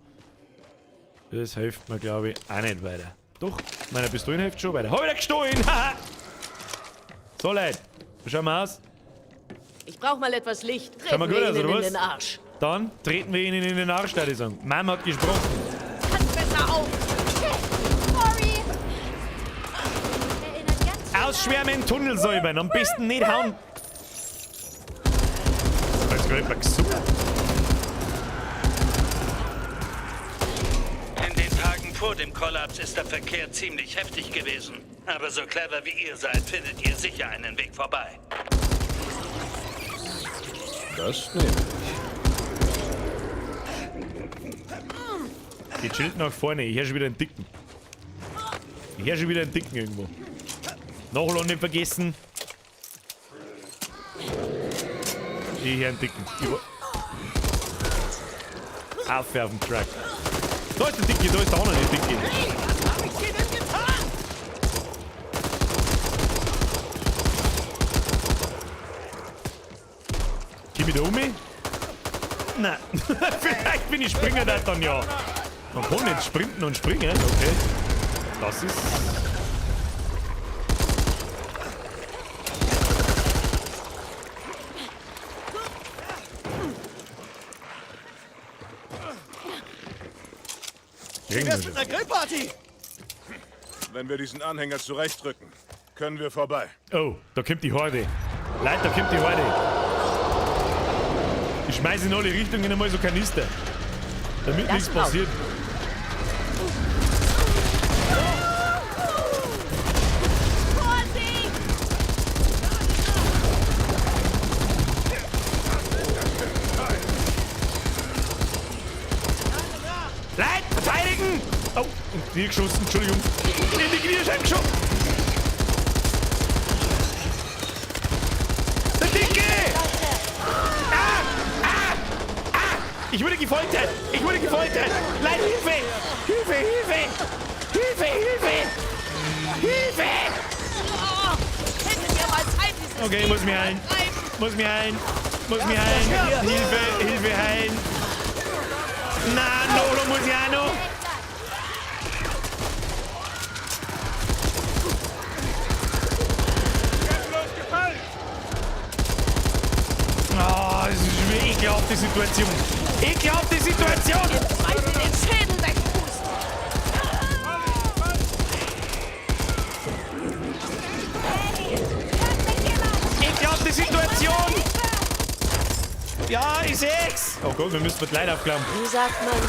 Das hilft mir, glaube ich, auch nicht weiter. Doch, meine Pistolen hilft schon weiter. Hab ich da gestohlen! So, Leute, wie schauen wir aus? Ich brauche mal etwas Licht. Schau mal gut aus, oder in was? den Arsch. Dann treten wir ihnen in den Arsch, würde ich sagen. Mama hat gesprochen. Pass besser auf. Sorry. Erinnert ganz Ausschwärmen, Tunnel säubern. Am besten nicht hauen. Das ist gerade mal gesund. In den Tagen vor dem Kollaps ist der Verkehr ziemlich heftig gewesen. Aber so clever wie ihr seid, findet ihr sicher einen Weg vorbei. Das nehme ich. Geht Schild nach vorne. Ich höre schon wieder einen Dicken. Ich höre schon wieder einen Dicken irgendwo. Nachladen nicht vergessen. Ich höre einen Dicken. Aufwerfen, Track. Da ist der Dicke, da ist der andere Dicke. Hey, was hab ich dir denn getan? Geh wieder um mich? Nein. Vielleicht bin ich Springer da dann ja. Man kann nicht sprinten und springen, okay. Das ist... Wie wär's mit einer Grillparty? Wenn wir diesen Anhänger zurechtdrücken, können wir vorbei. Oh, da kommt die Horde. Leute, da kommt die Horde. Ich schmeiße in alle Richtungen einmal so Kanister. Damit nichts passiert. Leute, verteidigen! Oh, in die geschossen, Entschuldigung. In die Kniescheiben geschossen. Der Dicke! Ich wurde gefoltert! Ich wurde gefoltert! Leute, Hilfe! Hilfe, Hilfe! Hilfe, Hilfe! Hilfe! Hättet ihr mal Zeit, dieses Okay, ich muss mich heilen. Muss mich heilen. Muss mich heilen. Hilfe, Hilfe, heilen. Na, Nolo muss ich auch noch. Oh, das ist eine ekelhafte Situation. Ekelhafte Situation! Zweifel den Schädel wegpusten. Ekelhafte Situation! Ja, ich seh's! Oh Gott, wir müssen mit Leid aufklappen. Wie sagt man,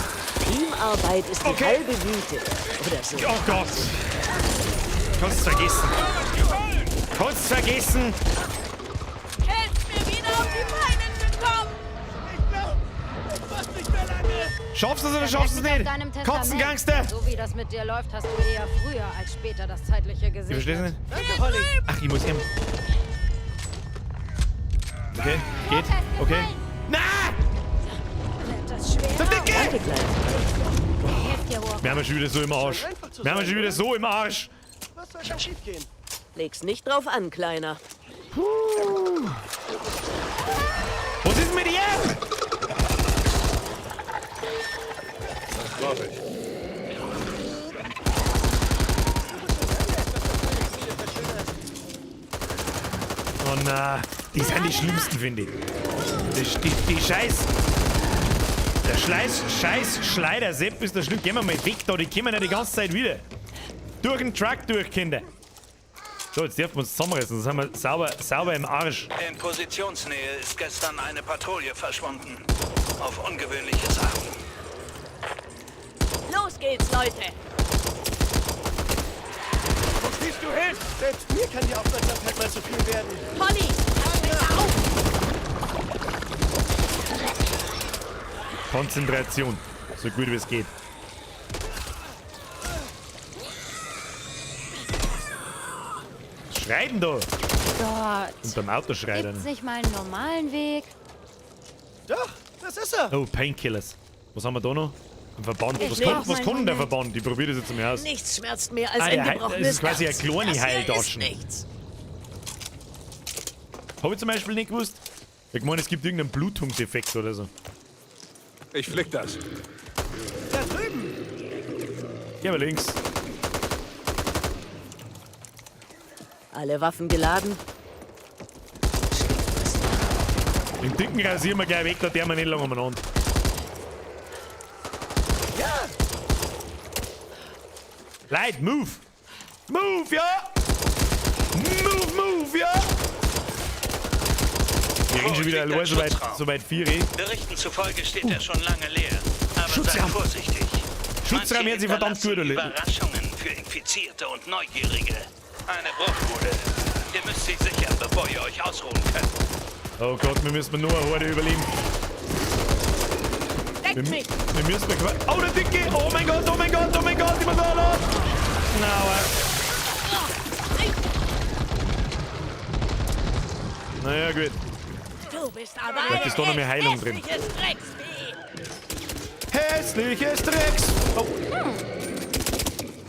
Teamarbeit ist die halbe Güte. Oder so. Oh Gott! Kannst vergessen. Kannst vergessen. Helft mir wieder auf die Beine zu kommen. Ich glaub, das macht nicht mehr lange. Schaffst du es oder schaffst du es nicht? Kotzengangster! So wie das mit dir läuft, hast du eher früher als später das Zeitliche Ich gesehen. versteh's nicht. Danke, Holly. Ach, ich muss eben. Okay, geht. Okay. Na! Das schwer. Der Dicke! Danke, Kleid. Hilft dir, Walker. Wir haben schon wieder so im Arsch. Wir haben schon wieder so im Arsch. Was soll schon schief gehen? Leg's nicht drauf an, Kleiner. Was ist mit dir? Das glaube ich. Oh na, die sind die schlimmsten, finde ich. Die Scheiß... Der Scheiß Schleider-Sepp ist der Schlimm. Gehen wir mal weg da, die kommen ja die ganze Zeit wieder. Durch den Truck durch, Kinder. So, jetzt dürfen wir uns zusammenreißen, sonst sind wir sauber im Arsch. In Positionsnähe ist gestern eine Patrouille verschwunden. Auf ungewöhnliches Achten. Los geht's, Leute. Wo stehst du hin? Selbst mir kann die Aufmerksamkeit mal zu viel werden. Polly, pass besser auf. Konzentration. So gut wie es geht. Schreiten da! Gott. Unterm Auto schreiten. Gibt's nicht mal einen normalen Weg? Doch, das ist er. Oh, Painkillers. Was haben wir da noch? Ein Verband. Ich Was nehm kann, auch was meinen kann denn der Moment. Verband? Ich probiere das jetzt mal aus. Nichts schmerzt mehr als Ah, ein ja, gebrochenes das ist quasi Herz. eine kleine Das hier Heiltaschen. ist nichts. Habe ich zum Beispiel nicht gewusst. Ich meine, es gibt irgendeinen Blutungseffekt oder so. Ich flick das. Da drüben. Geh mal links. Alle Waffen geladen. Den Dicken rasieren wir gleich weg, da der wir nicht lange umeinander. Ja! Leute, move! Move, ja! Move, ja! Wir reden schon wieder allein soweit 4. Berichten zufolge steht er schon lange leer. Aber Schutzraum. seid vorsichtig. Schutzraum Manche hört sich verdammt gut an. Überraschungen für Infizierte und Neugierige. Eine Bruchbude. Ihr müsst sie sichern, bevor ihr euch ausruhen könnt. Oh Gott, wir müssen nur eine Horde überleben. Wir müssen oh, der Dicke! Oh mein Gott, ich muss da los! Naja, gut. Du bist aber Vielleicht ist da noch mehr Heilung drin. Hässliches Drecks! Oh.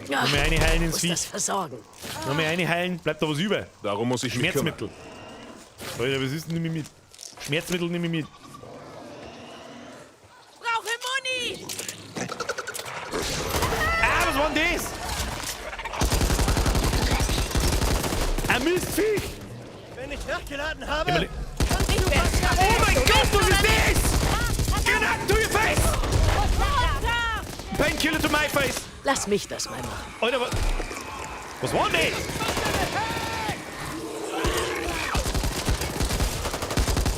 Noch mehr eine heilen ins Muss Vieh. das versorgen. Noch mehr eine heilen, bleibt da was über. Darum muss ich mich kümmern. Schmerzmittel. Alter, was ist denn nimm ich mit? Schmerzmittel nehme ich mit. Brauche Muni! Ah, was war denn das? Ein Mistviech! Wenn ich nachgeladen habe... Oh mein Gott, was ist das? Genau, to your face! Painkiller to my face! Lass mich das mal machen. Alter, was war denn das?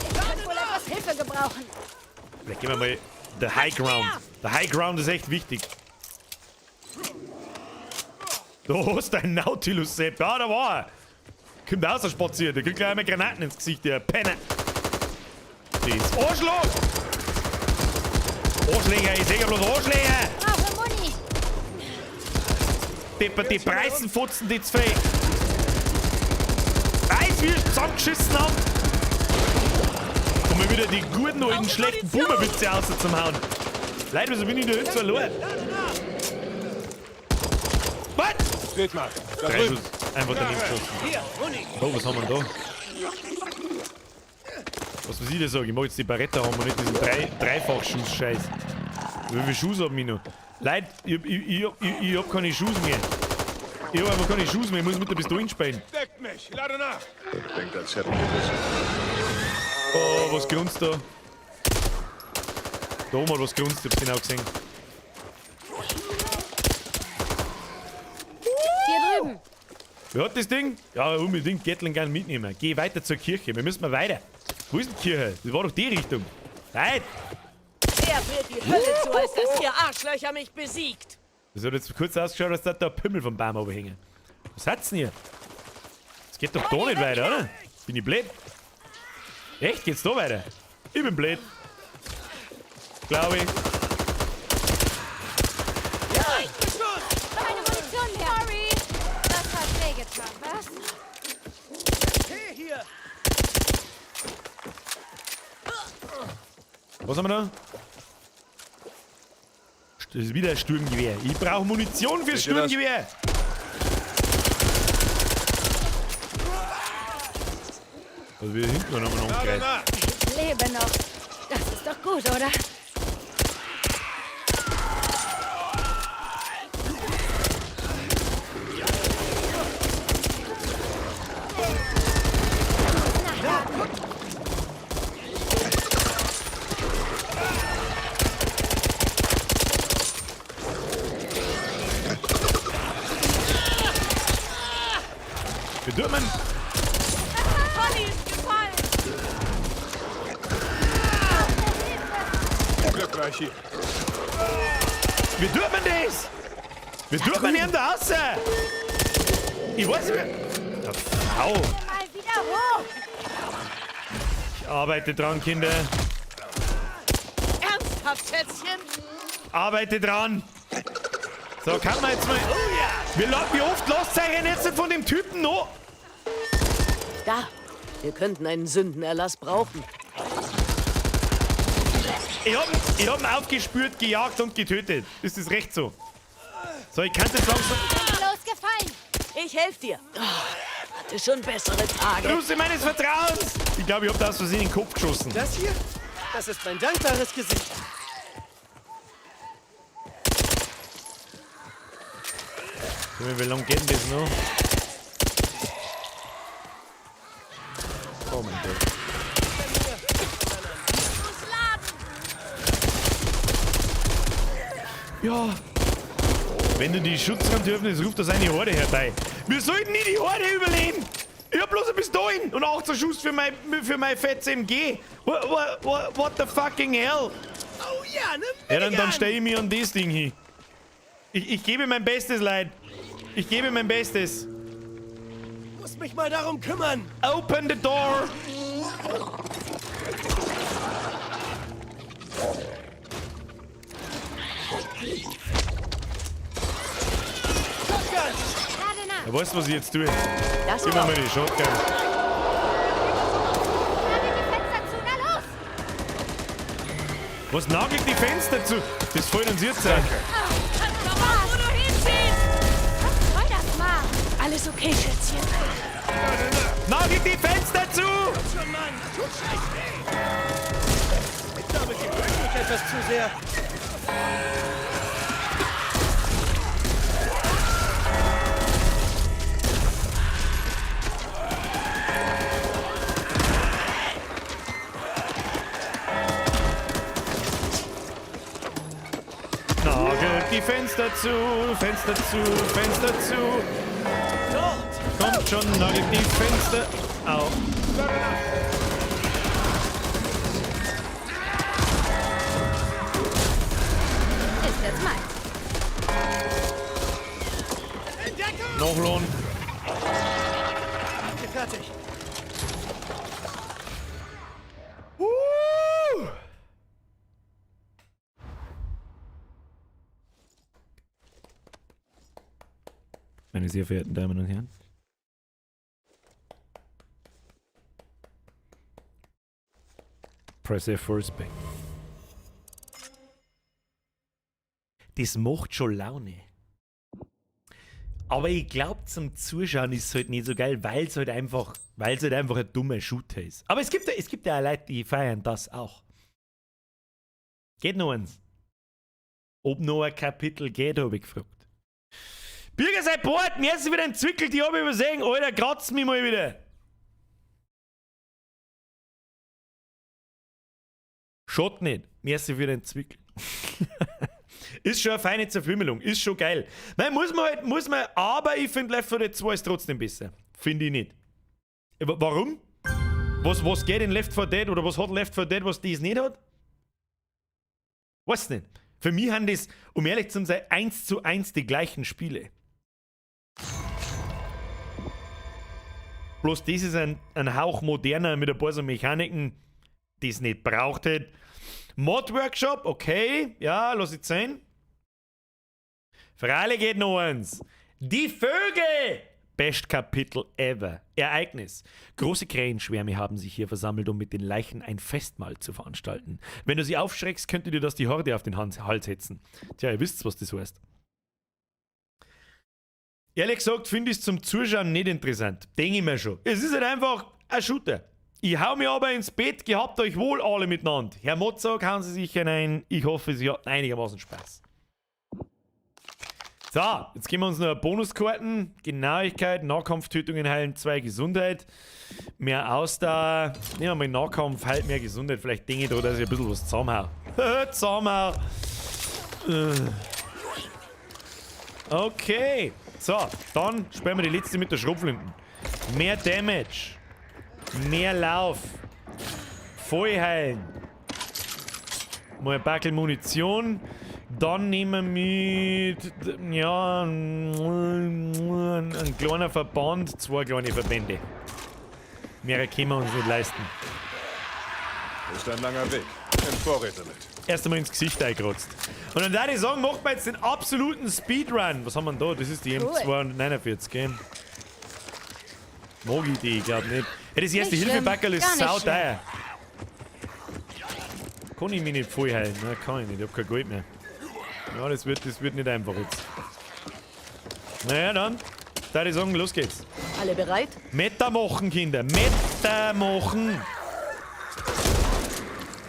Ich kann wohl etwas Hilfe gebrauchen. Vielleicht gehen wir mal the high ground. The high ground ist echt wichtig. Du hast einen Nautilus, Sepp. Ja, da war er. Kommt raus, spaziert. Der kriegt gleich einmal Granaten ins Gesicht, der Penner. Das Arschloch! Arschläger, ich sehe bloß Arschläger! Brauche Muni. Die Preisenfutzen, die zwei. Weiß, wie ich zusammengeschissen hab. Und mal wieder die guten alten schlechten Boomerwitze raus zum Hauen. Leute, wieso bin ich da hinten so allein? Was? Seht mal, da 3 drüben. Schuss. Einfach daneben geschossen. Hier, Muni. Oh, was haben wir denn da? Was muss ich dir sagen? Ich mag jetzt die Barretta haben und nicht diesen Dreifachschuss-Scheiß. Wie viele Schuss haben wir noch? Leute, ich hab keine Schuss mehr. Ich hab einfach keine Schuss mehr. Ich muss mit der Pistole spielen. Deckt mich, lade nach. Denkt, als hätten wir das. Oh, was grunzt da? Da oben hat was grunzt, ich hab's genau gesehen. Hier drüben. Wer hat das Ding? Ja, unbedingt Gatling gerne mitnehmen. Geh weiter zur Kirche, wir müssen mal weiter. Wo ist die Kirche? Das war doch die Richtung. Nein! Wer führt die Hölle zu, als dass ihr Arschlöcher mich besiegt? Das hat jetzt kurz ausgeschaut, als da der Pimmel vom Baum runterhängen. Was hat's denn hier? Das geht doch da nicht weiter, oder? Bin ich blöd? Echt? Geht's da weiter? Ich bin blöd. Glaube ich. Keine Munition mehr. Sorry. Das hat wehgetan, was? Hey, hier. Was haben wir da? Das ist wieder ein Sturmgewehr. Ich brauche Munition fürs Seht ihr das? Sturmgewehr. Also wir hinten haben wir noch Lade einen nach. Ich lebe noch. Das ist doch gut, oder? Wir dürfen. Polly ist gefallen. Glück hier. Wir dürfen das! Wir dürfen nicht da raus! Ich weiß nicht mehr. Ja, Frau. Mal wieder hoch. Ich arbeite dran, Kinder. Ernsthaft, Schätzchen? Arbeite dran. So, kann man jetzt mal. Wie oft lasst ihr euch jetzt nicht von dem Typen noch? Da. Wir könnten einen Sündenerlass brauchen. Ich hab ihn aufgespürt, gejagt und getötet. Ist das recht so? So, ich kann das langsam. Losgefallen. Ich helfe dir. Oh, hatte schon bessere Tage. Grüße meines Vertrauens! Ich glaube, ich hab das aus Versehen in den Kopf geschossen. Das hier? Das ist mein dankbares Gesicht. Wie lange geht denn das noch? Oh mein Gott. Ja. Wenn du die Schutzraum öffnest, ruft das eine Horde herbei. Wir sollten nie die Horde überleben. Ich hab bloß ein Pistolen und 18 Schuss für mein fettes MG. What the fucking hell? Oh ja, ne Ja, dann Minigun. stell ich mir an das Ding hin. Ich gebe mein Bestes, Leute. Ich gebe mein Bestes. Muss mich mal darum kümmern. Open the door. Shotgun. Gerade nach. Ja, weißt du, was ich jetzt tue? Das Gib mir doch. mal die Shotgun. Nagel die Fenster zu. Na los. Was nagelt die Fenster zu? Das fällt uns jetzt ein. Wo du hinziehst. Was soll das mal? Alles okay, Schätzchen. Nagelt die Fenster zu! Schon, Mann. Tut schlecht weh. Ich glaube, ich gewöhne mich etwas zu sehr. Nagelt die Fenster zu, Fenster zu, Fenster zu. Dort. Kommt schon, nagelt die Fenster. Au. Ist jetzt mein. Entdeckung. Noch Lohn. Ich bin fertig. Meine sehr verehrten Damen und Herren. Press F for respect. Das macht schon Laune. Aber ich glaube, zum Zuschauen ist es halt nicht so geil, weil es halt einfach ein dummer Shooter ist. Aber es gibt ja auch Leute, die feiern das auch. Geht noch eins. Ob noch ein Kapitel geht, habe ich gefragt. Bürger, seid Bord, mir ist wieder entwickelt, die habe ich übersehen. Alter, kratzt mich mal wieder. Schaut nicht, mir ist wieder entwickelt. Ist schon eine feine Zerflümmelung, ist schon geil. Nein, muss man, aber ich finde Left 4 Dead 2 ist trotzdem besser. Finde ich nicht. Warum? Was geht in Left 4 Dead oder was hat Left 4 Dead, was dies nicht hat? Weiß nicht. Für mich haben das, um ehrlich zu sein, 1:1 die gleichen Spiele. Bloß das ist ein Hauch moderner mit ein paar so Mechaniken, die es nicht braucht hätte. Mod-Workshop, okay, ja, lass ich sein. Freilich geht noch eins. Die Vögel! Best Kapitel ever. Ereignis. Große Krähenschwärme haben sich hier versammelt, um mit den Leichen ein Festmahl zu veranstalten. Wenn du sie aufschreckst, könnte dir das die Horde auf den Hals hetzen. Tja, ihr wisst, was das heißt. Ehrlich gesagt, finde ich es zum Zuschauen nicht interessant. Denke ich mir schon. Es ist halt einfach ein Shooter. Ich hau mir aber ins Bett, gehabt euch wohl alle miteinander. Herr Mozart, hauen Sie sich hinein. Ich hoffe, Sie hatten einigermaßen Spaß. So, jetzt geben wir uns noch Bonuskarten. Genauigkeit, Nahkampftötungen heilen 2 Gesundheit. Mehr Ausdauer. Nehmen wir mal Nahkampf, heilt mehr Gesundheit. Vielleicht denke ich da, dass ich ein bisschen was zusammenhau. Zusammenhau. Okay. So, dann spielen wir die letzte mit der Schrotflinten. Mehr Damage. Mehr Lauf. Voll heilen. Mal ein Backel Munition. Dann nehmen wir mit, ja, ein kleiner Verband, 2 kleine Verbände. Mehr können wir uns nicht leisten. Ist ein langer Weg. Nimm Vorräte mit. Erst einmal ins Gesicht eingekratzt. Und dann würde ich sagen, machen wir jetzt den absoluten Speedrun. Was haben wir denn da? Das ist die M249, gell? Mag ich die, ich glaube nicht. Ja, das erste Nicht Hilfebackerl ist schlimm, gar nicht sauteuer. Kann ich mich nicht voll heilen? Nein, kann ich nicht. Ich hab kein Geld mehr. Ja, das wird nicht einfach jetzt. Naja, dann. Da würde ich sagen, los geht's. Alle bereit? Meta machen, Kinder. Meta machen.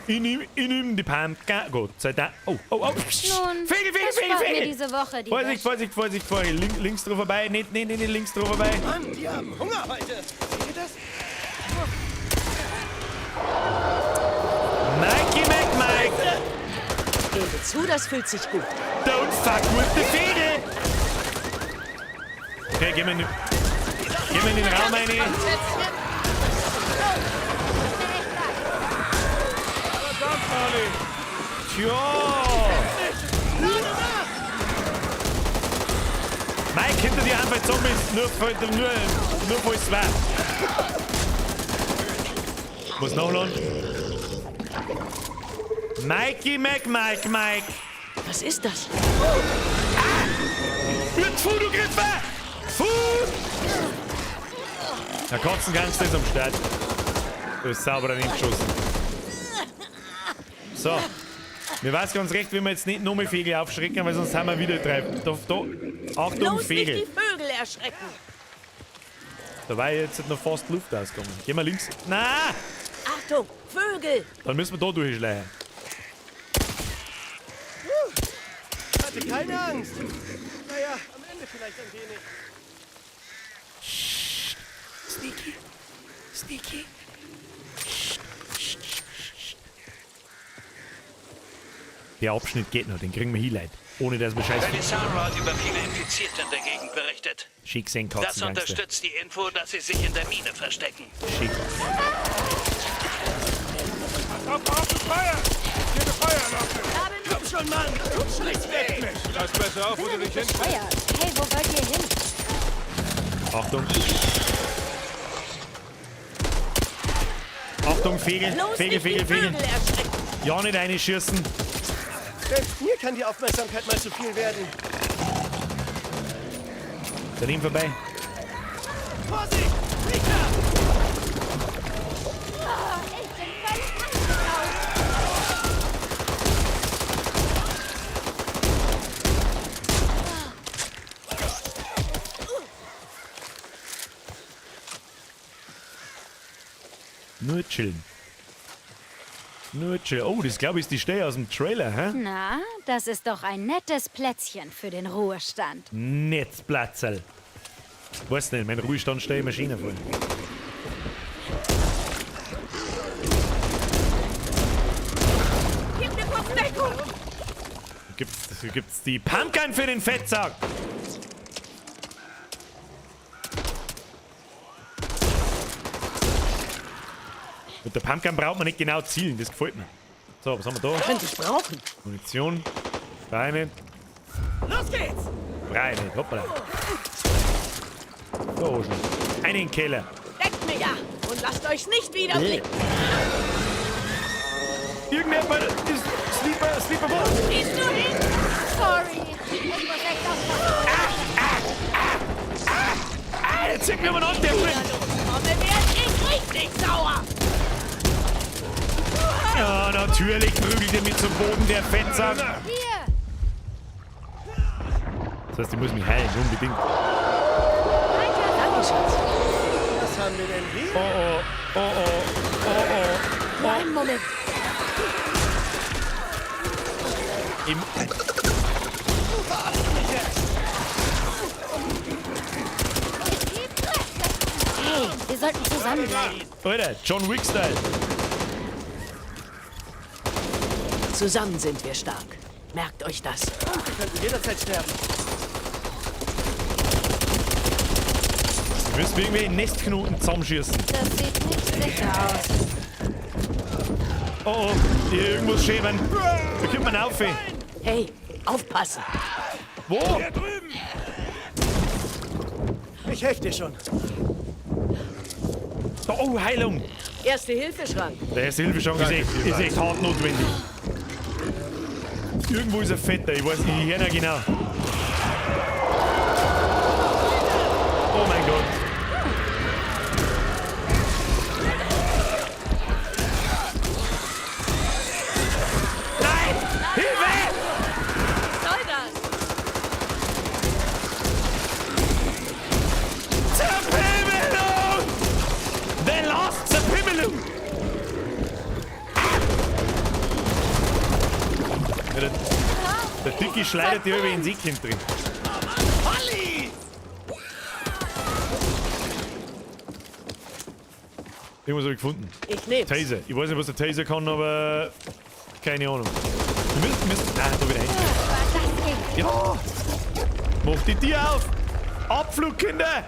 Ich nehm die Pumpkin. Gott sei Dank. Oh. Nun, Fegel. was spart mir diese Woche die Vorsicht. Links drüber vorbei. Nicht links drüber vorbei. Mann, die haben Hunger heute. Seht ihr das? Mikey Mac Mike. Gebe zu, das fühlt sich gut. Don't fuck with the Fegel! Okay, gehen wir in den Raum rein. Verdammt, Marley! Tja! Mike, hinter dir einfach Zombies, nur falls es war. Muss nachladen. Mike. Was ist das? Wird Food gegriffen! Food! Der Katzengangster ist am Start. Du bist sauber daneben geschossen. So. Mir weiß ganz recht, wenn wir jetzt nicht nur mehr Vögel aufschrecken, weil sonst haben wir wieder drei. Achtung, Bloß Vögel. nicht die Vögel erschrecken. Da war jetzt noch fast Luft ausgegangen. Gehen wir links. Na! Achtung, Vögel! Dann müssen wir da durchschleichen. Hatte keine Angst. Naja, am Ende vielleicht ein wenig. Sneaky. Der Abschnitt geht noch, den kriegen wir hier, Leute. Ohne dass wir scheiß Belisario hat über viele Infizierte in der Gegend berichtet. schick sehen Das Katzengangster. unterstützt die Info, dass sie sich in der Mine verstecken. Schick. Auf das Feuer! Hier eine Feueralarm! Komm schon, Mann! Du schreckst weg! Pass besser auf, wo du dich hinstellst. Feuer. Hey, wo wollt ihr hin? Achtung. Achtung, Vögel. Bloß nicht die Vögel. Vögel erschrecken. Ja, nicht reinschießen. Selbst mir kann die Aufmerksamkeit mal zu viel werden. Daneben vorbei. Vorsicht! Rika! Ich bin völlig abgehauen. Nur chillen. Oh, das glaube ich ist die Stelle aus dem Trailer, hä? Na, das ist doch ein nettes Plätzchen für den Ruhestand. Netzplatzerl. Weiß nicht, mein Ruhestand steht Maschine voll. Gib mir kurz Deckung! Gibt's die Pumpkin für den Fettsack? Mit der Pumpkin braucht man nicht genau zielen, das gefällt mir. So, was haben wir da? Könnte ich brauchen. Munition. Beine. Los geht's! Beine. Hoppala. Da oben. Einen in den Keller. Deckt mir ja und lasst euch nicht wieder blicken. Irgendjemand ist Sleeper Ball. Gehst du hin? Sorry, ich muss echt aufpassen. Jetzt zeig mir mal an, der Bringt. Komme werd ich richtig sauer. Ja, natürlich prügelt ihr mich zum Boden, der Fettsack. Hier! Das heißt, ich muss mich heilen, unbedingt. Danke, Schatz. Was haben wir denn hier? Nur einen Moment. Hey, wir sollten zusammenbleiben. Alter, John Wick-Style. Zusammen sind wir stark. Merkt euch das. Wir könnten jederzeit sterben. Wir müssen irgendwie in Nestknoten zusammenschießen. Das sieht nicht sicher aus. Oh, hier irgendwas schämen. Da kommt man auf. Hey, aufpassen. Wo? Ich helfe dir schon. Oh, Heilung. Erste-Hilfe-Schrank. Der erste Hilfe schon gesehen. Ist echt hart notwendig. Irgendwo ist ein Fetter, ich weiß nicht, ich nicht genau. Oh mein Gott. Nein! Hilfe! Was soll das? Zerpimmelung! The Lost Zerpimmelung! Ja, der Dicke schleidet dir über den Säckchen drin. Irgendwas habe ich gefunden. Ich nehm's. Taser. Ich weiß nicht, was der Taser kann, aber Keine Ahnung. Wir müssen. Nein, da wieder hin. Das geht. Ja! Mach die Tür auf! Abflugkinder!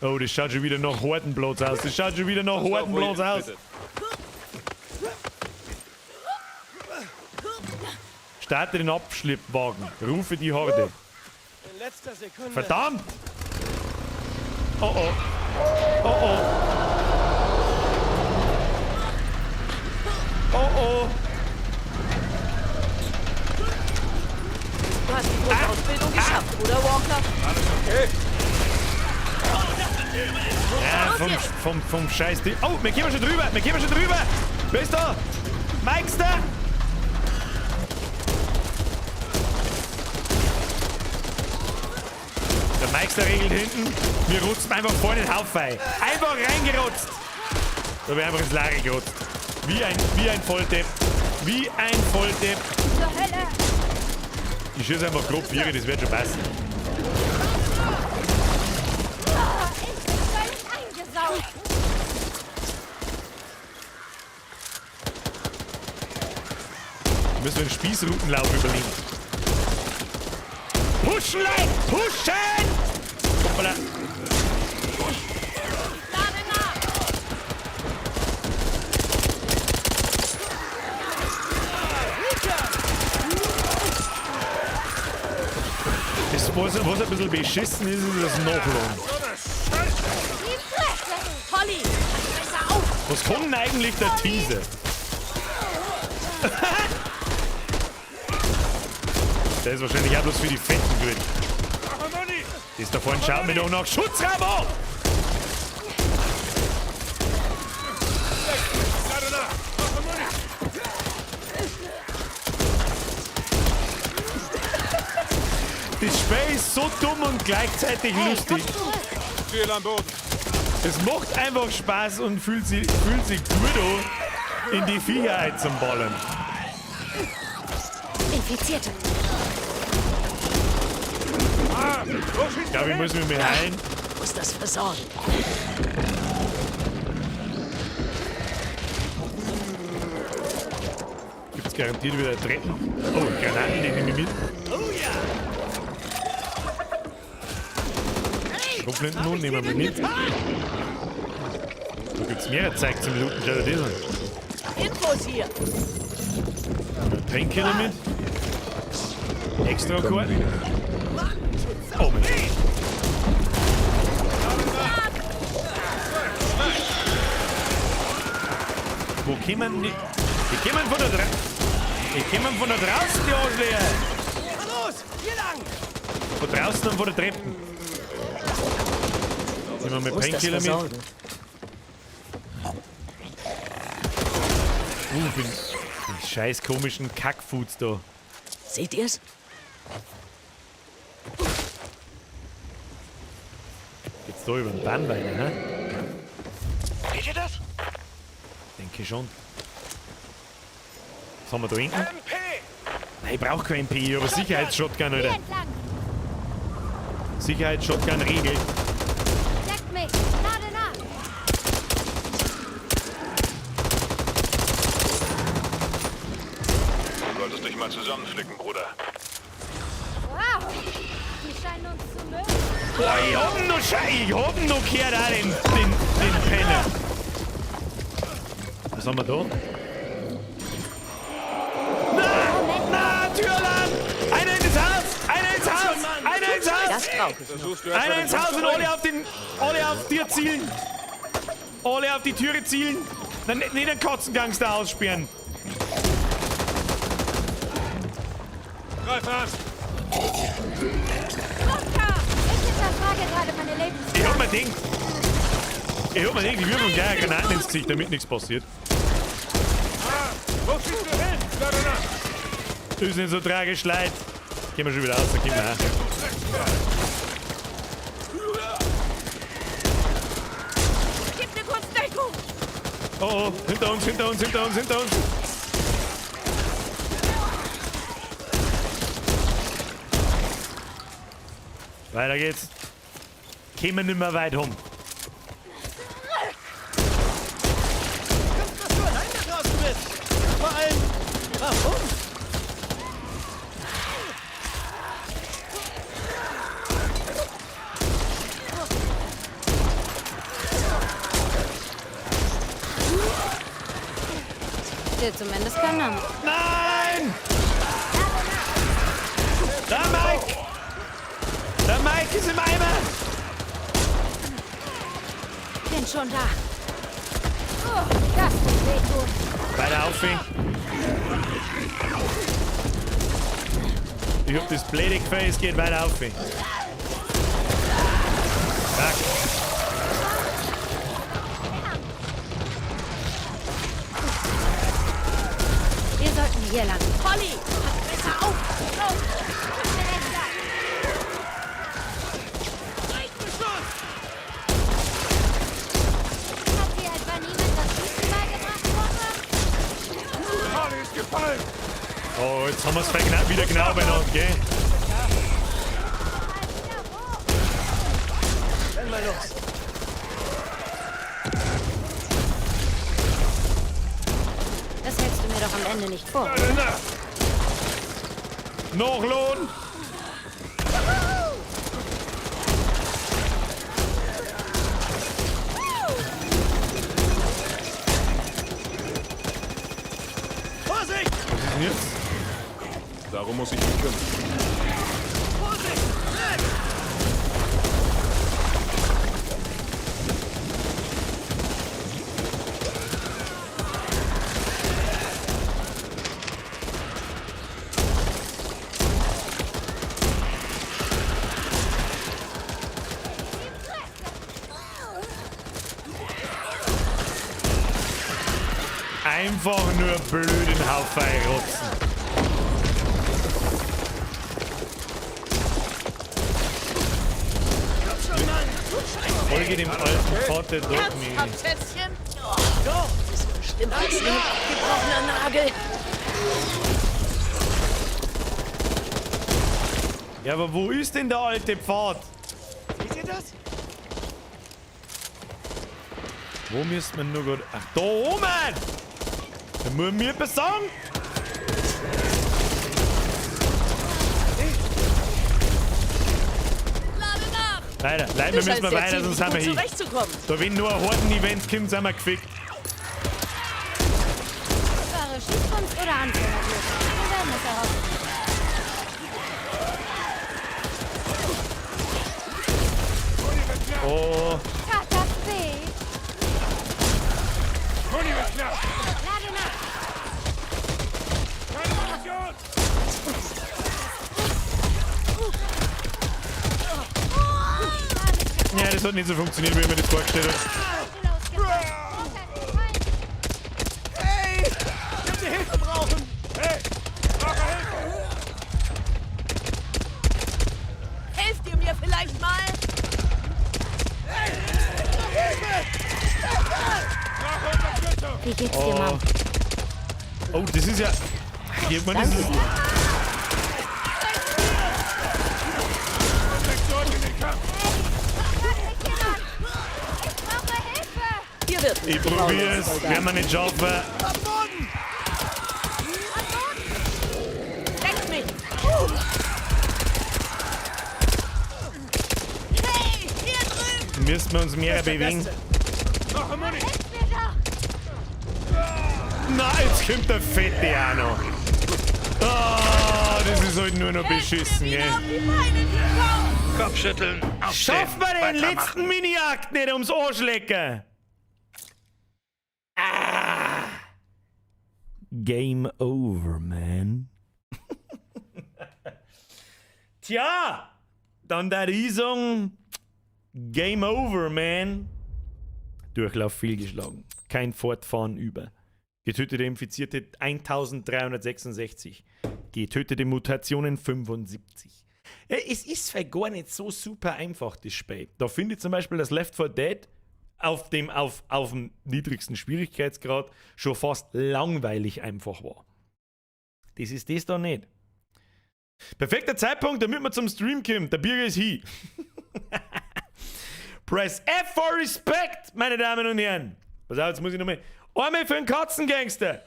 Oh, das schaut schon wieder nach Hortenplatz aus. Das schaut schon wieder nach Hortenplatz aus. Starte den Abschleppwagen. Rufe die Horde. In letzter Sekunde. Verdammt! Oh oh. Oh oh. Oh oh. Du hast die Grundausbildung geschafft, oder Walker? Ja, vom Scheiß. Oh, wir gehen schon drüber. Wir gehen schon drüber. Wer ist da? Mike's da? Der Meister regelt hinten. Wir rutzen einfach vor den Haufen. Einfach reingerotzt. Da wäre einfach ins Lager gerotzt. Wie ein Volldepp. Wie ein Volldepp. Zur Hölle. Ich schieße einfach grob 4, das wird schon passen. Ich bin völlig eingesaugt. Wir müssen den Spießrutenlauf überlegen. Pushen, Leute! Pushen! Hoppala. Was ein bisschen beschissen ist, ist das Nachladen. Die Fresse. Holly, pass besser auf. Was kommt denn eigentlich der Teaser? Der ist wahrscheinlich auch bloß für die Fetten gut. Das da vorne schaut mir doch nach Schutzraum an! Das Spiel ist so dumm und gleichzeitig lustig. Ziel am Boden. Es macht einfach Spaß und fühlt sich gut an, in die Viecher einzuballern. Infizierte. Ich glaube, ich muss mich mehr heilen. Ich muss das versorgen. Gibt's garantiert wieder Treppen. Oh, Granaten, die nehme ich mit. Oh ja! Schrotflinten nehmen wir mit. Da gibt's mehrere Zeug zum Looten. Schau dir das an. Infos hier. Painkiller mit. Extra Karten. Oh mein Gott. Wo kommen die? Die kommen von da draußen. Die kommen von da draußen, die Arschlöcher. Los, hier lang! Von draußen und von der Treppen. Sind wir mit Ich muss das Painkiller mit? versorgen. Für die scheiß komischen Kackfoods da. Seht ihr's? Geht's da über den Bann weiter, ne? Seht ihr das? Denke schon. Was haben wir da hinten? MP! Nein, ich brauche kein MP, aber Sicherheitsshotgun, Hier Alter. entlang. Sicherheitsshotgun regelt. Deckt mich. Lade nach. Du solltest dich mal zusammenflicken, Bruder. Wow. Die scheinen uns zu mögen. Boah, ich hab ihn noch gehört, auch den Penner. Was haben wir da? Na, Türland! Einer ins Haus! Einer ins Haus! Einer ins Haus! Das brauche ich. Versuchst du Einer ins Haus und alle auf dir zielen! Alle auf die Türe zielen! Dann nicht den Katzengangster aussperren! Greif an! Wodka. Ich hinterfrage gerade meine Lebenszeit. Ich hab mir gedacht, ich wirf ihm gleich Granaten ins Gesicht, damit nichts passiert. Wo schießt du hin? Ladana! Das ist nicht so tragisch, Leid. Gehen wir schon wieder raus, dann gehen wir auch. Gib mir kurz Deckung. Oh, oh, hinter uns, hinter uns, hinter uns, hinter uns. Weiter geht's. Kämen nicht mehr weit rum. Dass du allein da draußen bist! Vor allem, Steht zumindest kein Name. Nein! Der Mike! Der Mike ist im Eimer! Bin schon da. Oh, das wird wehtun. Weiter aufhängen. Ich hab das blöde Gefühl, es geht weiter aufhängen. Zack. Wir sollten hier lang. Polly, pass besser auf! Los! Hat dir etwa niemand das Schießen beigebracht, Woche? Polly ist gefallen! Oh, jetzt haben wir es wieder genau beieinander, gell? Renn mal los. Das hältst du mir doch am Ende nicht vor. Noch Lohn! Vorsicht! Was ist denn jetzt? Darum muss ich mich kümmern. Vorsicht! Schnell! Einfach nur blöden Haufen rotzen. Folge dem alten Vater Dogmi. Ernsthaft, Schätzchen? Doch, das ist bestimmt alles wie ein abgebrochener Nagel. Ja, aber wo ist denn der alte Pfad? Seht ihr das? Wo müsste man nur gut... Ach, da oben! Da muss mir etwas sagen. Lade nach! Weiter, leider müssen wir weiter, sonst sind wir hier. Zurechtzukommen. Da wenn nur ein Horden-Event kommt, sind wir gefickt. Wahre Schießkunst oder Anfängerglück? Wir werden es herausfinden. Oh, Tat das weh? Conny wird knapp! Lade nach. Keine Munition! ja, das hat nicht so funktioniert, wie ich mir das vorgestellt habe. Hey! Könnt ihr Hilfe brauchen? Hey! Brauche Hilfe! Helft ihr mir vielleicht mal? Brauche Unterstützung! Wie geht's dir, Mom? Oh, das ist ja... Hier, man, das ist... Sektoren in den Kampf! Hier wird Ich probier's, werden wir nicht schaffen. Am Boden! Deckt mich! Hey, hier drüben! Müssen wir uns mehr bewegen. Brauche Muni! Na, jetzt kommt der Fette auch noch. Ah, das ist halt nur noch beschissen, gell? Auf die Beine gekommen! Kopfschütteln, aufstehen, Schaffen wir den weitermachen. letzten Mini-Akt nicht ums Arschlecken? Ah. Game over, man. Tja, dann der Riesung. Game over, man. Durchlauf fehlgeschlagen. Kein Fortfahren über. Getötete Infizierte 1366. Getötete Mutationen 75. Ja, es ist vielleicht gar nicht so super einfach, das Spiel. Da finde ich zum Beispiel, dass Left 4 Dead auf dem niedrigsten Schwierigkeitsgrad schon fast langweilig einfach war. Das ist das da nicht. Perfekter Zeitpunkt, damit man zum Stream kommt. Der Bürger ist hier. Press F for Respect, meine Damen und Herren. Pass auf, jetzt muss ich nochmal. Einmal für den Katzengangster.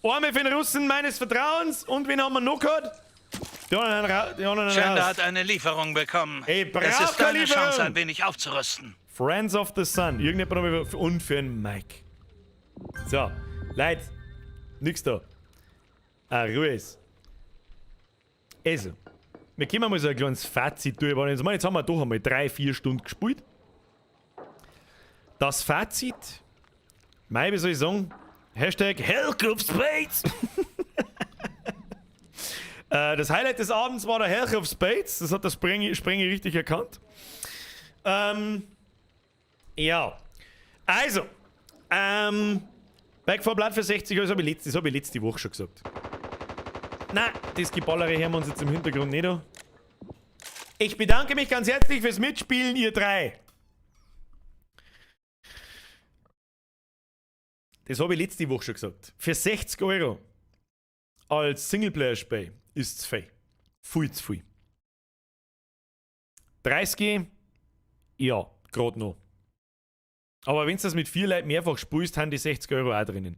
Einmal für den Russen meines Vertrauens. Und wen haben wir noch gehabt? Die anderen Chandler raus. hat eine Lieferung bekommen. Ey, Es braucht ist keine deine Lieferung. Chance, ein wenig aufzurüsten. Friends of the Sun. Irgendjemand noch mal und für einen Mike. So, Leute. Nix da. Ruhe ist. Also, wir können mal so ein kleines Fazit durchbauen. Also, jetzt haben wir doch einmal 3-4 Stunden gespielt. Das Fazit, wie soll ich sagen? Hashtag Hellclub Spades. Das Highlight des Abends war der Hellclub Spades. Das hat der Sprengi richtig erkannt. Ja. Also, Back 4 Blood für 60 Euro, das habe ich letzte Woche schon gesagt. Nein, das Geballere hören wir uns jetzt im Hintergrund nicht an. Ich bedanke mich ganz herzlich fürs Mitspielen, ihr drei. Das habe ich letzte Woche schon gesagt. Für 60 Euro als Singleplayer-Spiel ist es viel. Viel zu viel. 30, ja, gerade noch. Aber wenn du das mit 4 Leuten mehrfach spielst, haben die 60 Euro auch drinnen.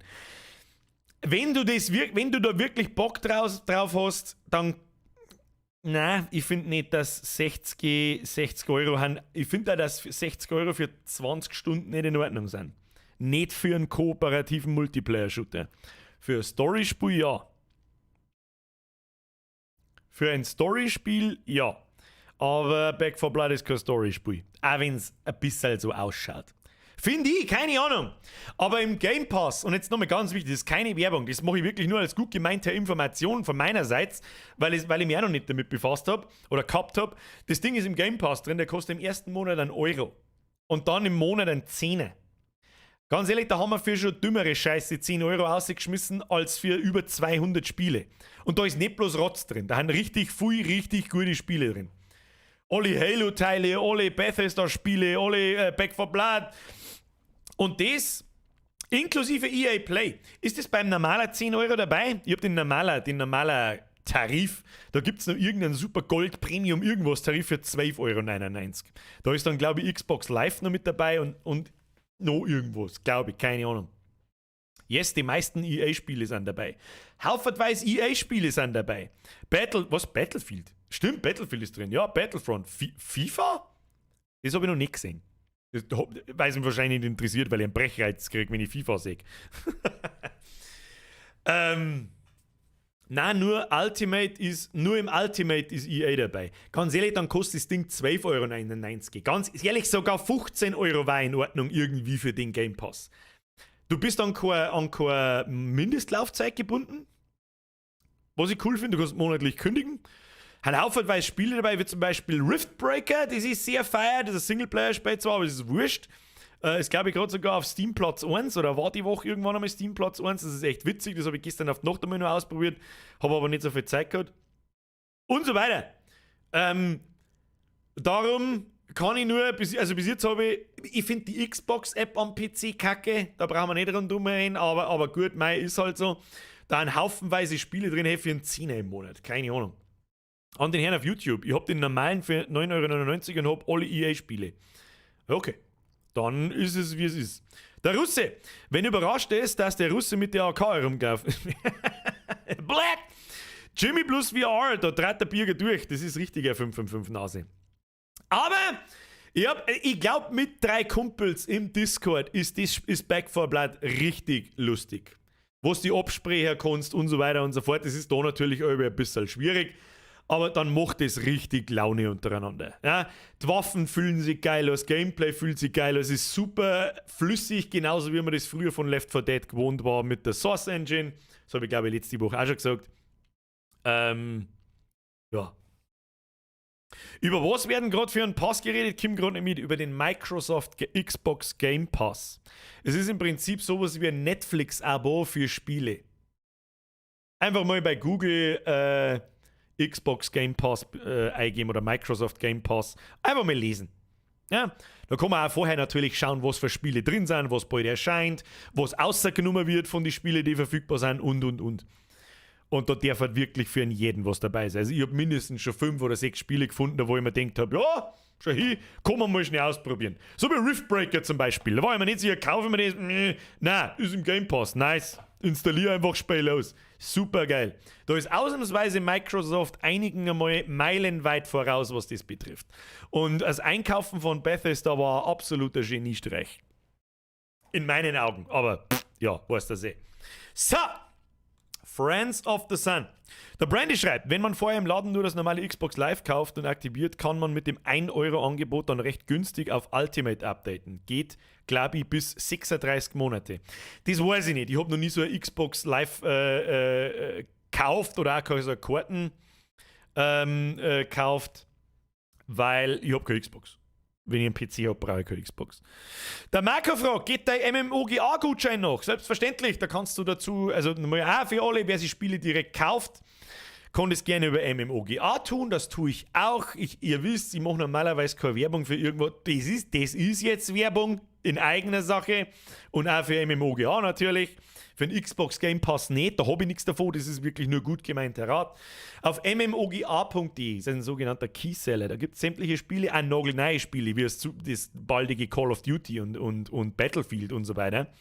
Wenn du da wirklich Bock drauf hast, dann. Nein, ich finde nicht, dass 60 Euro haben. Ich finde auch, dass 60 Euro für 20 Stunden nicht in Ordnung sind. Nicht für einen kooperativen Multiplayer-Shooter. Für ein Storyspiel ja. Für ein Storyspiel ja. Aber Back 4 Blood ist kein Storyspiel. Auch wenn es ein bisschen so ausschaut. Finde ich, keine Ahnung. Aber im Game Pass, und jetzt nochmal ganz wichtig, das ist keine Werbung, das mache ich wirklich nur als gut gemeinte Information von meinerseits, weil ich mich auch noch nicht damit befasst habe oder gehabt habe. Das Ding ist im Game Pass drin, der kostet im ersten Monat 1 Euro. Und dann im Monat 1 Zehner. Ganz ehrlich, da haben wir für schon dümmere Scheiße 10 Euro ausgeschmissen als für über 200 Spiele. Und da ist nicht bloß Rotz drin, da haben richtig gute Spiele drin. Alle Halo-Teile, alle Bethesda-Spiele, alle Back 4 Blood. Und das, inklusive EA Play, ist das beim normalen 10 Euro dabei? Ich habe den normalen Tarif, da gibt es noch irgendeinen super Gold Premium irgendwas Tarif für 12,99 Euro. Da ist dann, glaube ich, Xbox Live noch mit dabei und noch irgendwas, glaube ich, keine Ahnung. Yes, die meisten EA-Spiele sind dabei. Haufenweise EA-Spiele sind dabei. Battlefield? Stimmt, Battlefield ist drin. Ja, Battlefront. FIFA? Das habe ich noch nicht gesehen. Weil es mich wahrscheinlich nicht interessiert, weil ich einen Brechreiz kriege, wenn ich FIFA sehe. Nein, nur im Ultimate ist EA dabei. Ganz ehrlich, dann kostet das Ding 12,99 Euro. Ganz ehrlich, sogar 15 Euro war in Ordnung irgendwie für den Game Pass. Du bist an keine Mindestlaufzeit gebunden. Was ich cool finde, du kannst monatlich kündigen. Hat haufenweise Spiele dabei, wie zum Beispiel Riftbreaker, das ist sehr feier, das ist ein Singleplayer-Spiel zwar, aber das ist wurscht. Ist, glaube ich, gerade sogar auf Steam Platz 1 oder war die Woche irgendwann einmal Steam Platz 1. Das ist echt witzig, das habe ich gestern auf die Nacht einmal noch ausprobiert, habe aber nicht so viel Zeit gehabt. Und so weiter. Darum kann ich nur, bis jetzt habe ich finde die Xbox-App am PC kacke, da brauchen wir nicht rundum hin, aber gut, ist halt so. Da ein haufenweise Spiele drin, für einen 10er im Monat, keine Ahnung. An den Herrn auf YouTube, ich habe den normalen für 9,99 € und habe alle EA-Spiele. Okay. Dann ist es, wie es ist. Der Russe. Wenn überrascht ist, dass der Russe mit der AK herumgreift. Black! Jimmy plus VR, da dreht der Bürger durch. Das ist richtiger 555 Nase. Aber ich glaube, mit 3 Kumpels im Discord ist Back 4 Blood richtig lustig. Was die Absprecher kannst und so weiter und so fort. Das ist da natürlich ein bisschen schwierig. Aber dann macht es richtig Laune untereinander. Ja? Die Waffen fühlen sich geil aus, Gameplay fühlt sich geil aus, es ist super flüssig, genauso wie man das früher von Left 4 Dead gewohnt war mit der Source Engine. Das habe ich, glaube ich, letzte Woche auch schon gesagt. Ja. Über was werden gerade für einen Pass geredet? Kim gerade nicht mit. Über den Microsoft Xbox Game Pass. Es ist im Prinzip sowas wie ein Netflix-Abo für Spiele. Einfach mal bei Google Xbox Game Pass eingeben oder Microsoft Game Pass. Einfach mal lesen. Ja, da kann man auch vorher natürlich schauen, was für Spiele drin sind, was bald erscheint, was rausgenommen wird von den Spielen, die verfügbar sind und. Und da darf halt wirklich für jeden was dabei sein. Also ich habe mindestens schon 5 oder 6 Spiele gefunden, wo ich mir gedacht habe, ja, schau hier, kann man mal schnell ausprobieren. So wie Riftbreaker zum Beispiel. Da war ich mir nicht sicher, kaufe ich mir das? Nein, ist im Game Pass. Nice. Installiere einfach Spiel aus. Super geil. Da ist ausnahmsweise Microsoft einigen einmal meilenweit voraus, was das betrifft. Und das Einkaufen von Bethesda war ein absoluter Geniestreich. In meinen Augen. Aber ja, weißt du eh. So, Friends of the Sun. Der Brandy schreibt, wenn man vorher im Laden nur das normale Xbox Live kauft und aktiviert, kann man mit dem 1-Euro-Angebot dann recht günstig auf Ultimate updaten. Geht, glaube ich, bis 36 Monate. Das weiß ich nicht. Ich habe noch nie so ein Xbox Live gekauft oder auch so Karten gekauft, weil ich habe keine Xbox. Wenn ich einen PC habe, brauche ich keine Xbox. Der Marco fragt, geht dein MMOGA-Gutschein noch? Selbstverständlich, da kannst du dazu, also nochmal auch für alle, wer sich Spiele direkt kauft, kann das gerne über MMOGA tun, das tue ich auch. Ihr wisst, ich mache normalerweise keine Werbung für irgendwo. Das ist jetzt Werbung in eigener Sache und auch für MMOGA natürlich. Für den Xbox Game Pass nicht, da habe ich nichts davon, das ist wirklich nur gut gemeinter Rat. Auf mmoga.de ist ein sogenannter Keyseller, da gibt es sämtliche Spiele, auch nagelneue Spiele, wie das baldige Call of Duty und Battlefield und so weiter.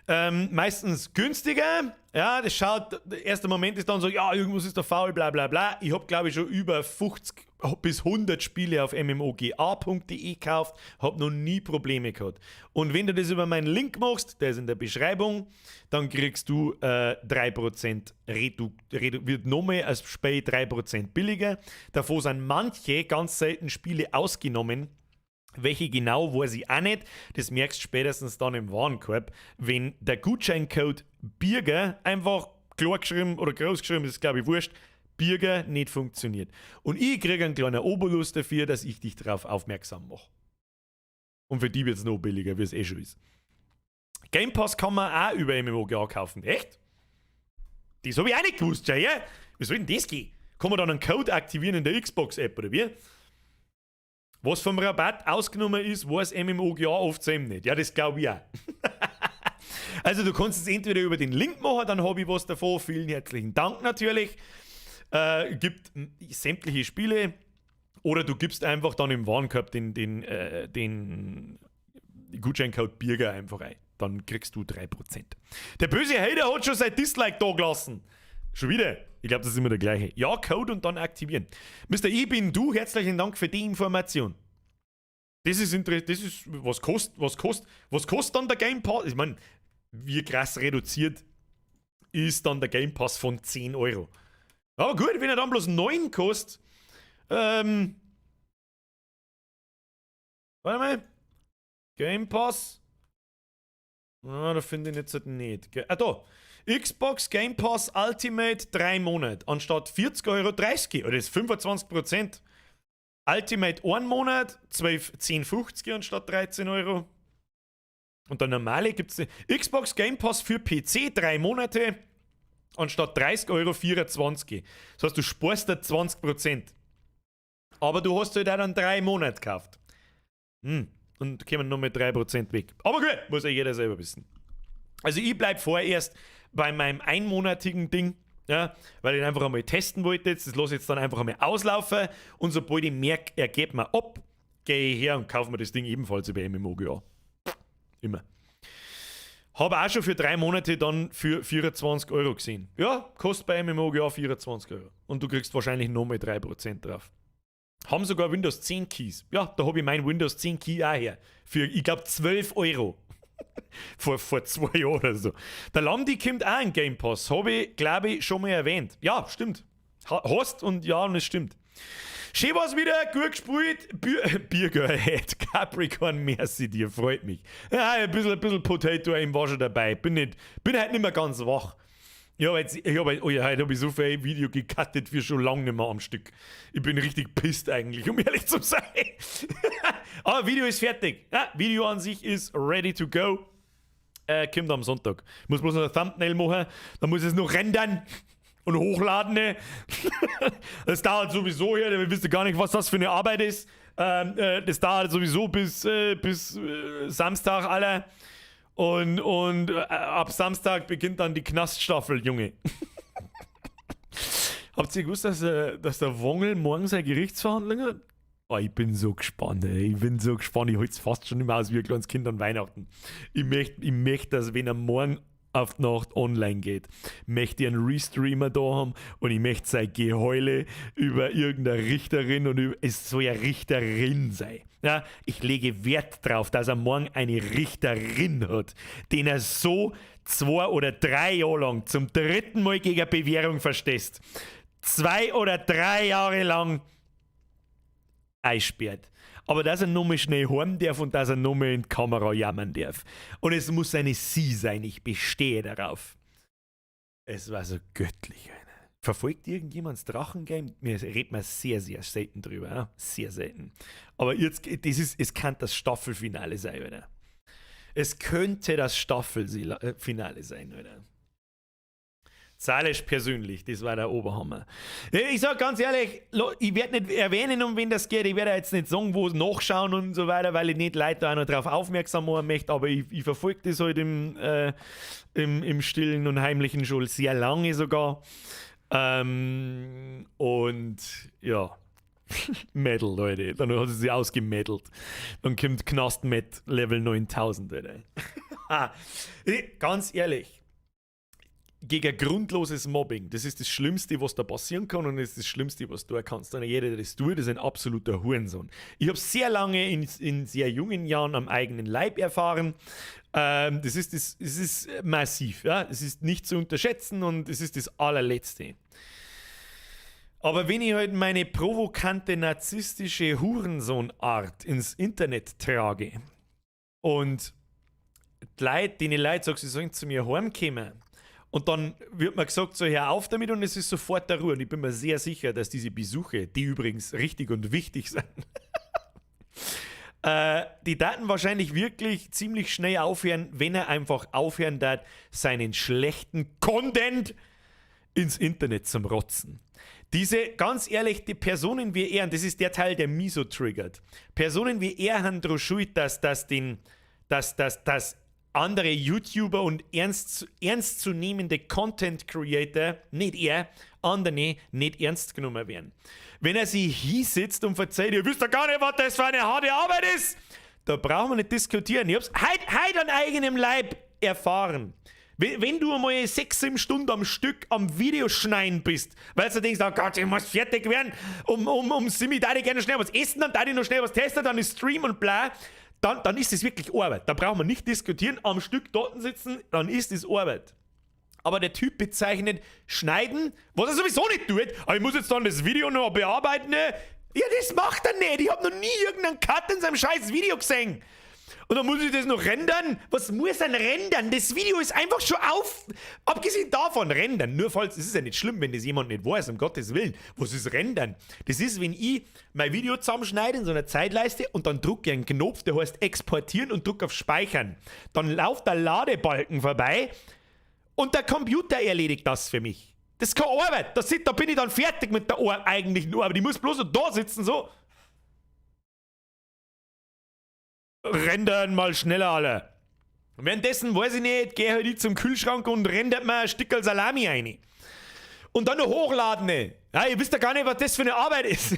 Meistens günstiger, ja, das schaut, der erste Moment ist dann so, ja, irgendwas ist da faul, bla bla bla. Ich habe, glaube ich, schon über 50 bis 100 Spiele auf mmoga.de gekauft, habe noch nie Probleme gehabt. Und wenn du das über meinen Link machst, der ist in der Beschreibung, dann kriegst du 3% wird nochmal als Spiel 3% billiger. Davon sind manche ganz selten Spiele ausgenommen. Welche genau, weiß ich auch nicht. Das merkst du spätestens dann im Warenkorb, wenn der Gutscheincode Bürger einfach klar geschrieben oder groß geschrieben, das ist glaube ich wurscht, Bürger nicht funktioniert. Und ich kriege einen kleinen Obolus dafür, dass ich dich darauf aufmerksam mache. Und für die wird es noch billiger, wie es eh schon ist. Game Pass kann man auch über MMOGA kaufen. Echt? Das habe ich auch nicht gewusst, ja? Wie soll denn das gehen? Kann man dann einen Code aktivieren in der Xbox-App, oder wie? Was vom Rabatt ausgenommen ist, weiß MMOGA oft selber nicht. Ja, das glaube ich auch. Also du kannst es entweder über den Link machen, dann habe ich was davon. Vielen herzlichen Dank natürlich. Gibt sämtliche Spiele. Oder du gibst einfach dann im Warenkorb den Gutscheincode Bürger einfach ein. Dann kriegst du 3%. Der böse Hater hat schon sein Dislike da gelassen. Schon wieder? Ich glaube, das ist immer der gleiche. Ja, Code und dann aktivieren. Mr. Ich bin du, herzlichen Dank für die Information. Das ist interessant. Das ist, was kostet dann der Game Pass? Ich meine, wie krass reduziert ist dann der Game Pass von 10 Euro. Aber gut, wenn er dann bloß 9 kostet. Warte mal. Game Pass. Da finde ich jetzt halt nicht. Da. Xbox Game Pass Ultimate 3 Monate anstatt 40 Euro 30 oder das ist 25%. Ultimate 1 Monat 10,50 anstatt 13 Euro. Und der normale gibt es Xbox Game Pass für PC 3 Monate anstatt 30 Euro 24. Das heißt, du sparst da 20%. Aber du hast halt auch dann 3 Monate gekauft. Und kommen noch mit 3% weg. Aber gut, muss ja jeder selber wissen. Also ich bleibe vorerst bei meinem einmonatigen Ding, ja, weil ich einfach einmal testen wollte. Das lasse ich jetzt dann einfach einmal auslaufen und sobald ich merke, er geht mir ab, gehe ich her und kaufe mir das Ding ebenfalls über MMOGA. Immer. Habe auch schon für 3 Monate dann für 24 Euro gesehen. Ja, kostet bei MMOGA 24 Euro. Und du kriegst wahrscheinlich nochmal 3% drauf. Haben sogar Windows 10 Keys. Ja, da habe ich mein Windows 10 Key auch her. Für, ich glaube, 12 Euro. vor 2 Jahren oder so. Der Landi kommt auch in Game Pass. Habe ich, glaube ich, schon mal erwähnt. Ja, stimmt. Hast und ja, und es stimmt. Schön war's wieder, gut gespielt. Biergirlhead, Capricorn, merci dir, freut mich. Ja, ein bisschen Potato im war schon dabei. Bin halt nicht mehr ganz wach. Ja, heute habe ich so viel Video gecuttet wie schon lange nicht mehr am Stück. Ich bin richtig pisst eigentlich, um ehrlich zu sein. Aber Video ist fertig. Ja, Video an sich ist ready to go. Kommt am Sonntag. Ich muss bloß noch ein Thumbnail machen, dann muss ich es noch rendern und hochladen. Ne? Das dauert sowieso hier, ihr wisst gar nicht, was das für eine Arbeit ist. Das dauert sowieso bis Samstag, Alter. Und ab Samstag beginnt dann die Knaststaffel, Junge. Habt ihr gewusst, dass der Wongel morgen seine Gerichtsverhandlung hat? Oh, ich bin so gespannt, ey. Ich halte es fast schon immer aus wie ein kleines Kind an Weihnachten. Ich möchte, dass wenn er morgen auf die Nacht online geht. Möchte ich einen Restreamer da haben und ich möchte sein Geheule über irgendeine Richterin und es soll ja Richterin sein. Ja, ich lege Wert drauf, dass er morgen eine Richterin hat, den er so 2 oder 3 Jahre lang zum 3. Mal gegen Bewährung verstößt. 2 oder 3 Jahre lang einsperrt. Aber dass er nochmal schnell heim darf und dass er nochmal in die Kamera jammern darf. Und es muss eine Sie sein, ich bestehe darauf. Es war so göttlich, Alter. Verfolgt irgendjemand das Drachengame? Mir redet man sehr, sehr selten drüber. Ja? Sehr selten. Aber jetzt, es kann das Staffelfinale sein, Alter. Es könnte das Staffelfinale sein, Alter. Salisch persönlich, das war der Oberhammer. Ich sag ganz ehrlich, ich werde nicht erwähnen, um wen das geht. Ich werde jetzt nicht sagen, wo nachschauen und so weiter, weil ich nicht Leute auch noch darauf aufmerksam machen möchte. Aber ich verfolge das halt im Stillen und Heimlichen schon sehr lange sogar. Und ja, Medal, Leute. Dann hat sie sich ausgemedalt. Dann kommt Knast-Med Level 9000, Leute. Ganz ehrlich. Gegen grundloses Mobbing, das ist das Schlimmste, was da passieren kann und das ist das Schlimmste, was du kannst. Und jeder, der das tut, ist ein absoluter Hurensohn. Ich habe sehr lange in sehr jungen Jahren am eigenen Leib erfahren. Das ist massiv, ja? Es ist nicht zu unterschätzen und es ist das allerletzte. Aber wenn ich halt meine provokante, narzisstische Hurensohnart ins Internet trage und die Leute sagen, sie sollen zu mir heimkommen, und dann wird mir gesagt, so hör auf damit und es ist sofort der Ruhe. Und ich bin mir sehr sicher, dass diese Besuche, die übrigens richtig und wichtig sind, die Daten wahrscheinlich wirklich ziemlich schnell aufhören, wenn er einfach aufhören darf, seinen schlechten Content ins Internet zum Rotzen. Diese, ganz ehrlich, die Personen wie er, und das ist der Teil, der mich so triggert, Personen wie er haben daran schuld, dass andere YouTuber und ernstzunehmende Content Creator, nicht er, andere nicht ernst genommen werden. Wenn er sich hinsitzt und verzeiht, ihr wisst ja gar nicht, was das für eine harte Arbeit ist, da brauchen wir nicht diskutieren. Ich hab's heute an eigenem Leib erfahren. Wenn du einmal 6-7 Stunden am Stück am Videoschneiden bist, weil du denkst, oh Gott, ich muss fertig werden, um Simi, da ich gerne schnell was essen, dann da ich noch schnell was testen, dann ist Stream und bla. Dann ist es wirklich Arbeit. Da brauchen wir nicht diskutieren, am Stück dort sitzen, dann ist es Arbeit. Aber der Typ bezeichnet Schneiden, was er sowieso nicht tut. Aber ich muss jetzt dann das Video noch bearbeiten. Ne? Ja, das macht er nicht. Ich habe noch nie irgendeinen Cut in seinem scheiß Video gesehen. Und dann muss ich das noch rendern. Was muss er rendern? Das Video ist einfach schon auf. Abgesehen davon, rendern. Nur falls, es ist ja nicht schlimm, wenn das jemand nicht weiß, um Gottes Willen. Was ist rendern? Das ist, wenn ich mein Video zusammenschneide in so einer Zeitleiste und dann drücke ich einen Knopf, der heißt exportieren und drücke auf speichern. Dann läuft der Ladebalken vorbei und der Computer erledigt das für mich. Das ist keine Arbeit. Da bin ich dann fertig mit der eigentlichen Arbeit. Ich muss bloß noch da sitzen, so. Rendern mal schneller alle. Währenddessen, weiß ich nicht, gehe halt ich zum Kühlschrank und rendert mir ein Stückel Salami rein. Und dann noch hochladen. Ne? Ja, ihr wisst ja gar nicht, was das für eine Arbeit ist.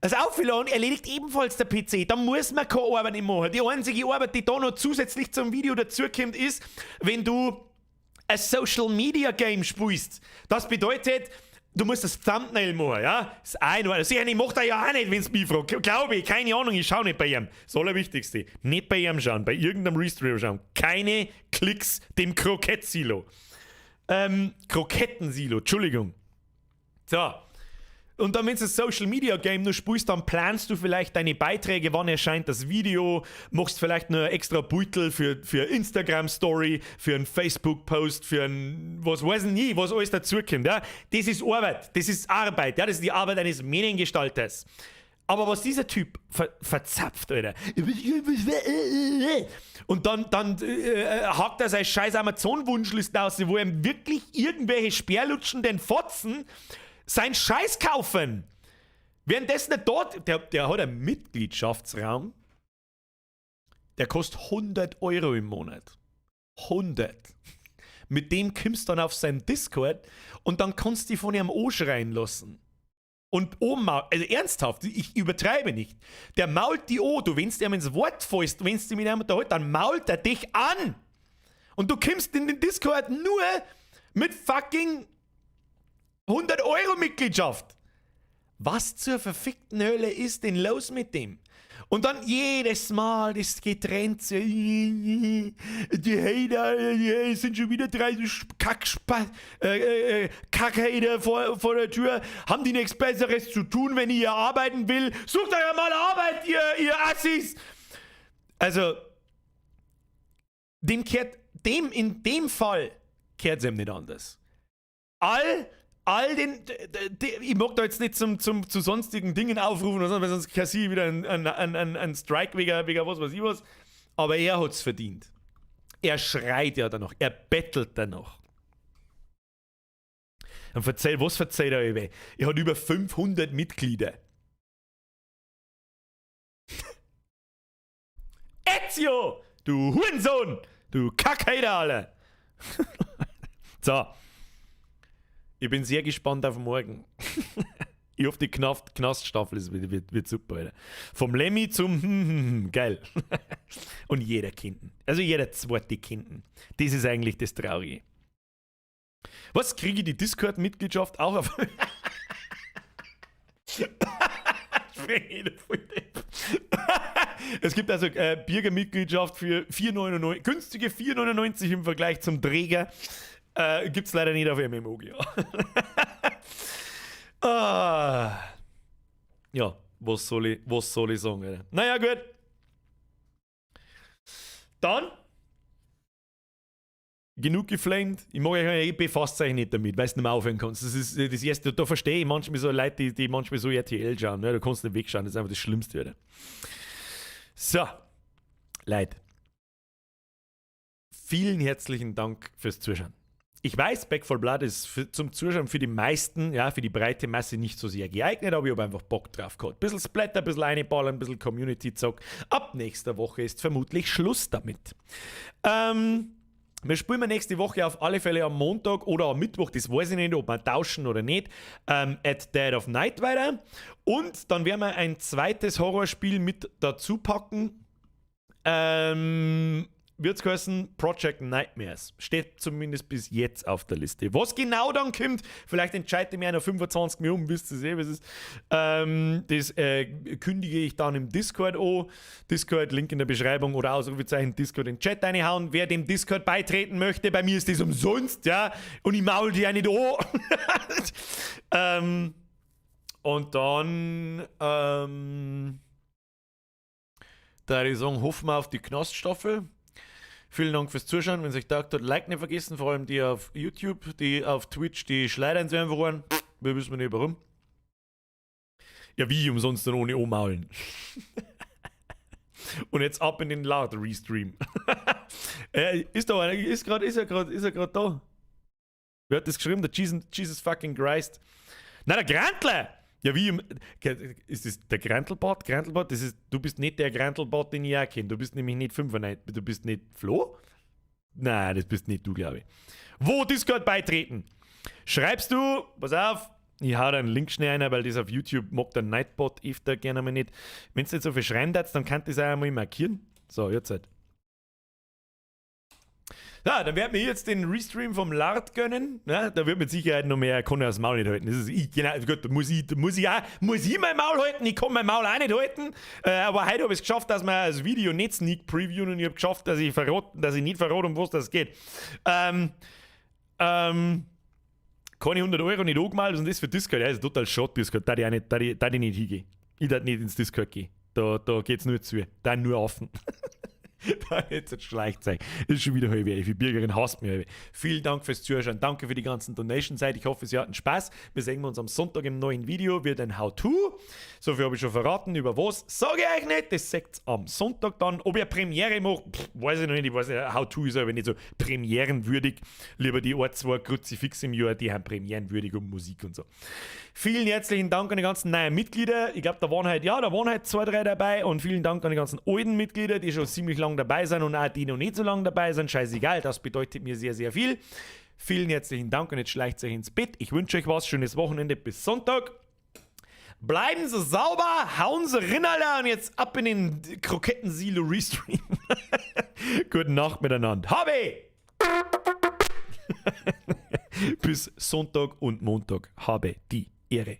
Das Aufladen erledigt ebenfalls der PC. Da muss man keine Arbeit mehr machen. Die einzige Arbeit, die da noch zusätzlich zum Video dazukommt, ist, wenn du ein Social Media Game spielst. Das bedeutet, du musst das Thumbnail machen, ja? Das ist ein, sicher, ich mach das ja auch nicht, wenn es mich fragt. Glaube ich, keine Ahnung, ich schaue nicht bei ihm. Das Allerwichtigste. Nicht bei ihm schauen, bei irgendeinem Restreamer schauen. Keine Klicks dem Krokett-Silo. Kroketten-Silo, Entschuldigung. So. Und dann, wenn du das Social Media Game nur spielst, dann planst du vielleicht deine Beiträge, wann erscheint das Video, machst vielleicht noch extra Beutel für Instagram Story, für einen Facebook Post, für ein, was weiß ich nie, was alles dazukommt, ja. Das ist Arbeit, das ist Arbeit, ja, das ist die Arbeit eines Mediengestalters. Aber was dieser Typ verzapft, Alter. Und dann hakt er seine scheiß Amazon-Wunschliste aus, wo ihm wirklich irgendwelche sperrlutschenden Fotzen sein Scheiß kaufen. Währenddessen dort, der hat einen Mitgliedschaftsraum, der kostet 100 € im Monat. 100. Mit dem kommst du dann auf seinen Discord und dann kannst du dich von ihm anschreien lassen. Und oben, also ernsthaft, ich übertreibe nicht. Der mault die an, du, wenn du ihm ins Wort fällst, wenn du mit ihm unterhältst, dann mault er dich an. Und du kommst in den Discord nur mit fucking 100 € Mitgliedschaft. Was zur verfickten Hölle ist denn los mit dem? Und dann jedes Mal das Getränk, die Hater, sind schon wieder 3 Kackhater vor der Tür, haben die nichts Besseres zu tun, wenn ihr arbeiten will. Sucht euch mal Arbeit, ihr Assis! Also, in dem Fall kehrt es ihm nicht anders. Ich mag da jetzt nicht zu sonstigen Dingen aufrufen, oder so, weil sonst kassiere ich wieder einen Strike wegen was weiß ich was. Aber er hat es verdient. Er schreit ja danach, er bettelt danach. Und was verzeiht er über? Er hat über 500 Mitglieder. Ezio! Du Hurensohn! Du Kackhater, alle! So. Ich bin sehr gespannt auf morgen. Ich hoffe, die Knaststaffel wird super, Alter. Vom Lemmy zum geil. Und jeder Kinden. Also jeder zweite Kinden. Das ist eigentlich das Traurige. Was kriege ich die Discord-Mitgliedschaft auch auf? Es gibt also Bürgermitgliedschaft für 4,99, günstige 4,99 im Vergleich zum Träger. Gibt's leider nicht auf MMOG. Ja, was soll ich sagen? Alter? Naja, gut. Dann genug geflamed. Ich mag euch befasst euch nicht damit, weil du nicht mehr aufhören kannst. Das ist das erste, da verstehe ich manchmal so Leute, die manchmal so RTL schauen. Ne? Da kannst du nicht wegschauen, das ist einfach das Schlimmste. Oder? So, Leute. Vielen herzlichen Dank fürs Zuschauen. Ich weiß, Back 4 Blood ist zum Zuschauen für die meisten, ja, für die breite Masse nicht so sehr geeignet, aber ich habe einfach Bock drauf gehabt. Ein bisschen Splatter, ein bisschen einballern, ein bisschen Community-Zock. Ab nächster Woche ist vermutlich Schluss damit. Wir spielen nächste Woche auf alle Fälle am Montag oder am Mittwoch, das weiß ich nicht, ob wir tauschen oder nicht, at Dead of Night weiter. Und dann werden wir ein zweites Horrorspiel mit dazu packen. Wird's heißen Project Nightmares. Steht zumindest bis jetzt auf der Liste. Was genau dann kommt, vielleicht entscheide ich mich nach 25 Minuten, wisst ihr sehen, was ist. Das kündige ich dann im Discord an. Discord, Link in der Beschreibung oder Ausrufezeichen Discord in den Chat reinhauen. Wer dem Discord beitreten möchte, bei mir ist das umsonst, ja. Und ich maul die ja nicht an. Und dann da ich sagen, hoffen wir auf die Knaststaffel. Vielen Dank fürs Zuschauen. Wenn es euch taugt hat, Like nicht vergessen, vor allem die auf YouTube, die auf Twitch, die schleudern sie einfach an. Wir wissen nicht warum. Ja, wie umsonst dann ohne Umaulen. Und jetzt ab in den Loud-Restream. Ist er gerade da? Wer hat das geschrieben? Der Jesus fucking Christ. Na, der Grantler! Ja, wie ist das der Grantelbot? Grantelbot, das ist, du bist nicht der Grantelbot, den ich auch kenne. Du bist nämlich nicht 95. Du bist nicht Flo? Nein, das bist nicht du, glaube ich. Wo Discord beitreten? Schreibst du, pass auf, ich hau da einen Link schnell rein, weil das auf YouTube mag der Nightbot öfter gerne mal nicht. Wenn es nicht so viel schreiben darfst, dann kannst du das auch einmal markieren. So, jetzt halt. Ja, dann werden wir jetzt den Restream vom Lard gönnen. Ja, da wird mit Sicherheit noch mehr, kann er das Maul nicht halten. Das ist ich, genau, gut, muss ich mein Maul halten, ich kann mein Maul auch nicht halten. Aber heute habe ich es geschafft, dass wir das Video nicht sneak previewen und ich habe geschafft, dass ich nicht verrate, um was das geht. Kann ich 100 € nicht angemalt und das für Discord, ja, das ist total Shot Discord, da ich nicht hingehen. Ich darf nicht ins Discord gehen. Da geht's nur zu. Da nur offen. Jetzt schleicht sein. Ist schon wieder halb. Die Bürgerin hasst mich. Vielen Dank fürs Zuschauen. Danke für die ganzen Donation-Seiten. Ich hoffe, Sie hatten Spaß. Wir sehen uns am Sonntag im neuen Video. Wird ein How-To. So viel habe ich schon verraten. Über was? Sage ich euch nicht. Das seht ihr am Sonntag dann. Ob ihr Premiere macht, weiß ich noch nicht. Ich weiß nicht, How-To ist aber nicht so premierenwürdig. Lieber die 1-2 Kruzifix im Jahr, die haben premierenwürdig und Musik und so. Vielen herzlichen Dank an die ganzen neuen Mitglieder. Ich glaube, da waren halt 2, 3 dabei. Und vielen Dank an die ganzen alten Mitglieder, die schon ziemlich lange dabei sind und auch die noch nicht so lange dabei sind. Scheißegal, das bedeutet mir sehr, sehr viel. Vielen herzlichen Dank und jetzt schleicht euch ins Bett. Ich wünsche euch was, schönes Wochenende bis Sonntag. Bleiben Sie sauber, hauen Sie rein, Alter, und jetzt ab in den Kroketten-Silo-Restream. Gute Nacht miteinander. Hobby! Bis Sonntag und Montag habe die Ehre.